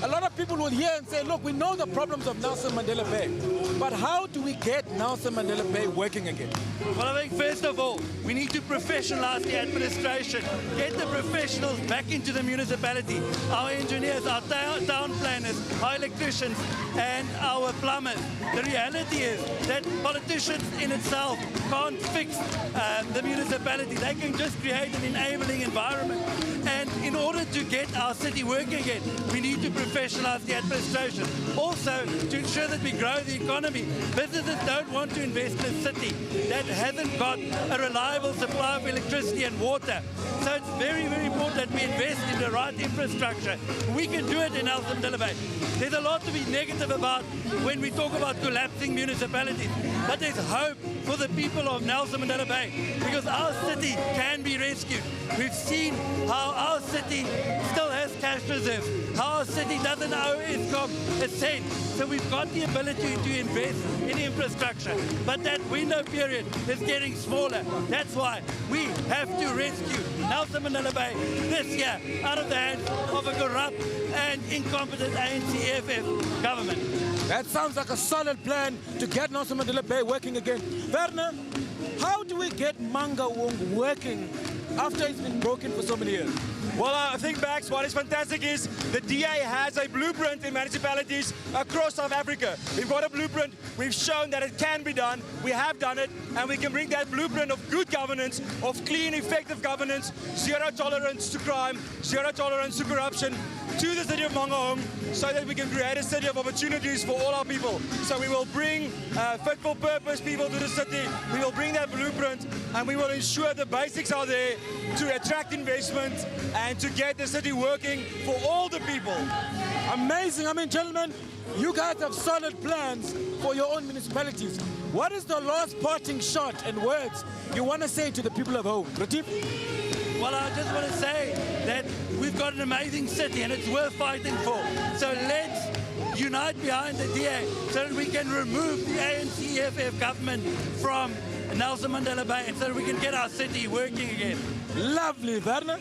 a lot of people will hear and say, look, we know the problems of Nelson Mandela Bay, but how do we get Nelson Mandela Bay working again? Well, I think first of all, we need to professionalize the administration, get the professionals back into the municipality. Our engineers, our town planners, our electricians, and our plumbers. The reality is that politicians in itself can't fix the municipality. They can just create an enabling environment. And in order to get our city working again, we need to professionalize the administration. Also, to ensure that we grow the economy. Businesses don't want to invest in a city that hasn't got a reliable supply of electricity and water. So it's very, very important that we invest in the right infrastructure. We can do it in Nelson Mandela Bay. There's a lot to be negative about when we talk about collapsing municipalities, but there's hope for the people of Nelson Mandela Bay because our city can be rescued. We've seen how our city still has cash reserves, how our city doesn't owe Eskom a cent. So we've got the ability to invest in infrastructure, but that window period is getting smaller. That's why we have to rescue Nelson Mandela Bay this year out of the hands of a corrupt and incompetent ANC-EFF government. That sounds like a solid plan to get Nelson Mandela Bay working again. Werner, how do we get Mangaung working after it's been broken for so many years? Well, I think, Bax, what is fantastic is the DA has a blueprint in municipalities across South Africa. We've got a blueprint. We've shown that it can be done. We have done it, and we can bring that blueprint of good governance, of clean, effective governance, zero tolerance to crime, zero tolerance to corruption, to the city of Mangaung, so that we can create a city of opportunities for all our people. So we will bring fit for purpose people to the city. We will bring that blueprint, and we will ensure the basics are there to attract investment and to get the city working for all the people. Amazing. I mean, gentlemen, you guys have solid plans for your own municipalities. What is the last parting shot and words you want to say to the people of home? Retief? Well, I just want to say that we've got an amazing city and it's worth fighting for. So let's unite behind the DA so that we can remove the ANC-EFF government from Nelson Mandela Bay and so that we can get our city working again. Lovely, Werner.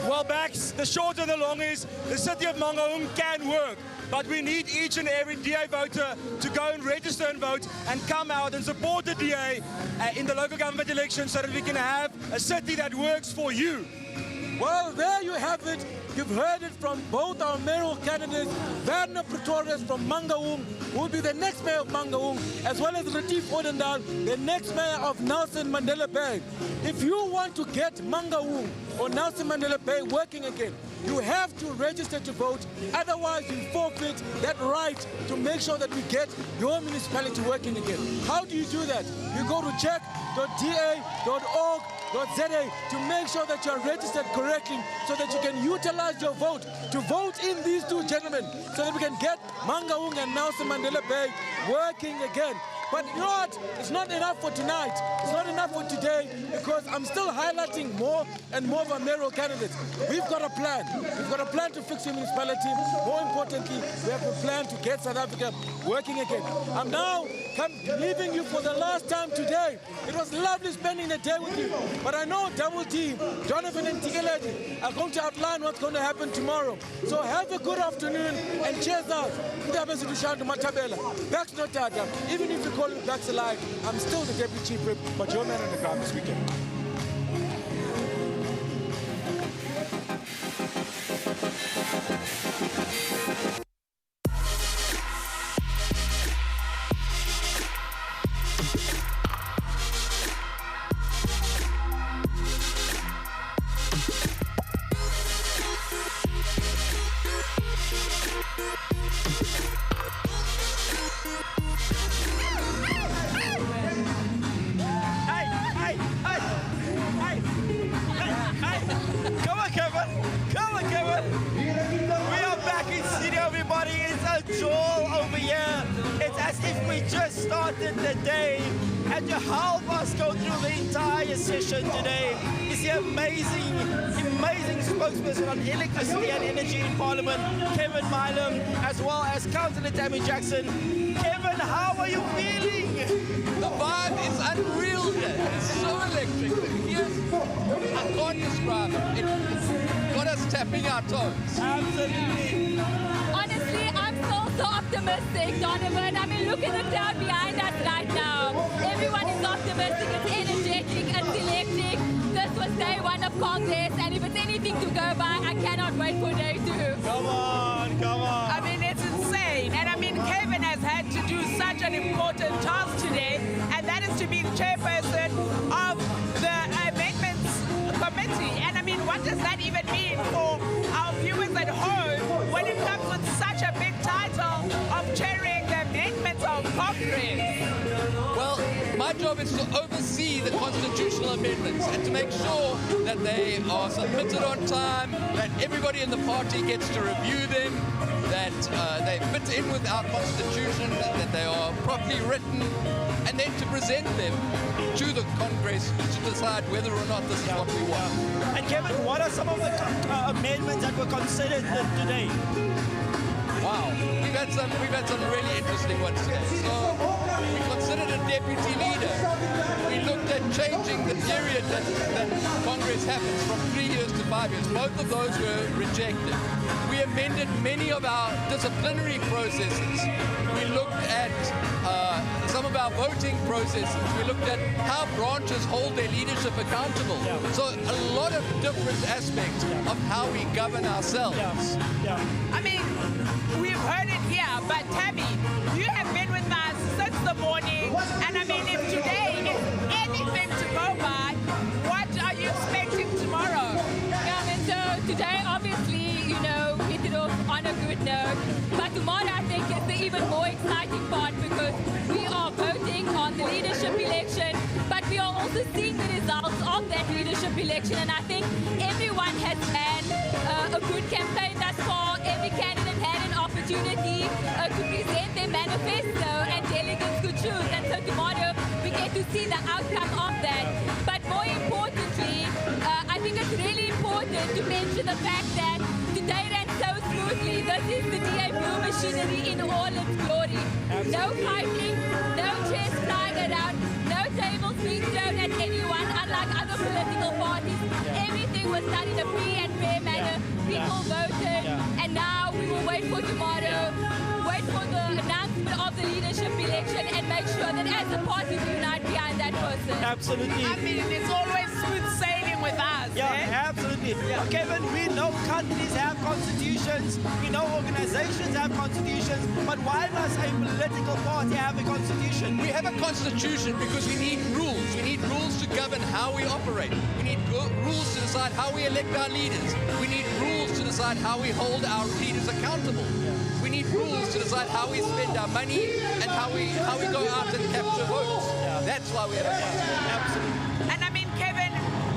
Well, Bax, the short and the long is the city of Mangaung can work, but we need each and every DA voter to go and register and vote and come out and support the DA in the local government elections so that we can have a city that works for you. Well, there you have it. You've heard it from both our mayoral candidates, Werner Pretorius from Mangaung, who will be the next mayor of Mangaung, as well as Retief Odendaal, the next mayor of Nelson Mandela Bay. If you want to get Mangaung or Nelson Mandela Bay working again. You have to register to vote, otherwise you forfeit that right to make sure that we get your municipality working again. How do you do that? You go to check.da.org.za to make sure that you are registered correctly so that you can utilize your vote to vote in these two gentlemen so that we can get Mangaung and Nelson Mandela Bay working again. But you know what? It's not enough for tonight. It's not enough for today because I'm still highlighting more and more of our mayoral candidates. We've got a plan. We've got a plan to fix your municipality. More importantly, we have a plan to get South Africa working again. I'm now leaving you for the last time today. It was lovely spending the day with you. But I know Double T, Jonathan and Tikeledi are going to outline what's going to happen tomorrow. So have a good afternoon and cheers out. Back's not Tata. Even if you call me Back's alive, I'm still the Deputy Chief Whip, but your man on the ground this weekend. The day and to help us go through the entire session today is the amazing spokesperson on electricity and energy in Parliament, Kevin Milam, as well as Councillor Tammy Jackson. Kevin, how are you feeling? The vibe is unreal here. It's so electric. I can't describe it. It's got us tapping our toes. Absolutely. Honestly, I'm so optimistic, Donovan. I mean, look at the crowd behind us right now. Everyone is optimistic, it's energetic, it's electric. This was day one of Congress, and if it's anything to go by, I cannot wait for day two. Come on. I mean, it's insane. And I mean, Kevin has had to do such an important task today, and that is to be the chairperson of the Amendments Committee. And I mean, what does that even mean for our viewers at home when it comes with such a big title of chairing the Amendments of Congress? Well, my job is to oversee the constitutional amendments and to make sure that they are submitted on time, that everybody in the party gets to review them, that they fit in with our constitution, that they are properly written, and then to present them to the Congress to decide whether or not this is what we want. And Kevin, what are some of the amendments that were considered today? Wow, we've had some really interesting ones today. So we considered a deputy leader. We looked at changing the period that Congress happens from 3 years to 5 years. Both of those were rejected. We amended many of our disciplinary processes. We looked at some of our voting processes. We looked at how branches hold their leadership accountable. So a lot of different aspects of how we govern ourselves. I mean, we've heard it here, but Tammy, you have been with us since the morning, and I mean, if today is anything to go by, what are you expecting tomorrow? Yeah, and so today, obviously, you know, hit it off on a good note, but tomorrow I think is the even more exciting part because we are voting on the leadership election, but we are also seeing the results of that leadership election, and I think everyone has had a good campaign thus far. Every candidate had an opportunity to present their manifesto and delegates could choose, and so tomorrow we get to see the outcome of that. But more importantly, I think it's really important to mention the fact that today ran so smoothly. This is the DA Blue machinery in all its glory. No fighting, no chairs flying around, no tables being thrown at anyone, unlike other political parties. Everything was done in a free and fair manner. People voted, and now we will wait for tomorrow, wait for the announcement of the leadership election, and make sure that as a party we unite behind that person. Absolutely. I mean, it's always smooth sailing voting with us. Yeah, eh? absolutely. Yeah. Kevin, we know countries have constitutions, we know organizations have constitutions, but why must a political party have a constitution? We have a constitution because we need rules. We need rules to govern how we operate. We need rules to decide how we elect our leaders. We need rules to decide how we hold our leaders accountable. We need rules to decide how we spend our money and how we go out and capture votes. That's why we have a constitution. Absolutely. And I mean, Kevin,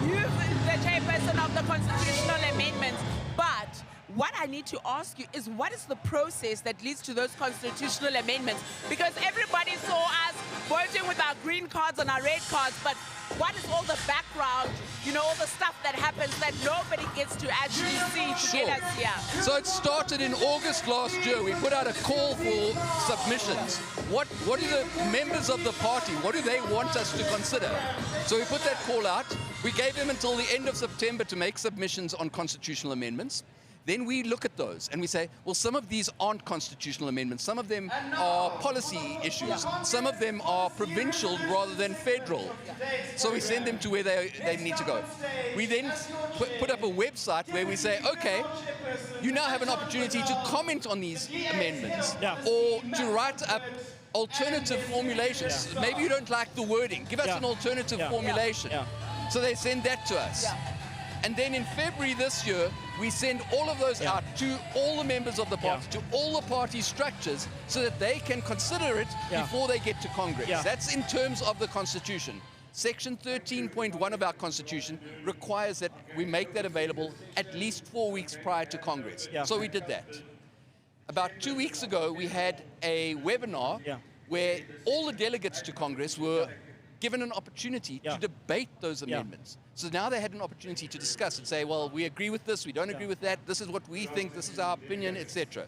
you're the chairperson of the constitutional amendments, but what I need to ask you is what is the process that leads to those constitutional amendments? Because everybody saw us voting with our green cards and our red cards, but what is all the background, you know, all the stuff that happens that nobody gets to actually see to get us here? So it started in August last year. We put out a call for submissions. What do the members of the party, what do they want us to consider? So we put that call out. We gave them until the end of September to make submissions on constitutional amendments. Then we look at those and we say, well, some of these aren't constitutional amendments. Some of them are policy issues. Some of them are provincial rather than federal. So we send them to where they need to go. We then put up a website where we say, okay, you now have an opportunity to comment on these amendments or to write up alternative formulations. Maybe you don't like the wording. Give us an alternative formulation. So they send that to us. And then in February this year, we send all of those out to all the members of the party, to all the party structures, so that they can consider it before they get to Congress. That's in terms of the Constitution. Section 13.1 of our Constitution requires that we make that available at least 4 weeks prior to Congress. So we did that. About 2 weeks ago, we had a webinar where all the delegates to Congress were given an opportunity to debate those amendments. So now they had an opportunity to discuss and say, well, we agree with this, we don't agree with that, this is what we think, this is our opinion, etc.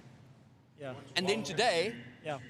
And then today,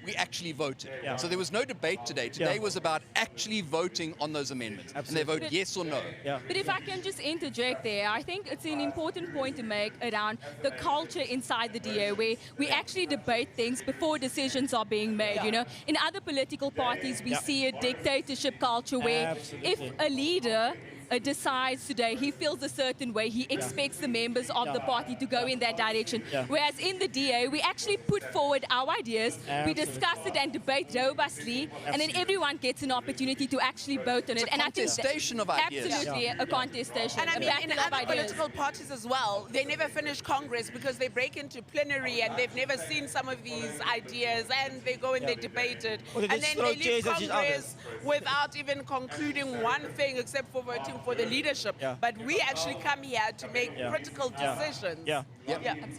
we actually voted. So there was no debate today. Today was about actually voting on those amendments. And they vote yes or no. But if I can just interject there, I think it's an important point to make around the culture inside the DA, where we actually debate things before decisions are being made. You know, in other political parties, we see a dictatorship culture where if a leader decides today he feels a certain way, he expects the members of the party to go in that direction. Whereas in the DA, we actually put forward our ideas, we discuss it and debate robustly, and then everyone gets an opportunity to actually vote on it. And contestation of ideas. Absolutely, a contestation. And I mean, in other ideas. political parties as well, they never finish Congress because they break into plenary and they've never seen some of these ideas, and they go and they debate it. And then they leave Congress without even concluding one thing except for voting for the leadership. But we actually come here to make critical decisions.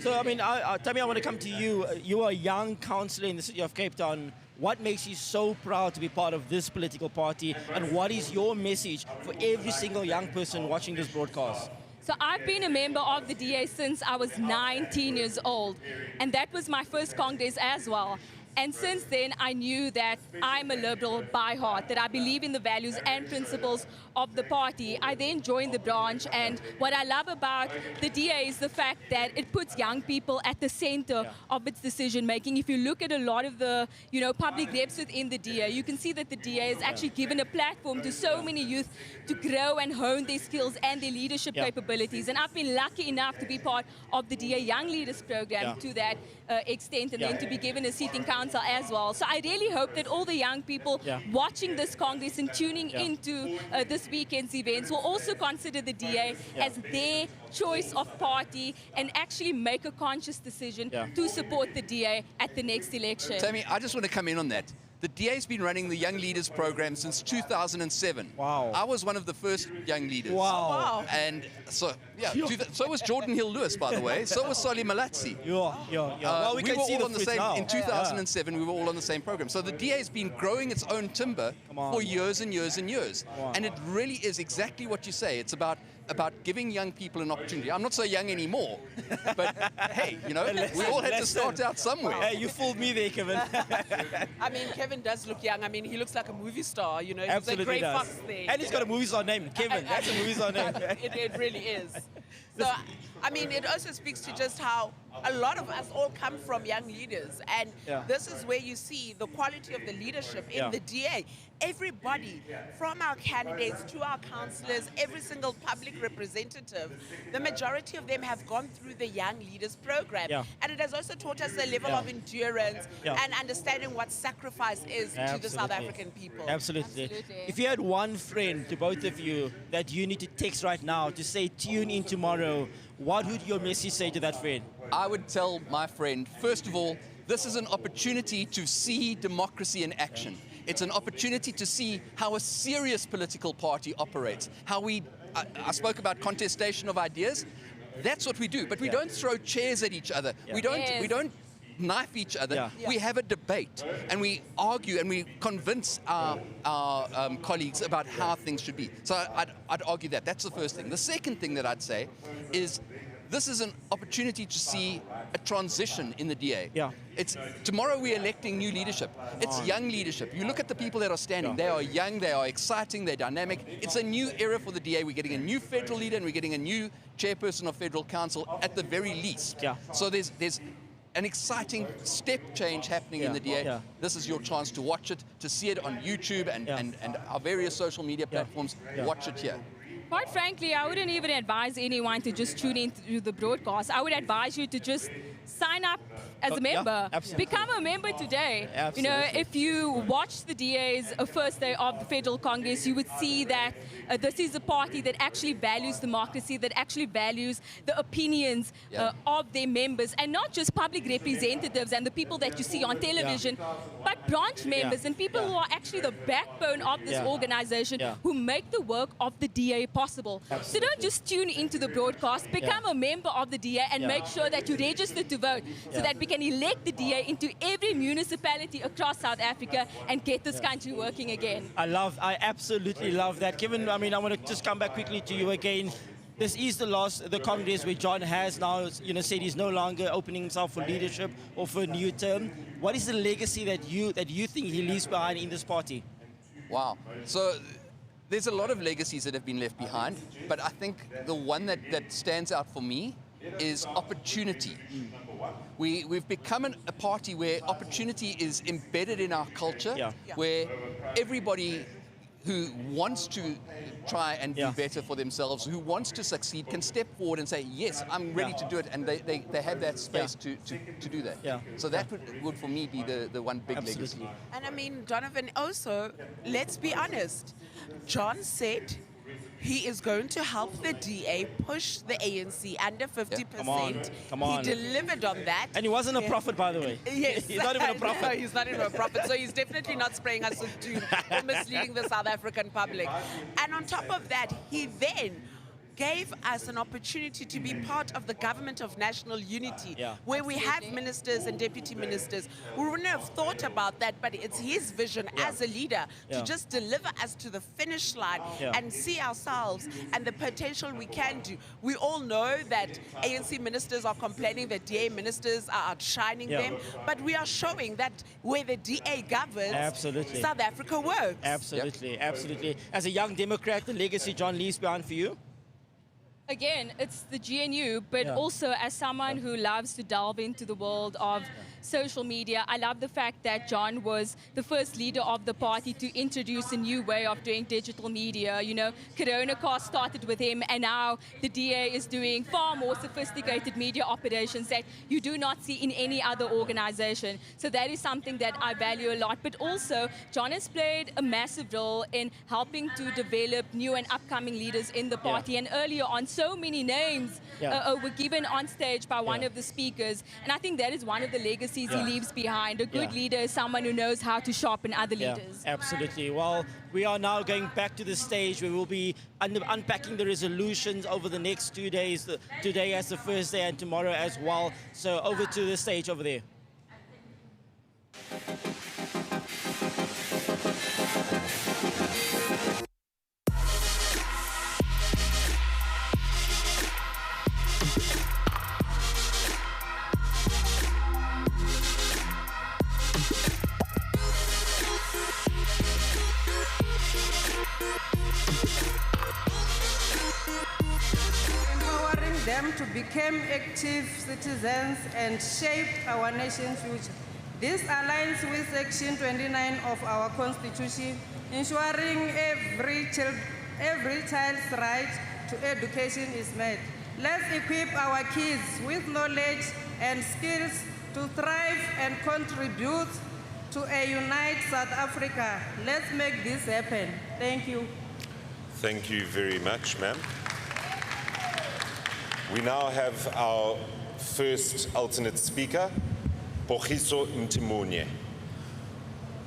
So, I mean, Tammy, I want to come to you. You are a young councillor in the city of Cape Town. What makes you so proud to be part of this political party, and what is your message for every single young person watching this broadcast? So I've been a member of the DA since I was 19 years old, and that was my first Congress as well. And since then, I knew that I'm a liberal by heart, that I believe in the values and principles of the party. I then joined the branch, and what I love about the DA is the fact that it puts young people at the center of its decision-making. If you look at a lot of the, public reps within the DA, you can see that the DA has actually given a platform to so many youth to grow and hone their skills and their leadership capabilities. And I've been lucky enough to be part of the DA Young Leaders Program to that extent, and then to be given a seat in council as well. So I really hope that all the young people watching this Congress and tuning into this weekend's events will also consider the DA as their choice of party and actually make a conscious decision to support the DA at the next election. Tammy, I just want to come in on that. The DA's been running the Young Leaders program since 2007. Wow. I was one of the first young leaders. Wow. And so, so was Jordan Hill-Lewis, by the way. So was Solly Malatsi. Well, we were can see all the on the fruits same, now. in 2007, we were all on the same program. So the DA's been growing its own timber for years and years and years. And it really is exactly what you say. It's about giving young people an opportunity. I'm not so young anymore, but hey, we all had to start out somewhere. Hey, you fooled me there, Kevin. I mean, Kevin does look young. I mean, he looks like a movie star, He's Absolutely a great does. fox there. And he's got a movie star name, Kevin. That's a movie star name. It really is. So I mean, it also speaks to just how a lot of us all come from young leaders. And this is where you see the quality of the leadership in the DA. Everybody, from our candidates to our councillors, every single public representative, the majority of them have gone through the Young Leaders program. And it has also taught us a level of endurance and understanding what sacrifice is to the South African people. Absolutely. If you had one friend, to both of you, that you need to text right now to say tune in tomorrow, what would your message say to that friend? I would tell my friend, first of all, this is an opportunity to see democracy in action. It's an opportunity to see how a serious political party operates, how I spoke about contestation of ideas. That's what we do, but we don't throw chairs at each other. We don't knife each other. We have a debate and we argue and we convince our colleagues about how things should be. So I'd argue that. That's the first thing. The second thing that I'd say is this is an opportunity to see a transition in the DA. Tomorrow we're electing new leadership. It's young leadership. You look at the people that are standing. They are young, they are exciting, they're dynamic. It's a new era for the DA. We're getting a new federal leader and we're getting a new chairperson of Federal Council at the very least. So there's an exciting step change happening in the DA. This is your chance to watch it, to see it on YouTube and our various social media platforms. Watch it here. Quite frankly, I wouldn't even advise anyone to just tune in through the broadcast. I would advise you to just sign up as a member. Become a member today. You know, if you watch the DA's first day of the Federal Congress, you would see that this is a party that actually values democracy, that actually values the opinions of their members, and not just public representatives and the people that you see on television, but branch members and people who are actually the backbone of this organization, who make the work of the DA possible. So don't just tune into the broadcast, become a member of the DA and make sure that you register to vote so that we can elect the DA into every municipality across South Africa and get this country working again. I absolutely love that. Kevin, I mean, I want to just come back quickly to you again. This is the Congress where John has now, said he's no longer opening himself for leadership or for a new term. What is the legacy that you think he leaves behind in this party? Wow. So there's a lot of legacies that have been left behind, but I think the one that stands out for me is opportunity. We've become a party where opportunity is embedded in our culture, where everybody who wants to try and do better for themselves, who wants to succeed, can step forward and say, yes, I'm ready to do it, and they have that space to do that. So that would for me be the one big legacy. And I mean, Donovan, also, let's be honest, John said he is going to help the DA push the ANC under 50%. Come on. He delivered on that. And he wasn't a prophet, by the way. Yes. He's not even a prophet. No, he's not even a prophet. So he's definitely not spraying us with doom or misleading the South African public. And on top of that, he then gave us an opportunity to be part of the government of national unity, where we have ministers and deputy ministers. We wouldn't have thought about that, but it's his vision as a leader to just deliver us to the finish line and see ourselves and the potential we can do. We all know that ANC ministers are complaining that DA ministers are outshining them, but we are showing that where the DA governs, South Africa works. Absolutely. As a young Democrat, the legacy John leaves behind for you? Again, it's the GNU, but also as someone who loves to delve into the world of social media, I love the fact that John was the first leader of the party to introduce a new way of doing digital media. You know, Coronacast started with him, and now the DA is doing far more sophisticated media operations that you do not see in any other organization. So that is something that I value a lot. But also, John has played a massive role in helping to develop new and upcoming leaders in the party. And earlier on, so many names were given on stage by one of the speakers. And I think that is one of the legacies he leaves behind. A good leader is someone who knows how to sharpen other leaders. Absolutely. Well, we are now going back to the stage where we'll be unpacking the resolutions over the next 2 days, today as the first day and tomorrow as well. So over to the stage over there. Empowering them to become active citizens and shape our nation's future. This aligns with Section 29 of our Constitution, ensuring every child's right to education is met. Let's equip our kids with knowledge and skills to thrive and contribute to a united South Africa. Let's make this happen. Thank you. Thank you very much, ma'am. We now have our first alternate speaker, Pogiso Mtimunye.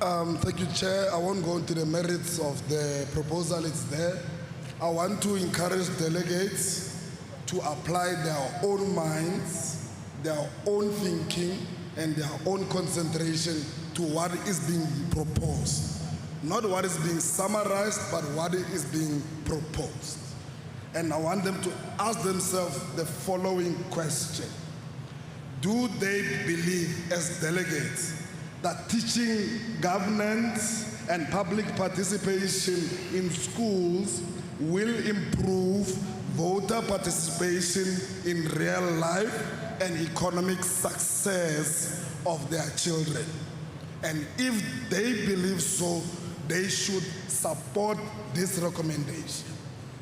Thank you, Chair. I won't go into the merits of the proposal. It's there. I want to encourage delegates to apply their own minds, their own thinking, and their own concentration to what is being proposed. Not what is being summarized, but what is being proposed. And I want them to ask themselves the following question. Do they believe as delegates that teaching governance and public participation in schools will improve voter participation in real life and economic success of their children? And if they believe so, they should support this recommendation.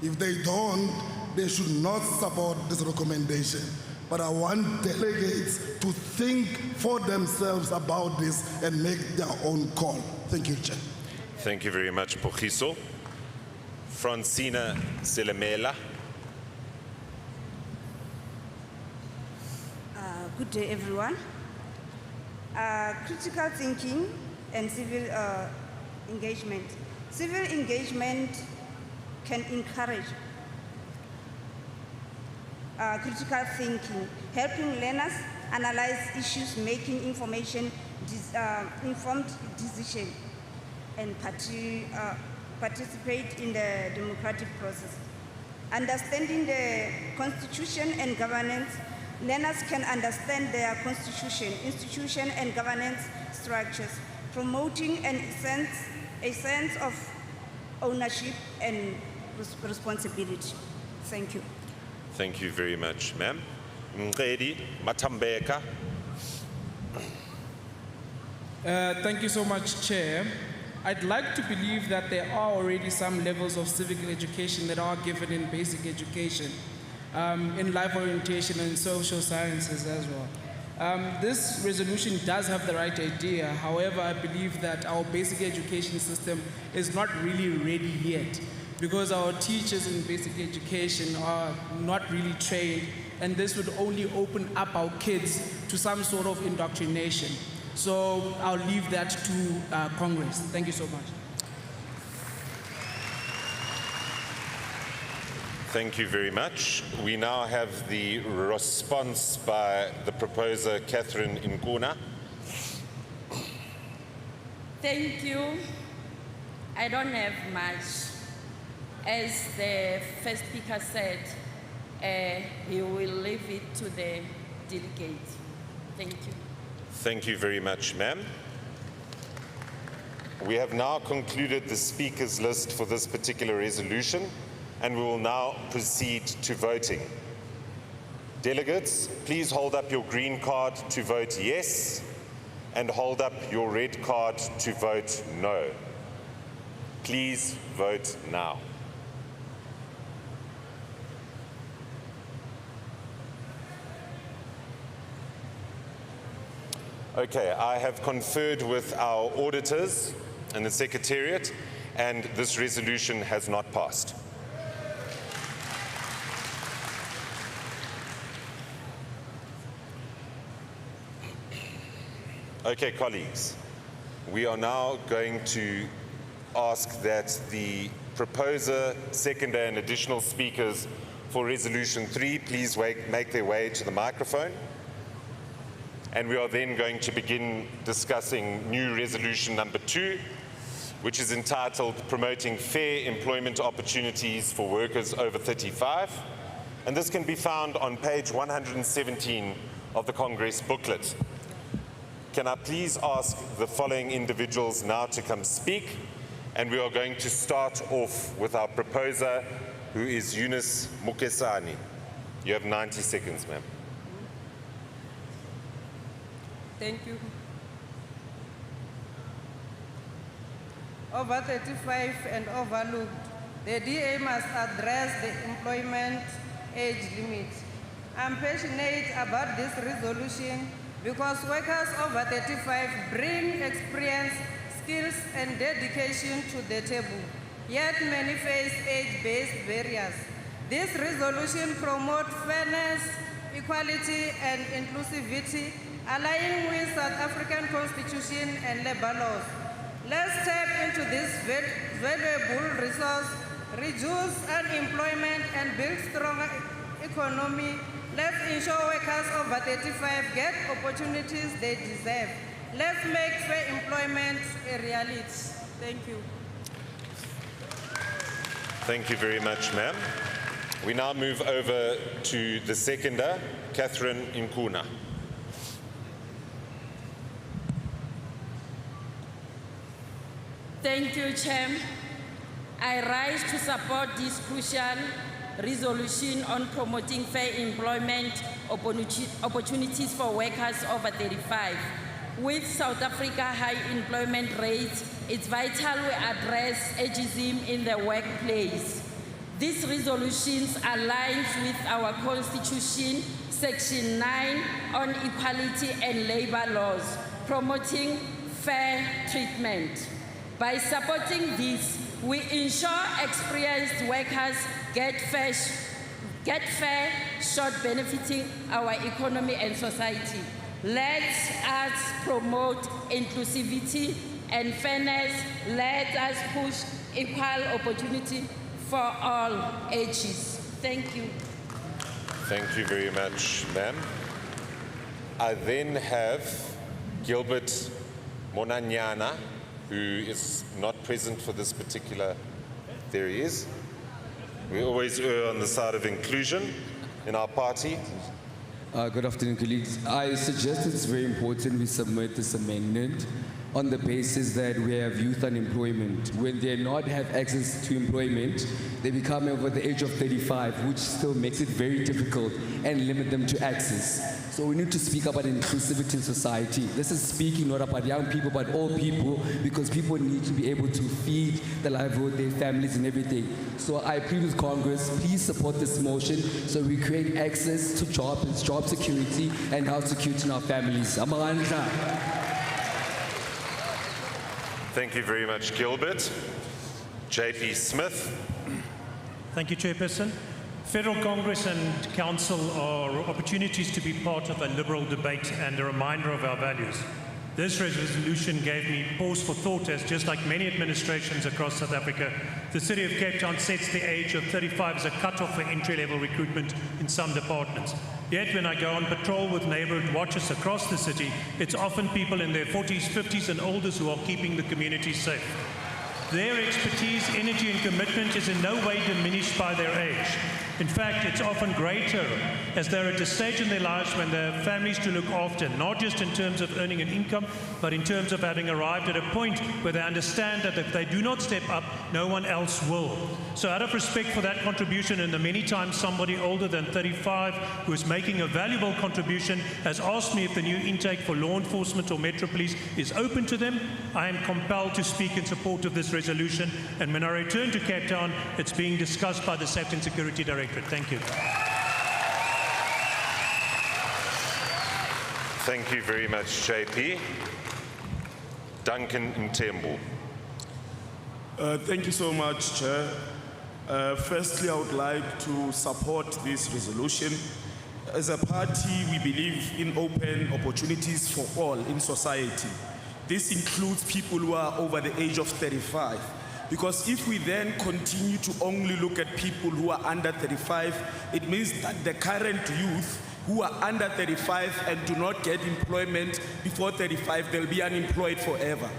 If they don't, they should not support this recommendation. But I want delegates to think for themselves about this and make their own call. Thank you, Chair. Thank you very much, Pogiso. Francina Selemela. Good day, everyone. Critical thinking and civil engagement. Civil engagement can encourage critical thinking, helping learners analyze issues, making informed decisions, and participate in the democratic process. Understanding the Constitution and governance, learners can understand their Constitution, institution, and governance structures, promoting a sense of ownership and responsibility. Thank you. Thank you very much, ma'am. Mqedi Matambeka. Thank you so much, Chair. I'd like to believe that there are already some levels of civic education that are given in basic education, in life orientation and social sciences as well. This resolution does have the right idea. However, I believe that our basic education system is not really ready yet, because our teachers in basic education are not really trained, and this would only open up our kids to some sort of indoctrination. So I'll leave that to Congress. Thank you so much. Thank you very much. We now have the response by the proposer, Catherine Nkuna. Thank you. I don't have much. As the first speaker said, he will leave it to the delegates. Thank you. Thank you very much, ma'am. We have now concluded the speakers list for this particular resolution, and we will now proceed to voting. Delegates, please hold up your green card to vote yes, and hold up your red card to vote no. Please vote now. Okay, I have conferred with our auditors and the Secretariat, and this resolution has not passed. Okay, colleagues, we are now going to ask that the proposer, seconder, and additional speakers for Resolution 3 please make their way to the microphone. And we are then going to begin discussing new resolution number 2, which is entitled Promoting Fair Employment Opportunities for Workers Over 35. And this can be found on page 117 of the Congress booklet. Can I please ask the following individuals now to come speak? And we are going to start off with our proposer, who is Eunice Mukesani. You have 90 seconds, ma'am. Thank you. Over 35 and overlooked, the DA must address the employment age limit. I'm passionate about this resolution because workers over 35 bring experience, skills, and dedication to the table, yet many face age-based barriers. This resolution promotes fairness, equality, and inclusivity, aligning with South African Constitution and labor laws. Let's tap into this valuable resource, reduce unemployment, and build stronger economy. Let's ensure workers over 35 get opportunities they deserve. Let's make fair employment a reality. Thank you. Thank you very much, ma'am. We now move over to the seconder, Catherine Nkuna. Thank you, Chair. I rise to support this crucial resolution on promoting fair employment opportunities for workers over 35. With South Africa high employment rates, it's vital we address ageism in the workplace. This resolution aligns with our Constitution, Section 9 on equality and labor laws, promoting fair treatment. By supporting this, we ensure experienced workers get fair, shot benefiting our economy and society. Let us promote inclusivity and fairness. Let us push equal opportunity for all ages. Thank you. Thank you very much, ma'am. I then have Gilbert Monanyana, who is not present for this particular, there he is. We always err on the side of inclusion in our party. Good afternoon, colleagues. I suggest it's very important we submit this amendment on the basis that we have youth unemployment. When they not have access to employment, they become over the age of 35, which still makes it very difficult and limit them to access. So we need to speak about inclusivity in society. This is speaking not about young people, but all people, because people need to be able to feed the livelihood, their families and everything. So I plead with Congress, please support this motion so we create access to jobs, job security, and health security in our families. Amandla. Thank you very much, Gilbert. JP Smith. Thank you, Chairperson. Federal Congress and Council are opportunities to be part of a liberal debate and a reminder of our values. This resolution gave me pause for thought, as just like many administrations across South Africa, the City of Cape Town sets the age of 35 as a cutoff for entry-level recruitment in some departments. Yet when I go on patrol with neighborhood watches across the city, it's often people in their 40s, 50s and older who are keeping the community safe. Their expertise, energy and commitment is in no way diminished by their age. In fact, it's often greater as they're at a stage in their lives when they have families to look after, not just in terms of earning an income, but in terms of having arrived at a point where they understand that if they do not step up, no one else will. So out of respect for that contribution, and the many times somebody older than 35 who is making a valuable contribution has asked me if the new intake for law enforcement or Metro Police is open to them, I am compelled to speak in support of this resolution. And when I return to Cape Town, it's being discussed by the Safety and Security Directorate. Thank you. Thank you very much, JP. Duncan Mtembu. Thank you so much, Chair. Firstly, I would like to support this resolution. As a party, we believe in open opportunities for all in society. This includes people who are over the age of 35. Because if we then continue to only look at people who are under 35, it means that the current youth who are under 35 and do not get employment before 35, they'll be unemployed forever.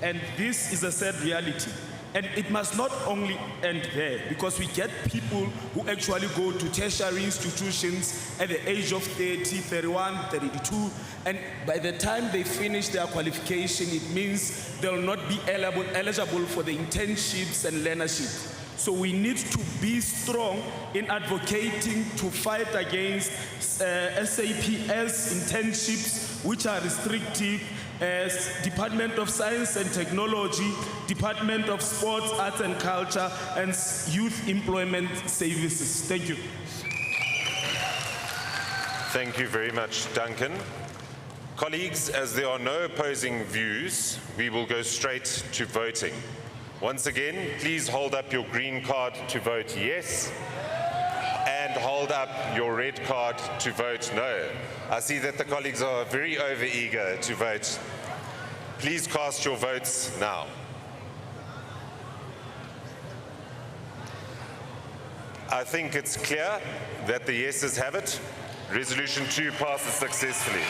And this is a sad reality. And it must not only end there, because we get people who actually go to tertiary institutions at the age of 30, 31, 32, and by the time they finish their qualification, it means they'll not be eligible for the internships and learnership. So we need to be strong in advocating to fight against SAPS internships, which are restrictive, as Department of Science and Technology, Department of Sports, Arts and Culture, and Youth Employment Services. Thank you. Thank you very much, Duncan. Colleagues, as there are no opposing views, we will go straight to voting. Once again, please hold up your green card to vote yes, and hold up your red card to vote no. I see that the colleagues are very overeager to vote. Please cast your votes now. I think it's clear that the yeses have it. Resolution 2 passes successfully.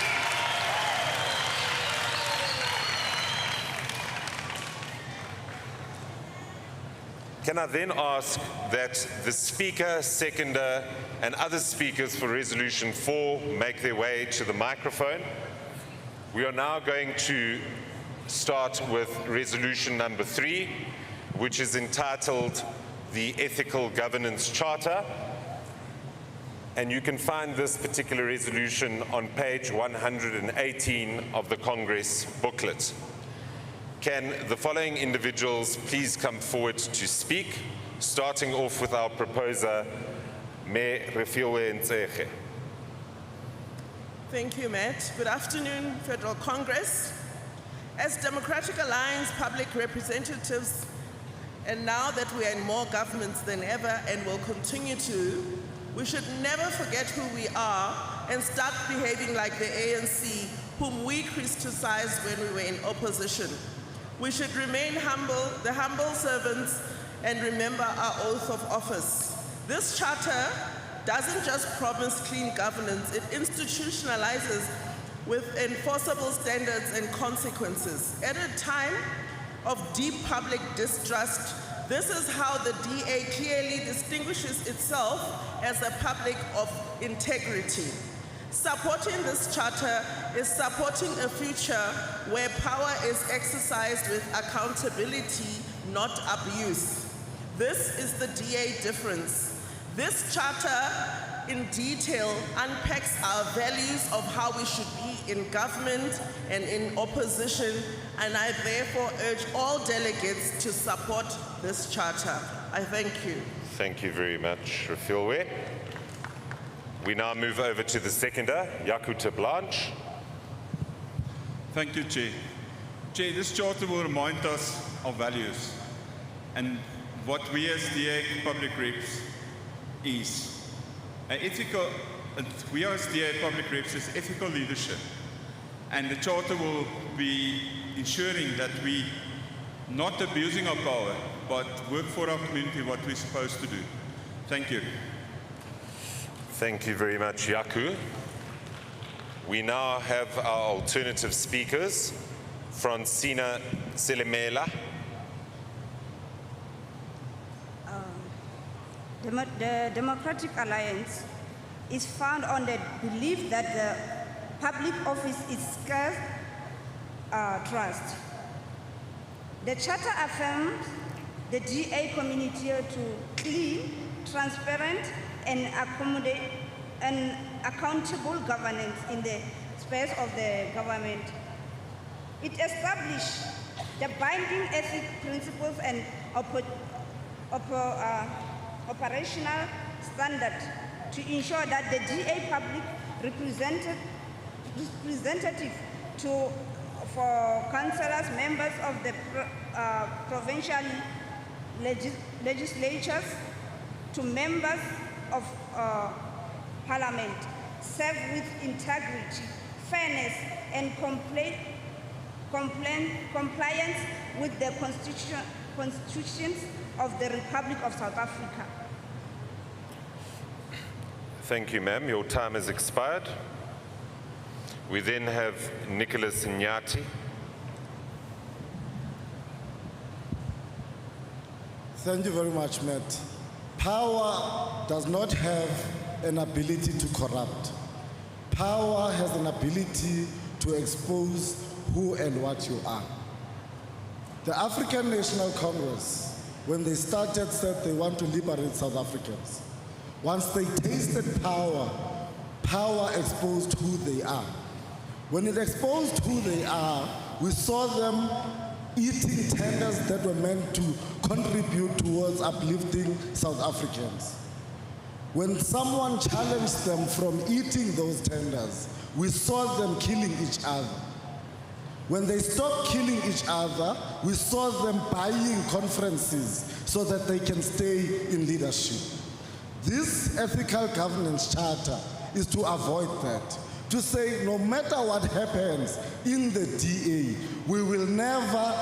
Can I then ask that the Speaker, Seconder, and other speakers for Resolution 4 make their way to the microphone? We are now going to start with Resolution number 3, which is entitled the Ethical Governance Charter. And you can find this particular resolution on page 118 of the Congress booklet. Can the following individuals please come forward to speak, starting off with our proposer, Me Refiwe Ntsege. Thank you, Matt. Good afternoon, Federal Congress. As Democratic Alliance public representatives, and now that we are in more governments than ever and will continue to, we should never forget who we are and start behaving like the ANC, whom we criticized when we were in opposition. We should remain humble, the humble servants, and remember our oath of office. This charter doesn't just promise clean governance, it institutionalizes with enforceable standards and consequences. At a time of deep public distrust, this is how the DA clearly distinguishes itself as a public of integrity. Supporting this charter is supporting a future where power is exercised with accountability, not abuse. This is the DA difference. This charter in detail unpacks our values of how we should be in government and in opposition, and I therefore urge all delegates to support this charter. I thank you. Thank you very much, Refiwe. We now move over to the seconder, Yakuta Blanche. Thank you, Chair. Chair, this charter will remind us of values and what we as DA public reps is. We as DA public reps is ethical leadership, and the charter will be ensuring that we not abusing our power, but work for our community what we're supposed to do. Thank you. Thank you very much, Yaku. We now have our alternative speakers, Francina Selemela. The Democratic Alliance is found on the belief that the public office is scarce trust. The Charter affirms the DA community to clean, transparent, and accountable governance in the space of the government. It established the binding ethics principles and operational standards to ensure that the DA public representative for councillors, members of the provincial legislatures, to members of parliament, serve with integrity, fairness, and compliance with the constitutions of the Republic of South Africa. Thank you, ma'am. Your time has expired. We then have Nicholas Nyati. Thank you very much, Matt. Power does not have an ability to corrupt. Power has an ability to expose who and what you are. The African National Congress when they started, said they want to liberate South Africans. Once they tasted power, power exposed who they are. When it exposed who they are, we saw them eating tenders that were meant to contribute towards uplifting South Africans. When someone challenged them from eating those tenders, we saw them killing each other. When they stopped killing each other, we saw them buying conferences so that they can stay in leadership. This ethical governance charter is to avoid that. To say no matter what happens in the DA, we will never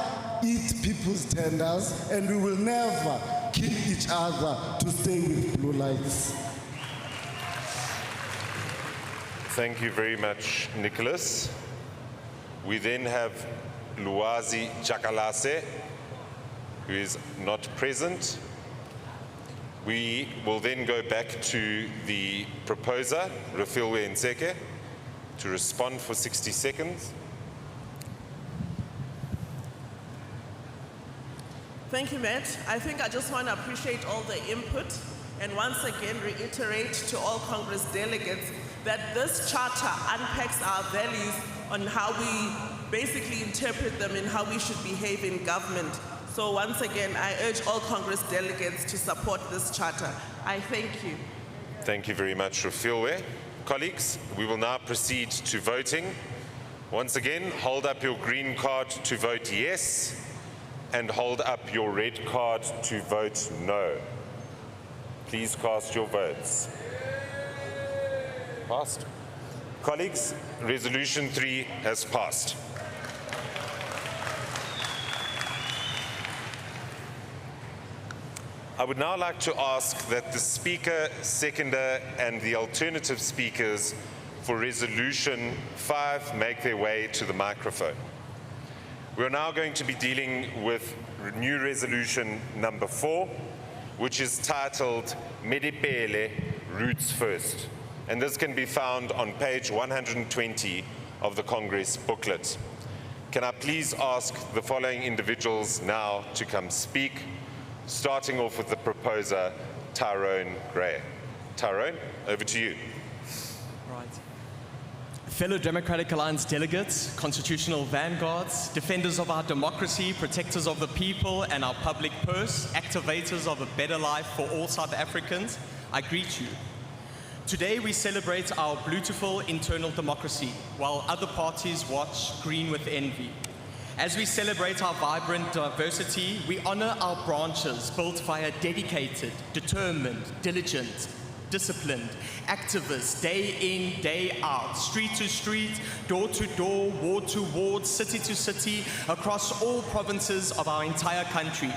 eat people's tenders and we will never kill each other to stay with blue lights. Thank you very much, Nicholas. We then have Luazi Jakalase, who is not present. We will then go back to the proposer, Refilwe Nseke, to respond for 60 seconds. Thank you, Matt. I think I just want to appreciate all the input and once again reiterate to all Congress delegates that this charter unpacks our values on how we basically interpret them and how we should behave in government. So once again, I urge all Congress delegates to support this charter. I thank you. Thank you very much, Refilwe. Colleagues, we will now proceed to voting. Once again, hold up your green card to vote yes, and hold up your red card to vote no. Please cast your votes. Passed. Colleagues, Resolution 3 has passed. I would now like to ask that the Speaker, Seconder, and the alternative speakers for Resolution 5 make their way to the microphone. We are now going to be dealing with new Resolution number 4, which is titled Medipele, Roots First. And this can be found on page 120 of the Congress booklet. Can I please ask the following individuals now to come speak, starting off with the proposer, Tyrone Gray. Tyrone, over to you. Right. Fellow Democratic Alliance delegates, constitutional vanguards, defenders of our democracy, protectors of the people and our public purse, activators of a better life for all South Africans, I greet you. Today we celebrate our beautiful internal democracy, while other parties watch green with envy. As we celebrate our vibrant diversity, we honor our branches built via dedicated, determined, diligent, disciplined activists, day in, day out, street to street, door to door, ward to ward, city to city, across all provinces of our entire country.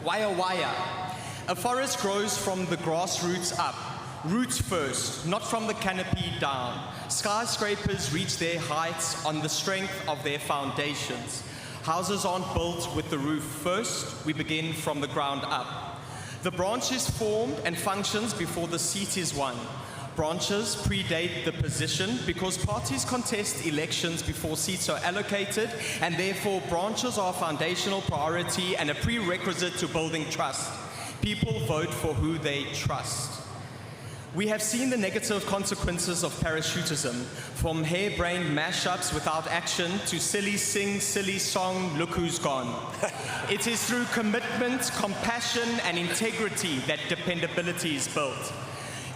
Wire, wire. A forest grows from the grassroots up. Roots first, not from the canopy down. Skyscrapers reach their heights on the strength of their foundations. Houses aren't built with the roof first, we begin from the ground up. The branch is formed and functions before the seat is won. Branches predate the position because parties contest elections before seats are allocated, and therefore branches are a foundational priority and a prerequisite to building trust. People vote for who they trust. We have seen the negative consequences of parachutism, from harebrained mashups without action to silly sing, silly song, look who's gone. It is through commitment, compassion, and integrity that dependability is built.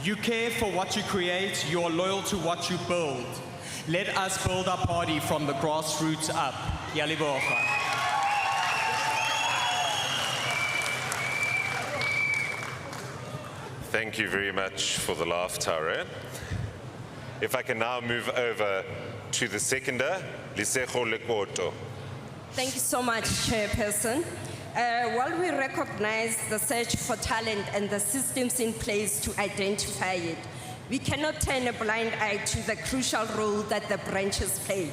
You care for what you create, you are loyal to what you build. Let us build our party from the grassroots up. Yalibocha. Thank you very much for the laugh, Tyrone. If I can now move over to the seconder, Lisejo Lekoto. Thank you so much, Chairperson. While we recognize the search for talent and the systems in place to identify it, we cannot turn a blind eye to the crucial role that the branches play,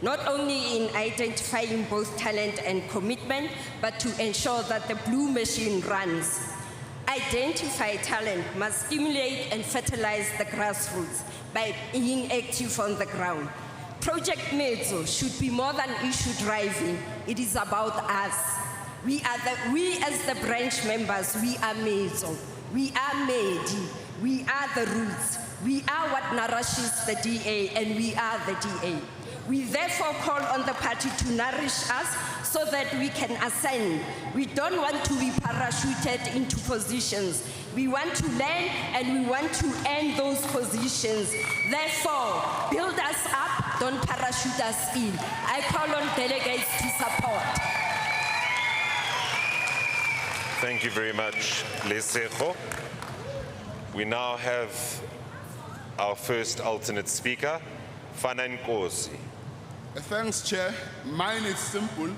not only in identifying both talent and commitment, but to ensure that the blue machine runs. Identify talent must stimulate and fertilize the grassroots by being active on the ground. Project Mezzo should be more than issue driving. It is about us. We as the branch members, we are Mezo, we are Medi, we are the roots, we are what nourishes the DA, and we are the DA. We therefore call on the party to nourish us so that we can ascend. We don't want to be parachuted into positions. We want to learn and we want to end those positions. Therefore, build us up, don't parachute us in. I call on delegates to support. Thank you very much, Lesego. We now have our first alternate speaker, Fana Nkosi. Thanks, Chair. Mine is simple.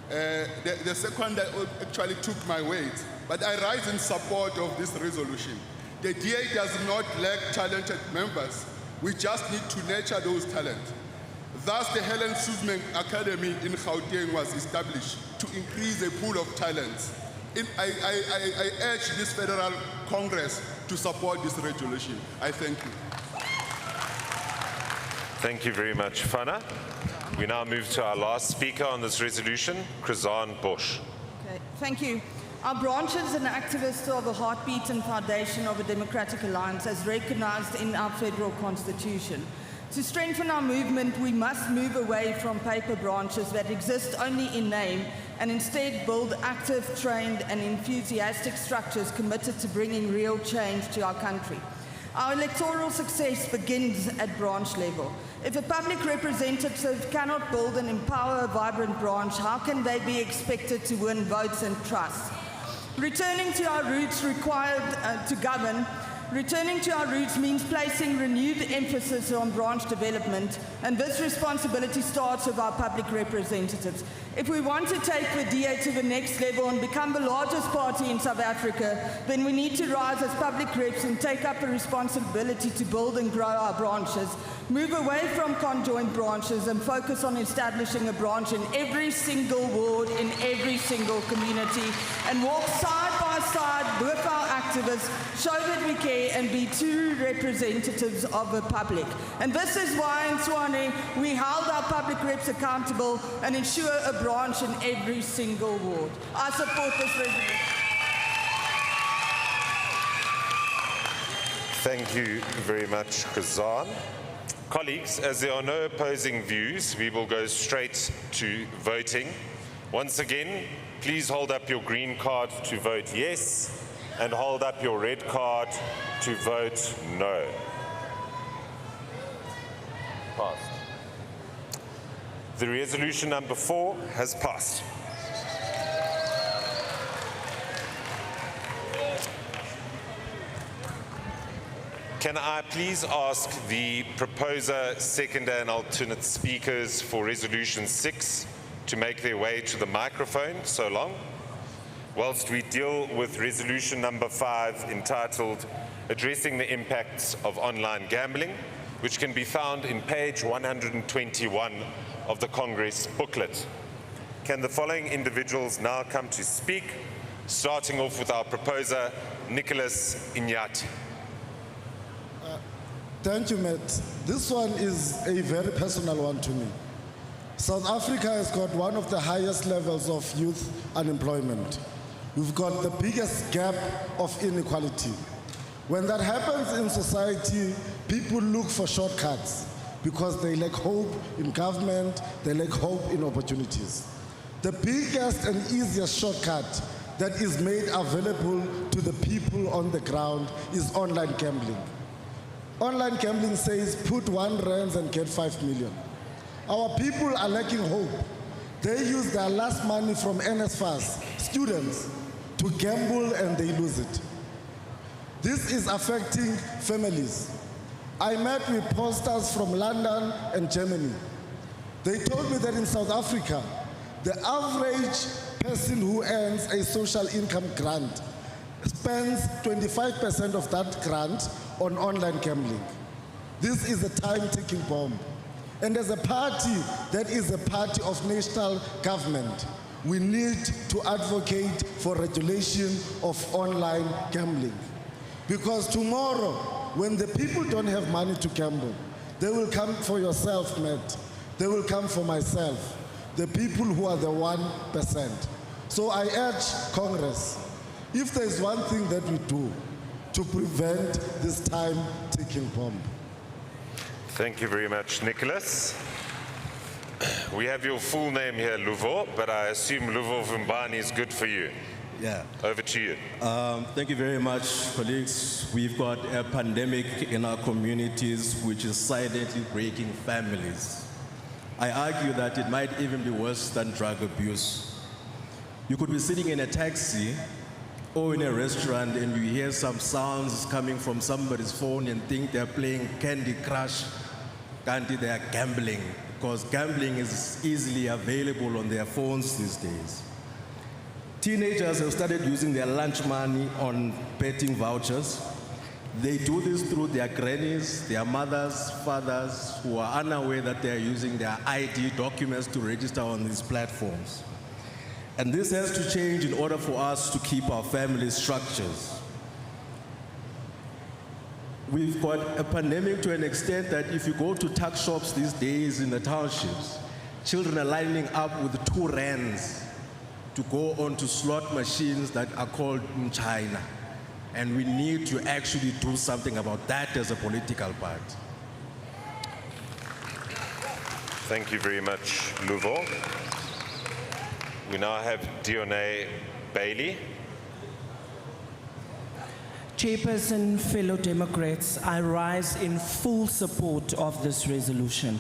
The second actually took my weight, but I rise in support of this resolution. The DA does not lack talented members. We just need to nurture those talents. Thus, the Helen Suzman Academy in Gauteng was established to increase the pool of talents. I urge this Federal Congress to support this resolution. I thank you. Thank you very much, Fana. We now move to our last speaker on this resolution, Krizan Bosch. Okay, thank you. Our branches and activists are the heartbeat and foundation of a democratic alliance as recognized in our federal constitution. To strengthen our movement, we must move away from paper branches that exist only in name and instead build active, trained and enthusiastic structures committed to bringing real change to our country. Our electoral success begins at branch level. If a public representative cannot build and empower a vibrant branch, how can they be expected to win votes and trust? Returning to our roots required to govern. Returning to our roots means placing renewed emphasis on branch development, and this responsibility starts with our public representatives. If we want to take the DA to the next level and become the largest party in South Africa, then we need to rise as public reps and take up the responsibility to build and grow our branches, move away from conjoined branches and focus on establishing a branch in every single ward, in every single community, and walk side by side with our activists, show that we care and be true representatives of the public. And this is why in Tshwane we held our public reps accountable and ensure a branch in every single ward. I support this resolution. Thank you very much, Krizan. Colleagues, as there are no opposing views, we will go straight to voting. Once again, please hold up your green card to vote yes, and hold up your red card to vote no. Passed. The resolution number 4 has passed. Can I please ask the proposer, seconder and alternate speakers for resolution 6 to make their way to the microphone so long, whilst we deal with resolution number 5 entitled Addressing the Impacts of Online Gambling, which can be found in page 121 of the Congress booklet. Can the following individuals now come to speak, starting off with our proposer, Nicholas Inyati. Thank you, Matt. This one is a very personal one to me. South Africa has got one of the highest levels of youth unemployment. We've got the biggest gap of inequality. When that happens in society, people look for shortcuts because they lack hope in government, they lack hope in opportunities. The biggest and easiest shortcut that is made available to the people on the ground is online gambling. Online gambling says put 1 rand and get 5 million. Our people are lacking hope. They use their last money from NSFAS, students, to gamble and they lose it. This is affecting families. I met with posters from London and Germany. They told me that in South Africa, the average person who earns a social income grant spends 25% of that grant on online gambling. This is a time-ticking bomb. And as a party that is a party of national government, we need to advocate for regulation of online gambling. Because tomorrow, when the people don't have money to gamble, they will come for yourself, Matt. They will come for myself, the people who are the 1%. So I urge Congress, if there's one thing that we do to prevent this time ticking bomb. Thank you very much, Nicholas. We have your full name here, Luvo, but I assume Luvo Vumbani is good for you. Yeah. Over to you. Thank you very much, colleagues. We've got a pandemic in our communities which is silently breaking families. I argue that it might even be worse than drug abuse. You could be sitting in a taxi or in a restaurant and you hear some sounds coming from somebody's phone and think they're playing Candy Crush, can't they are gambling, because gambling is easily available on their phones these days. Teenagers have started using their lunch money on betting vouchers. They do this through their grannies, their mothers, fathers, who are unaware that they are using their ID documents to register on these platforms. And this has to change in order for us to keep our family structures. We've got a pandemic to an extent that if you go to tuck shops these days in the townships, children are lining up with 2 rands to go onto slot machines that are called China. And we need to actually do something about that as a political party. Thank you very much, Luvo. We now have Dionne Bailey. Chairperson, fellow Democrats, I rise in full support of this resolution.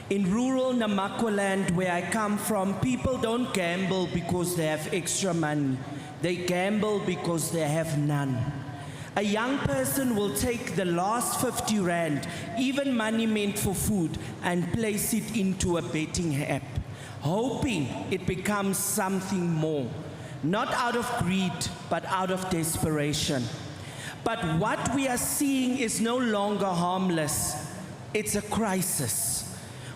In rural Namakwaland, where I come from, people don't gamble because they have extra money. They gamble because they have none. A young person will take the last 50 rand, even money meant for food, and place it into a betting app, hoping it becomes something more. Not out of greed, but out of desperation. But what we are seeing is no longer harmless. It's a crisis.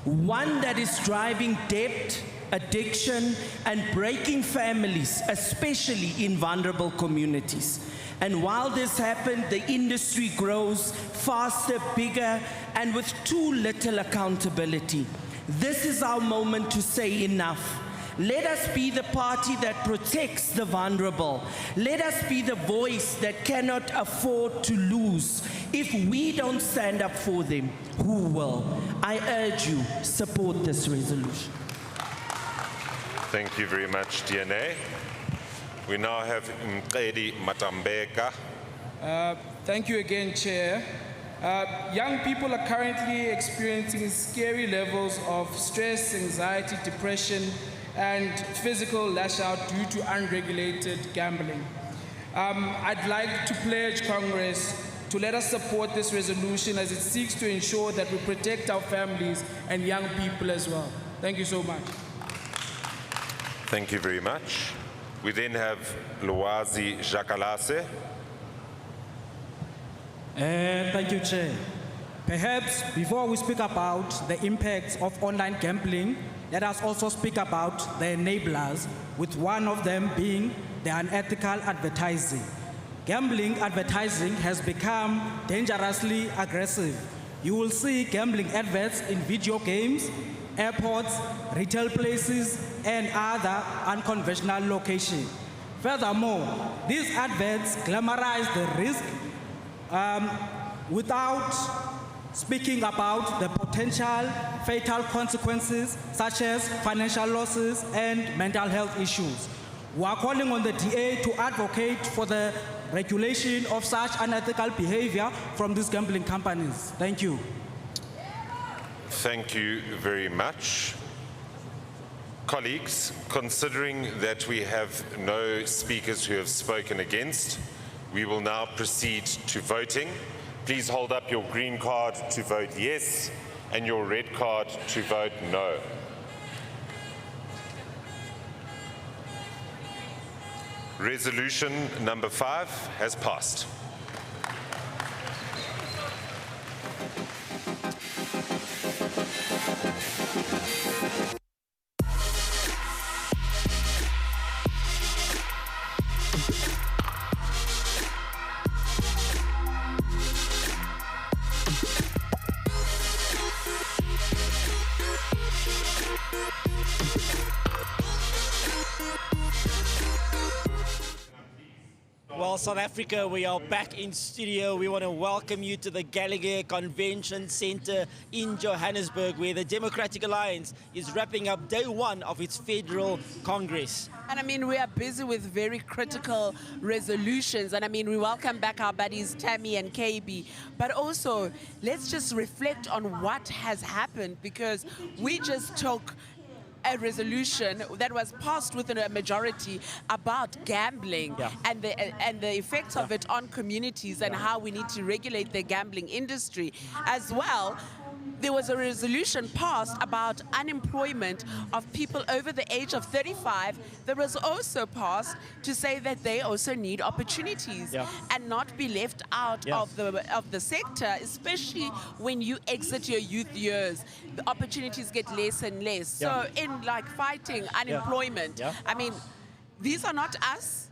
One that is driving debt, addiction, and breaking families, especially in vulnerable communities. And while this happened, the industry grows faster, bigger, and with too little accountability. This is our moment to say enough. Let us be the party that protects the vulnerable. Let us be the voice that cannot afford to lose. If we don't stand up for them, who will? I urge you, support this resolution. Thank you very much, Dionne. We now have Mqedi Matambeka. Thank you again, Chair. Young people are currently experiencing scary levels of stress, anxiety, depression, and physical lash out due to unregulated gambling. I'd like to pledge Congress to let us support this resolution as it seeks to ensure that we protect our families and young people as well. Thank you so much. Thank you very much. We then have Lwazi Jakalase. Thank you, Chair. Perhaps before we speak about the impacts of online gambling, let us also speak about the enablers, with one of them being the unethical advertising. Gambling advertising has become dangerously aggressive. You will see gambling adverts in video games, airports, retail places, and other unconventional locations. Furthermore, these adverts glamorize the risk without speaking about the potential fatal consequences such as financial losses and mental health issues. We are calling on the DA to advocate for the regulation of such unethical behavior from these gambling companies. Thank you. Thank you very much. Colleagues, considering that we have no speakers who have spoken against, we will now proceed to voting. Please hold up your green card to vote yes and your red card to vote no. Resolution number 5 has passed. Well, South Africa, we are back in studio. We want to welcome you to the Gallagher Convention Center in Johannesburg, where the Democratic Alliance is wrapping up day one of its federal Congress. And I mean, we are busy with very critical resolutions. And I mean, we welcome back our buddies Tammy and KB. But also, let's just reflect on what has happened, because we just took a resolution that was passed within a majority about gambling and the effects of it on communities and how we need to regulate the gambling industry. As well, there was a resolution passed about unemployment of people over the age of 35 that was also passed to say that they also need opportunities and not be left out of the sector, especially when you exit your youth years. The opportunities get less and less. So in like fighting unemployment, I mean, these are not us.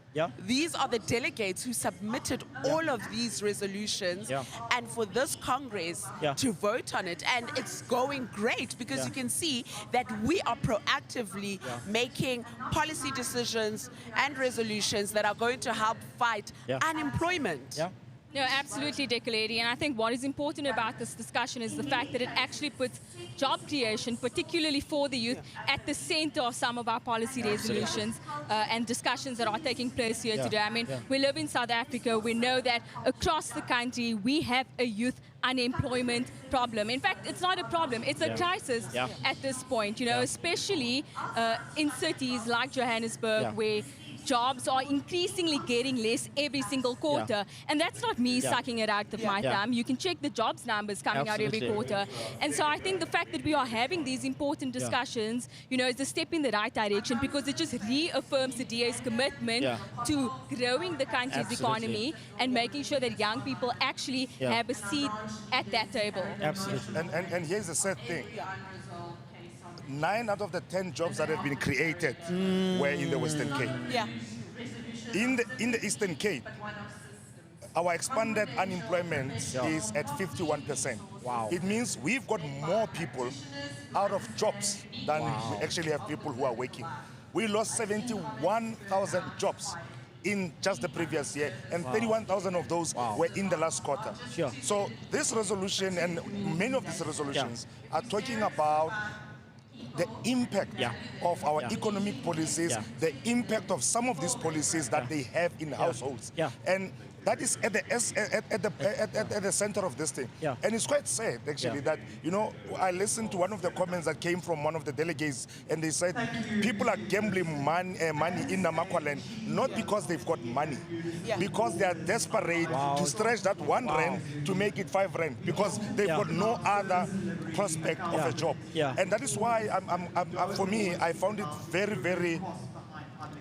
These are the delegates who submitted all of these resolutions and for this Congress to vote on it. And it's going great because you can see that we are proactively making policy decisions and resolutions that are going to help fight unemployment. No, absolutely, Decolady. And I think what is important about this discussion is the fact that it actually puts job creation, particularly for the youth, at the center of some of our policy resolutions and discussions that are taking place here today. I mean, we live in South Africa. We know that across the country, we have a youth unemployment problem. In fact, it's not a problem, it's a crisis at this point, you know, especially in cities like Johannesburg where jobs are increasingly getting less every single quarter. And that's not me sucking it out of my thumb. You can check the jobs numbers coming out every quarter. And so I think the fact that we are having these important discussions, you know, is a step in the right direction because it just reaffirms the DA's commitment to growing the country's economy and making sure that young people actually have a seat at that table. Absolutely. And here's the sad thing. 9 out of the 10 jobs that have been created were in the Western Cape. In the Eastern Cape, our expanded unemployment is at 51%. Wow. It means we've got more people out of jobs than we actually have people who are working. We lost 71,000 jobs in just the previous year, and 31,000 of those were in the last quarter. So this resolution and many of these resolutions are talking about the impact of our economic policies, the impact of some of these policies that they have in households. And that is at the center of this thing. And it's quite sad, actually, that, you know, I listened to one of the comments that came from one of the delegates, and they said people are gambling money in Namaqualand, not because they've got money, because they are desperate to stretch that 1 rand to make it 5 rand, because they've got no other prospect of a job. And that is why, for me, I found it very, very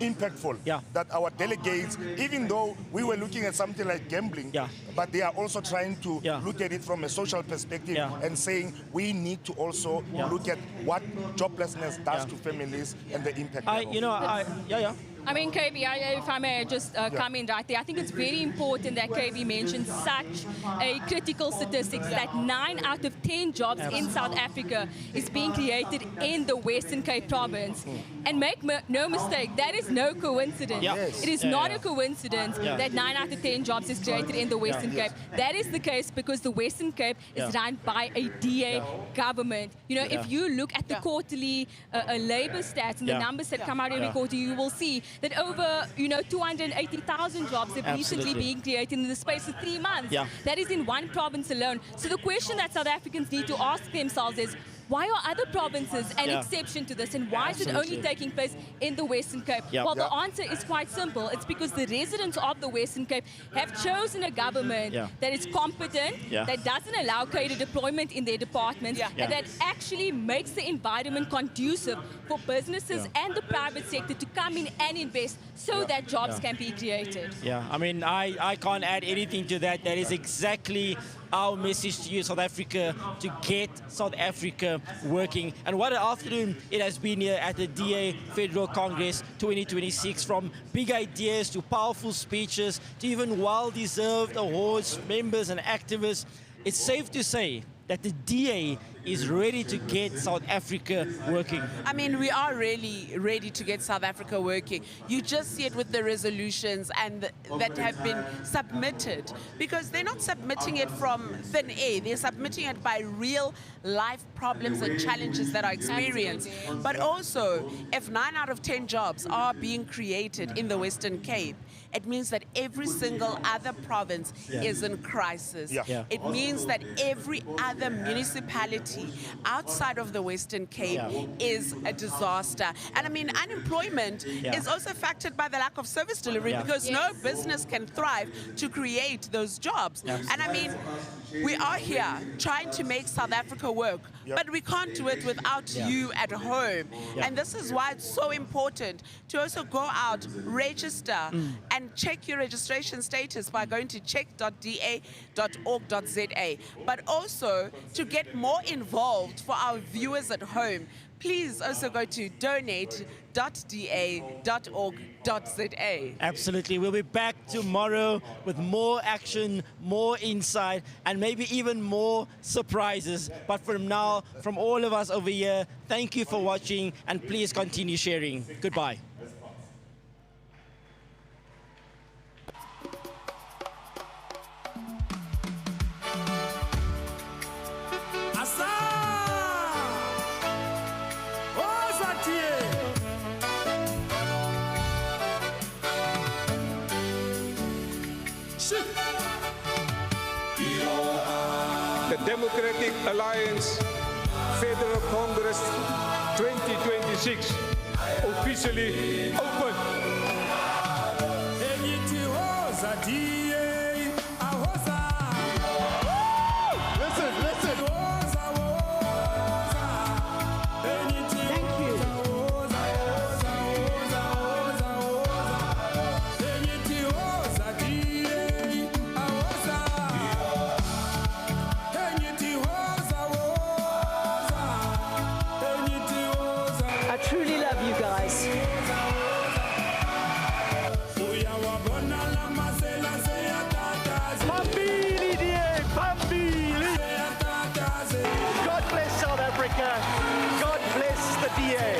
impactful that our delegates, even though we were looking at something like gambling, but they are also trying to look at it from a social perspective and saying we need to also look at what joblessness does to families and the impact. I mean, KB, if I may just come in right there, I think it's very important that KB mentioned such a critical statistics that 9 out of 10 jobs in South Africa is being created in the Western Cape province. And make no mistake, that is no coincidence. It is not a coincidence that 9 out of 10 jobs is created in the Western Cape. That is the case because the Western Cape is run by a DA government. You know, if you look at the quarterly labor stats and the numbers that come out every quarter, you will see that over, 280,000 jobs have recently been created in the space of 3 months. That is in one province alone. So the question that South Africans need to ask themselves is, why are other provinces an exception to this, and why is it only taking place in the Western Cape? Well, the answer is quite simple. It's because the residents of the Western Cape have chosen a government that is competent, that doesn't allow cadre deployment in their departments, and that actually makes the environment conducive for businesses and the private sector to come in and invest so that jobs can be created. I mean, I can't add anything to that. That is exactly our message to you, South Africa, to get South Africa working. And what an afternoon it has been here at the DA Federal Congress 2026, from big ideas to powerful speeches to even well-deserved awards, members and activists. It's safe to say that the DA is ready to get South Africa working. I mean, we are really ready to get South Africa working. You just see it with the resolutions and that have been submitted, because they're not submitting it from thin air. They're submitting it by real life problems and challenges that are experienced. But also, if 9 out of 10 jobs are being created in the Western Cape, it means that every single other province is in crisis. It means that every other municipality outside of the Western Cape is a disaster. And I mean, unemployment is also affected by the lack of service delivery, because no business can thrive to create those jobs. And I mean, we are here trying to make South Africa work, but we can't do it without you at home. And this is why it's so important to also go out, register, and check your registration status by going to check.da.org.za. But also, to get more involved for our viewers at home, please also go to donate.da.org.za. Absolutely. We'll be back tomorrow with more action, more insight, and maybe even more surprises. But from now, from all of us over here, thank you for watching, and please continue sharing. Goodbye. The Democratic Alliance Federal Congress 2026 officially open. Listen, listen. Thank you. I truly love you guys. Bambini, dear, Bambini. God bless South Africa. God bless the DA.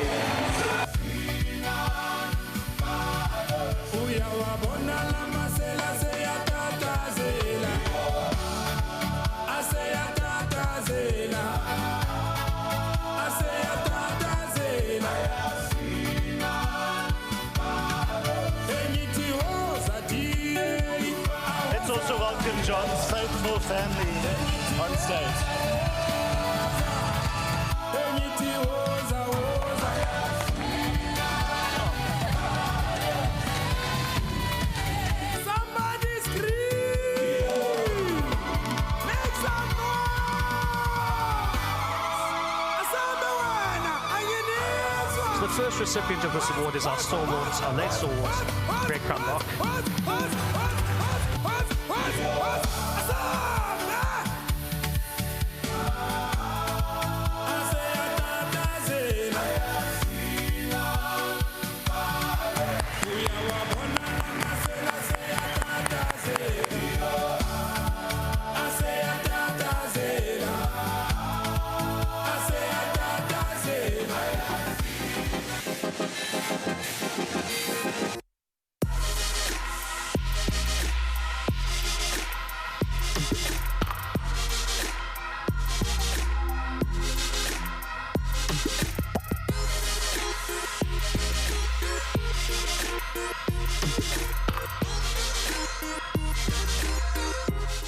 Let's also welcome John's faithful family on stage. Somebody scream! Make some The first recipient of this award is our stalwart, our late stalwart, Greg Crumlock.